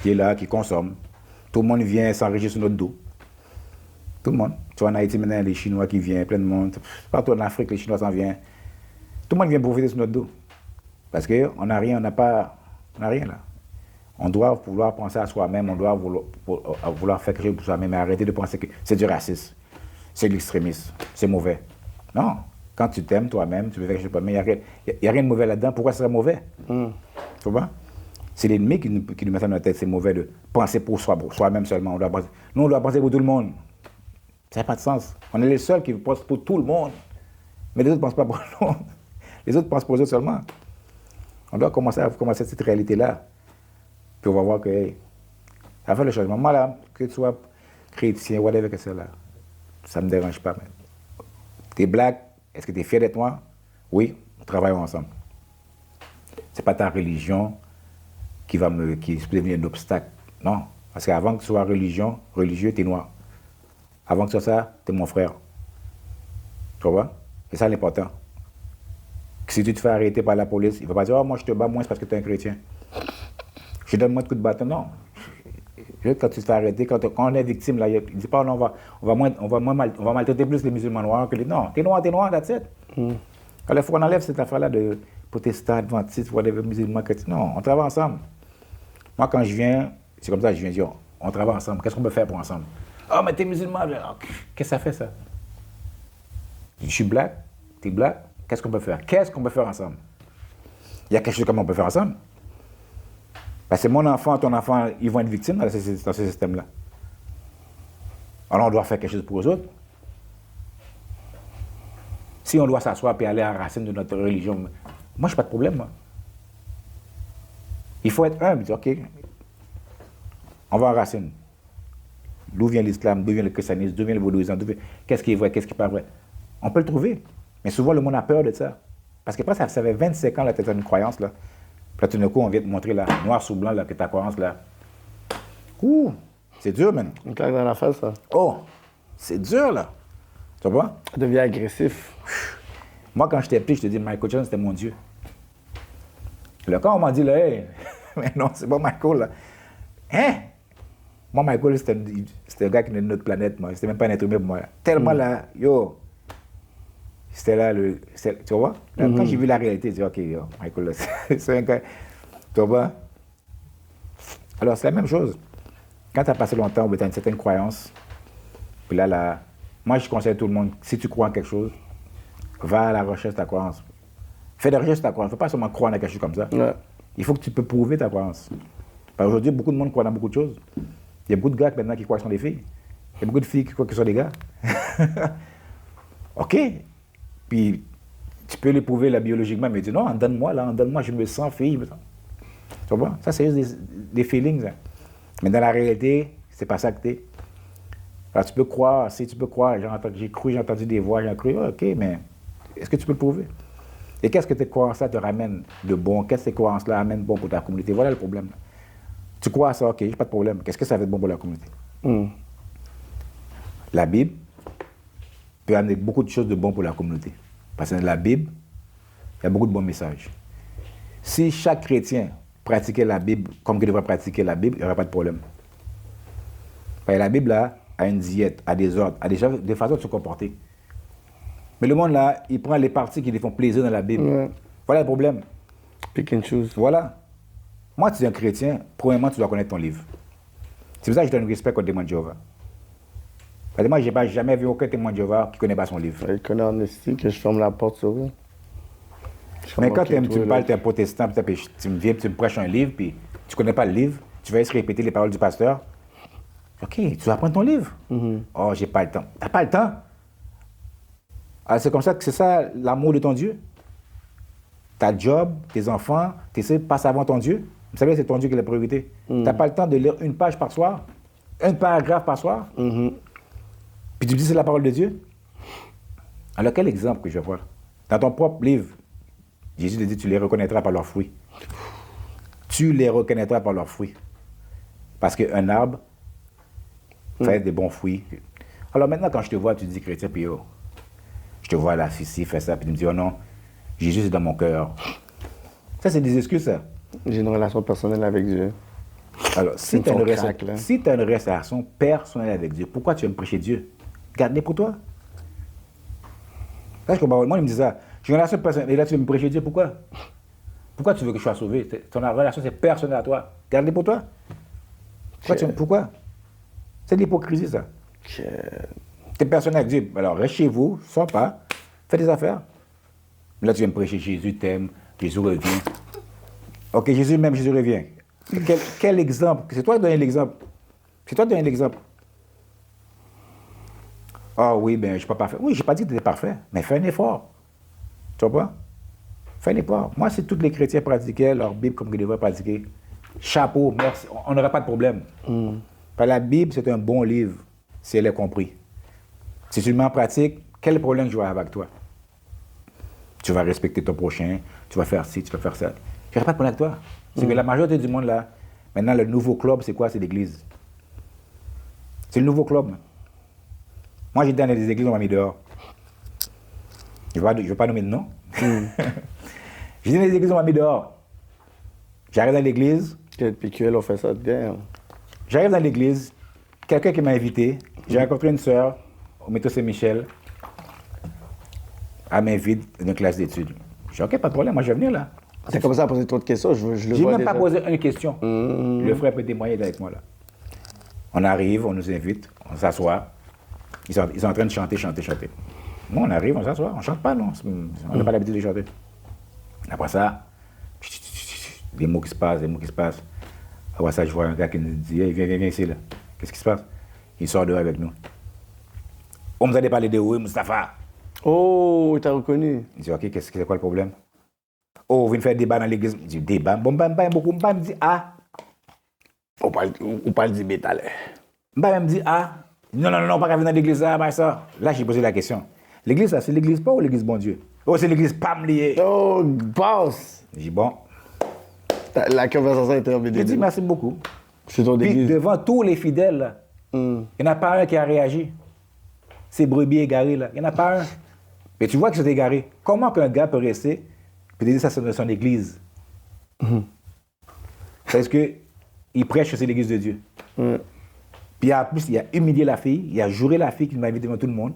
qui est là, qui consomme. Tout le monde vient s'enrichir sur notre dos. Tout le monde. Tu vois, en Haïti maintenant, les Chinois qui viennent, plein de monde. Partout en Afrique, les Chinois s'en viennent. Tout le monde vient profiter sur notre dos. Parce qu'on n'a rien, on n'a rien là. On doit vouloir penser à soi-même, on doit vouloir faire quelque chose pour soi-même et arrêter de penser que c'est du racisme, c'est de l'extrémisme, c'est mauvais. Non, quand tu t'aimes toi-même, tu peux faire quelque chose pour toi-même, il n'y a rien de mauvais là-dedans. Pourquoi ça serait mauvais? Tu vois? C'est l'ennemi qui nous met ça dans la tête, c'est mauvais de penser pour soi-même seulement. Nous, on doit penser pour tout le monde. Ça n'a pas de sens. On est les seuls qui pensent pour tout le monde. Mais les autres ne pensent pas pour nous. Les autres pensent pour eux autres seulement. On doit commencer cette réalité-là. Puis on va voir que ça va faire le changement. Moi, là, que tu sois chrétien, whatever que c'est là, ça ne me dérange pas. Tu es black, est-ce que tu es fier d'être noir? Oui, travaillons ensemble. Ce n'est pas ta religion qui peut devenir un obstacle. Non, parce qu'avant que tu sois religieux, tu es noir. Avant que tu sois ça, tu es mon frère. Tu vois? C'est ça l'important. Si tu te fais arrêter par la police, il ne va pas dire « Oh, moi je te bats moins parce que tu es un chrétien. » Je donne moins de coups de bâton. Non. Quand tu te fais arrêter, quand on est victime, là, il ne dit pas non, on va maltraiter plus les musulmans noirs que les. Non, t'es noir, that's it. Alors, il faut qu'on enlève cette affaire-là de protestants, adventistes, whatever, musulmans, chrétiens. Non, on travaille ensemble. Moi, quand je viens, c'est comme ça que je viens dire, on travaille ensemble. Qu'est-ce qu'on peut faire pour ensemble? Ah, mais t'es musulman. Qu'est-ce que ça fait, ça? Je suis black, t'es black. Qu'est-ce qu'on peut faire? Qu'est-ce qu'on peut faire ensemble? Il y a quelque chose comme on peut faire ensemble. Parce que mon enfant, ton enfant, ils vont être victimes dans ce système-là. Alors on doit faire quelque chose pour eux autres. Si on doit s'asseoir et aller à la racine de notre religion, moi, je n'ai pas de problème. Moi. Il faut être humble, dire, OK, on va à la racine. D'où vient l'islam, d'où vient le christianisme, d'où vient le vaudouisme, qu'est-ce qui est vrai, qu'est-ce qui n'est pas vrai? On peut le trouver. Mais souvent, le monde a peur de ça. Parce que après, ça fait 25 ans que tu as une croyance, là. Puis là, tout d'un coup, on vient te montrer, là, noir sous blanc, là, que ta croyance, là. Ouh, c'est dur, man. Une claque dans la face, ça. Oh, c'est dur, là. Tu vois? Ça devient agressif. Moi, quand j'étais petit, je te dis, Michael Jordan, c'était mon Dieu. Là, quand on m'a dit, là, hey, mais non, c'est pas Michael, là. Hein? Moi, Michael, c'était un gars qui venait de notre planète, moi. C'était même pas un être humain pour moi. Tellement, là, yo, c'était là, tu vois? Là, quand j'ai vu la réalité, j'ai dit, OK, yo, Michael, là, c'est un gars, tu vois? Alors, c'est la même chose. Quand tu as passé longtemps, tu as une certaine croyance, puis là, moi, je conseille à tout le monde, si tu crois en quelque chose, va à la recherche de ta croyance. Fais des recherches de ta croyance. Il ne faut pas seulement croire en quelque chose comme ça. Ouais. Il faut que tu peux prouver ta croyance. Aujourd'hui, beaucoup de monde croit dans beaucoup de choses. Il y a beaucoup de gars maintenant qui croient qu'ils sont des filles. Il y a beaucoup de filles qui croient qu'ils sont des gars. OK. Puis, tu peux les prouver là, biologiquement, mais tu dis non, donne-moi, là, donne-moi, je me sens fille. Tu vois? Ça, c'est juste des feelings. Hein. Mais dans la réalité, c'est pas ça que t'es. Alors, tu peux croire, si tu peux croire, j'ai cru, j'ai entendu des voix, j'ai cru, OK, mais est-ce que tu peux le prouver? Et qu'est-ce que tes croyances-là te ramènent de bon? Qu'est-ce que tes croyances-là amènent de bon pour ta communauté? Voilà le problème. Là. Tu crois à ça, OK, j'ai pas de problème. Qu'est-ce que ça fait de bon pour la communauté? La Bible peut amener beaucoup de choses de bon pour la communauté. Parce que dans la Bible, il y a beaucoup de bons messages. Si chaque chrétien pratiquait la Bible comme il devrait pratiquer la Bible, il n'y aurait pas de problème. Parce que la Bible, là, a une diète, a des ordres, a des façons de se comporter. Mais le monde, là, il prend les parties qui lui font plaisir dans la Bible. Ouais. Voilà le problème. Pick and choose. Voilà. Moi, tu es un chrétien, premièrement, tu dois connaître ton livre. C'est pour ça que je donne respect aux témoins de Jéhovah. Parce que moi, je n'ai jamais vu aucun témoin de Jéhovah qui ne connaît pas son livre. Il connaît en esti que je ferme la porte sur eux. Mais quand tu me parles, tu es un protestant, puis tu me viens, tu me prêches un livre, puis tu ne connais pas le livre, tu vas juste répéter les paroles du pasteur. OK, tu vas prendre ton livre. Oh, j'ai pas le temps. Tu n'as pas le temps? Alors, c'est comme ça que c'est ça l'amour de ton Dieu. Ta job, tes enfants, tu sais, passent avant ton Dieu. Vous savez, c'est ton Dieu qui est la priorité. Tu n'as pas le temps de lire une page par soir, un paragraphe par soir. Puis tu dis c'est la parole de Dieu. Alors, quel exemple que je vais voir? Dans ton propre livre, Jésus te dit tu les reconnaîtras par leurs fruits. Tu les reconnaîtras par leurs fruits. Parce qu'un arbre fait des bons fruits. Alors maintenant, quand je te vois, tu dis chrétien, puis oh, je te vois là, ici, fais ça, puis tu me dis oh non, Jésus est dans mon cœur. Ça, c'est des excuses, ça. J'ai une relation personnelle avec Dieu. Alors, si tu as une relation personnelle avec Dieu, pourquoi tu veux me prêcher Dieu? Garde-les pour toi. Là, je comprends. Moi, il me dit ça. J'ai une relation personnelle, et là, tu veux me prêcher Dieu, pourquoi? Pourquoi tu veux que je sois sauvé? Ton relation, c'est personnel à toi. Garde-les pour toi. Pourquoi? C'est de l'hypocrisie, ça. T'es personnel avec Dieu. Alors, reste chez vous, sors pas, fais des affaires. Là, tu viens me prêcher Jésus t'aime, Jésus revient. OK, Jésus même, Jésus revient. Quel exemple? C'est toi qui donnes l'exemple. C'est toi qui donnes l'exemple. Ah oui, ben je ne suis pas parfait. Oui, je n'ai pas dit que tu étais parfait, mais fais un effort. Tu vois pas? Fais un effort. Moi, si tous les chrétiens pratiquaient leur Bible comme ils devraient pratiquer, chapeau, merci, on n'aurait pas de problème. Parce que la Bible, c'est un bon livre, si elle est comprise. Si tu le mets en pratique, quel problème je vais avoir avec toi? Tu vas respecter ton prochain, tu vas faire ci, tu vas faire ça. Je n'aurai pas de problème avec toi. C'est que la majorité du monde, là, maintenant, le nouveau club, c'est quoi? C'est l'église. C'est le nouveau club. Moi, j'étais dans des églises, on m'a mis dehors. Je ne vais pas nommer de nom. J'étais dans des églises, on m'a mis dehors. J'arrive dans l'église. PQL, on fait ça bien. J'arrive dans l'église, quelqu'un qui m'a invité, j'ai rencontré une sœur au métro Saint-Michel, elle m'invite dans une classe d'études. Je dis, OK, pas de problème, moi je vais venir là. T'as commencé à poser trop de questions, je le J'ai vois même déjà. pas posé une question. Le frère peut témoigner avec moi là. On arrive, on nous invite, on s'assoit. Ils sont en train de chanter. Nous, on arrive, on s'assoit, on chante pas, non. On n'a pas l'habitude de chanter. Après ça, des mots qui se passent. Après ça, je vois un gars qui nous dit, hey, viens ici là. Qu'est-ce qui se passe? Il sort dehors avec nous. On nous a parlé de où, Mustapha? Oh, t'as reconnu. Il dit, OK, c'est quoi le problème? Oh, on vient faire débat dans l'église. Je dis, débat? Bon, beaucoup, me dit, ah. On parle du bétal. Me dit, ah. Non, pas qu'à venir dans l'église, ça. Là, j'ai posé la question. L'église, ça, c'est l'église pas ou l'église bon Dieu? Oh, c'est l'église pas me lier. Oh, boss! J'ai dit, bon. La conversation était terminée. J'ai dit, merci beaucoup. C'est ton Puis, église. devant tous les fidèles, là, il n'y en a pas un qui a réagi. Ces brebis égarés, là. Il n'y en a pas un. Mais tu vois que c'est égaré. Comment qu'un gars peut rester et dire ça c'est son église? Parce qu'il prêche que c'est l'église de Dieu. Puis en plus, il a humilié la fille, il a juré la fille qu'il m'a invité devant tout le monde.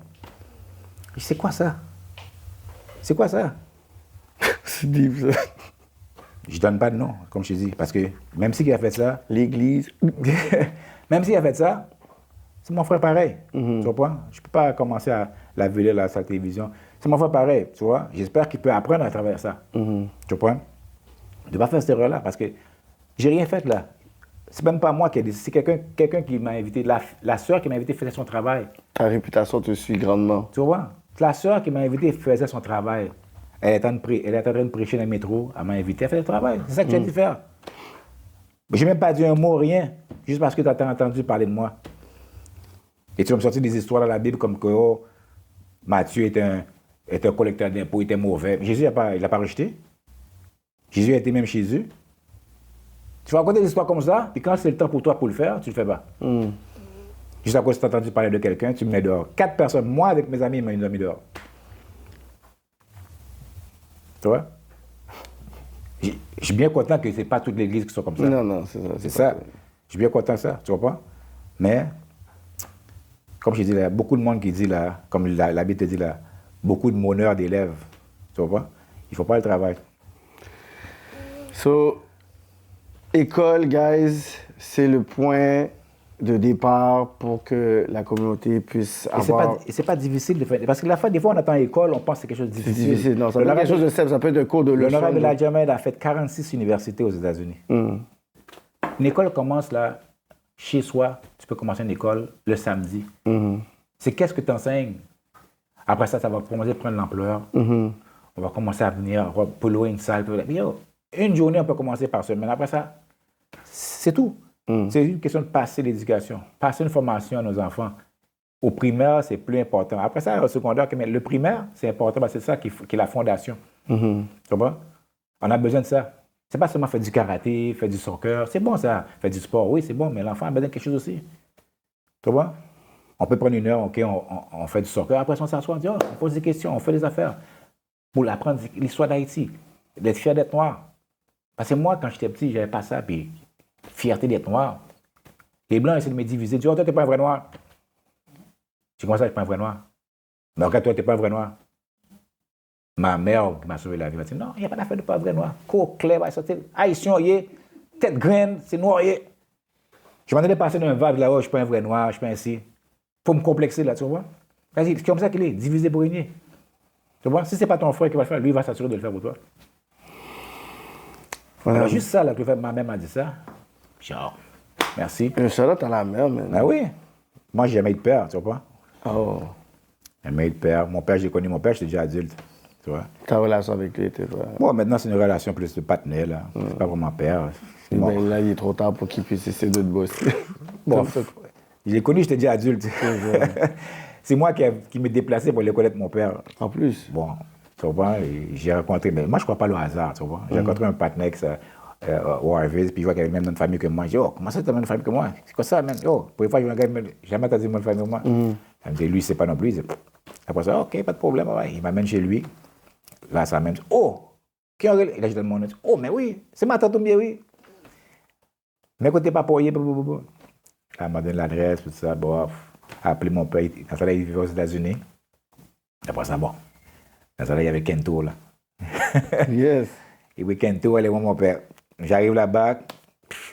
Je dis, c'est quoi ça? C'est quoi ça? C'est deep, ça. Je ne donne pas de nom, comme je te dis, parce que même s'il a fait ça, L'église. même s'il a fait ça, c'est mon frère pareil. Tu comprends? Je ne peux pas commencer à la violer à sa télévision. C'est mon frère pareil, tu vois? J'espère qu'il peut apprendre à travers ça. Tu comprends? De ne pas faire cette erreur-là, parce que j'ai rien fait là. C'est même pas moi qui ai dit, c'est quelqu'un qui m'a invité. La sœur qui m'a invité faisait son travail. Ta réputation te suit grandement. Tu vois? La sœur qui m'a invité faisait son travail. Elle est en train de prêcher dans le métro. Elle m'a invité, elle fait le travail. C'est ça que tu as dû faire. Je n'ai même pas dit un mot, rien. Juste parce que tu as entendu parler de moi. Et tu vas me sortir des histoires dans la Bible comme que oh, Matthieu est un collecteur d'impôts, il était mauvais. Mais Jésus, il n'a pas rejeté. Jésus a été même chez eux. Tu vas raconter des histoires comme ça, puis quand c'est le temps pour toi pour le faire, tu ne le fais pas. Juste à cause que tu as entendu parler de quelqu'un, tu me mets dehors. 4 personnes, moi avec mes amis, ils m'ont mis dehors. Tu vois? Je suis bien content que ce n'est pas toute l'église qui soit comme ça. Non, c'est ça. C'est ça. Je suis bien content de ça, tu vois pas? Mais, comme je dis, il y a beaucoup de monde qui dit là, comme la Bible te dit là, beaucoup de moneurs d'élèves. Tu vois pas? Il ne faut pas le travail. So, école, guys, c'est le point de départ pour que la communauté puisse avoir... Et c'est pas difficile de faire. Parce que la fois, des fois, on attend école, on pense que c'est quelque chose de C'est difficile. difficile. Non, ça peut être quelque chose de simple, ça peut être un cours de leçon. L'honorable Elijah Muhammad a fait 46 universités aux États-Unis. Une école commence là, chez soi. Tu peux commencer une école le samedi. C'est qu'est-ce que tu enseignes? Après ça, ça va commencer à prendre l'ampleur. On va commencer à venir polluer une salle. Une journée, on peut commencer par semaine. Après ça, c'est tout. C'est une question de passer l'éducation, passer une formation à nos enfants. Au primaire, c'est plus important. Après ça, au secondaire, mais le primaire, c'est important parce que c'est ça qui est la fondation. Tu comprends? On a besoin de ça. C'est pas seulement faire du karaté, faire du soccer. C'est bon ça, faire du sport. Oui, c'est bon, mais l'enfant a besoin de quelque chose aussi. Tu comprends? On peut prendre une heure, OK, on fait du soccer. Après, on s'assoit, on dit, oh, on pose des questions, on fait des affaires. Pour apprendre l'histoire d'Haïti, d'être fier d'être noir. Parce que moi, quand j'étais petit, j'avais pas ça, puis fierté d'être noir. Les Blancs essaient de me diviser. Ils disent, oh, toi, t'es pas un vrai noir. Je dis, comment ça, je suis pas un vrai noir? Mais regarde, toi, t'es pas un vrai noir. Ma mère qui m'a sauvé la vie m'a dit, non, il n'y a pas d'affaire de pas un vrai noir. Cour clair, va sortir. Haïtien, tête graine, c'est noir, Je m'en allais passer d'un vague là, oh, je suis pas un vrai noir, je suis pas ainsi. Faut me complexer là, tu vois? C'est comme ça qu'il est, divisé pour régner. Tu vois? Si c'est pas ton frère qui va le faire, lui, il va s'assurer de le faire pour toi. Voilà. Alors, juste ça, là, que ma mère m'a dit ça. Genre, merci. Un shout-out à la mère, man. Ah oui. Moi, j'ai jamais eu de père, tu vois pas? Oh. J'ai jamais eu de père. Mon père, j'ai connu mon père, j'étais déjà adulte. Tu vois? Ta relation avec lui était pas... Bon, maintenant, c'est une relation plus de partenaire, là. C'est pas vraiment père. Bon. Ben, là, il est trop tard pour qu'il puisse essayer de te bosser. Bon, je l'ai connu, j'étais déjà adulte. C'est moi qui me déplaçais pour aller connaître mon père. En plus? Bon, tu vois, j'ai rencontré... Mais moi, je crois pas au hasard, tu vois. J'ai rencontré un partenaire au Harvard, puis je vois qu'il avait même une famille que moi. Je dis, oh, comment ça, tu as même une famille que moi? C'est quoi ça, man? Oh, pour une fois, je vois un gars, jamais entendu mon famille que moi. Elle me dit, lui, c'est pas non plus. Il dit, après ça, OK, pas de problème. Ouais. Il m'amène chez lui. Là, ça même dit, oh, qui est là, je donne mon nom. Oh, mais oui, c'est ma tante, oui. Mais côté pas pour y Elle m'a donné l'adresse, tout ça. Bon, appelé mon père. Dans ça, il vivait aux États-Unis. Après ça, bon. Dans ça, il y avait Kento, là. Yes. Et oui, Kento, elle est mon père. J'arrive là-bas.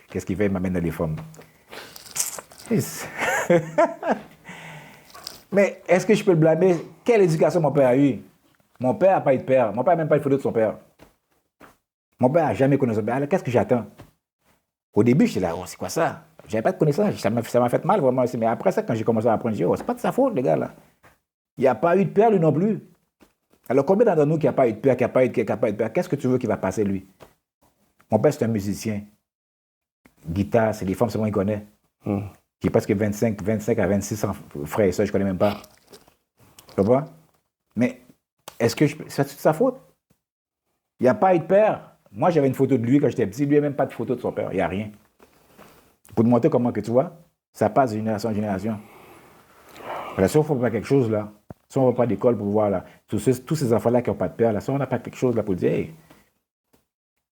Qu'est-ce qu'il fait? Il m'amène dans les femmes. Yes. Mais est-ce que je peux le blâmer? Quelle éducation mon père a eue? Mon père n'a pas eu de père. Mon père n'a même pas eu de photo de son père. Mon père n'a jamais connu son père. Alors, qu'est-ce que j'attends? Au début, j'étais là, oh, c'est quoi ça? J'avais pas de connaissance. Ça m'a fait mal, vraiment aussi. Mais après ça, quand j'ai commencé à apprendre, j'ai dit, oh, c'est pas de sa faute, les gars, là. Il n'y a pas eu de père, lui non plus. Alors, combien d'entre nous qui n'a pas eu de père, qui n'a pas eu de père? Qu'est-ce que tu veux qu'il va passer, lui? Mon père, c'est un musicien. Guitare, c'est les femmes, c'est moi qui connais. Qui est presque 25 à 26 frères et soeurs, je ne connais même pas. Tu vois? Mais est-ce que c'est de sa faute? Il n'y a pas eu de père. Moi, j'avais une photo de lui quand j'étais petit. Lui, il n'a même pas de photo de son père. Il n'y a rien. Pour te montrer comment que tu vois, ça passe de génération en génération. Alors, si on ne fait pas quelque chose là, si on ne va pas d'école pour voir là, tous ces enfants-là qui n'ont pas de père, là, si on n'a pas quelque chose là pour dire, hey,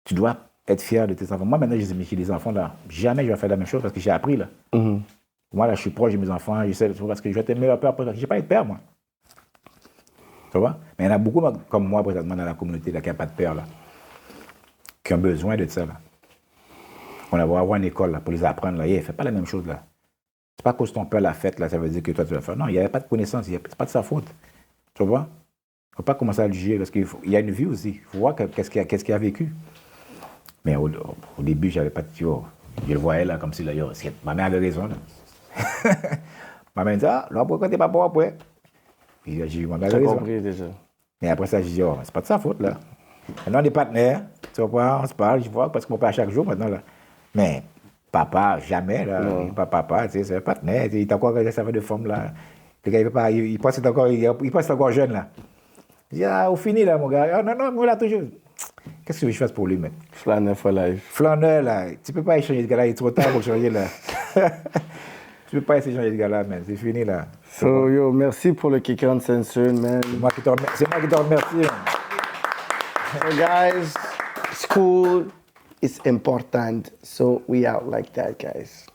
tu dois être fier de tes enfants. Moi, maintenant, j'ai des enfants là. Jamais je vais faire la même chose parce que j'ai appris là. Moi, là, je suis proche de mes enfants. Je sais parce que je vais être meilleur père parce que je n'ai pas eu de père, moi. Tu vois? Mais il y en a beaucoup comme moi, présentement, dans la communauté là, qui n'a pas de père là, qui ont besoin de ça là. On va avoir une école là, pour les apprendre là. Ne fais pas la même chose là. C'est pas cause ton père l'a fait là, ça veut dire que toi tu vas faire. Non, il n'y avait pas de connaissance, c'est pas de sa faute. Tu vois? Il ne faut pas commencer à le juger parce qu'il y a une vie aussi. Il faut voir qu'est-ce qu'il a vécu. Mais au début, j'avais pas de tuyau. Je le voyais là comme si là, ma mère avait raison là. Ma mère dit, ah, là, pourquoi t'es pas bon après? Puis j'ai dit, ma mère avait raison. Compris déjà. Mais après ça, j'ai dit, oh, c'est pas de sa faute là. Maintenant, on est partenaires, tu vois, on se parle, je vois, parce que mon père chaque jour maintenant là. Mais papa, jamais là. Pas papa, tu sais, c'est un partenaire. Il t'a encore ça fait de forme là. Le gars, il pense qu'il est encore jeune là. Je dis, ah, au fini là, mon gars. Ah, non, moi là toujours. Qu'est-ce que je fasse pour lui, mec? Flaneur for life. Flaneur là. Tu peux pas échanger ce gars là, il est trop tard pour changer là. Tu peux pas essayer de changer ce gars là, man. C'est fini là. So, yo, merci pour le kick on censure, man. C'est moi qui te remercie. Man. So, guys, school is important. So, we out like that, guys.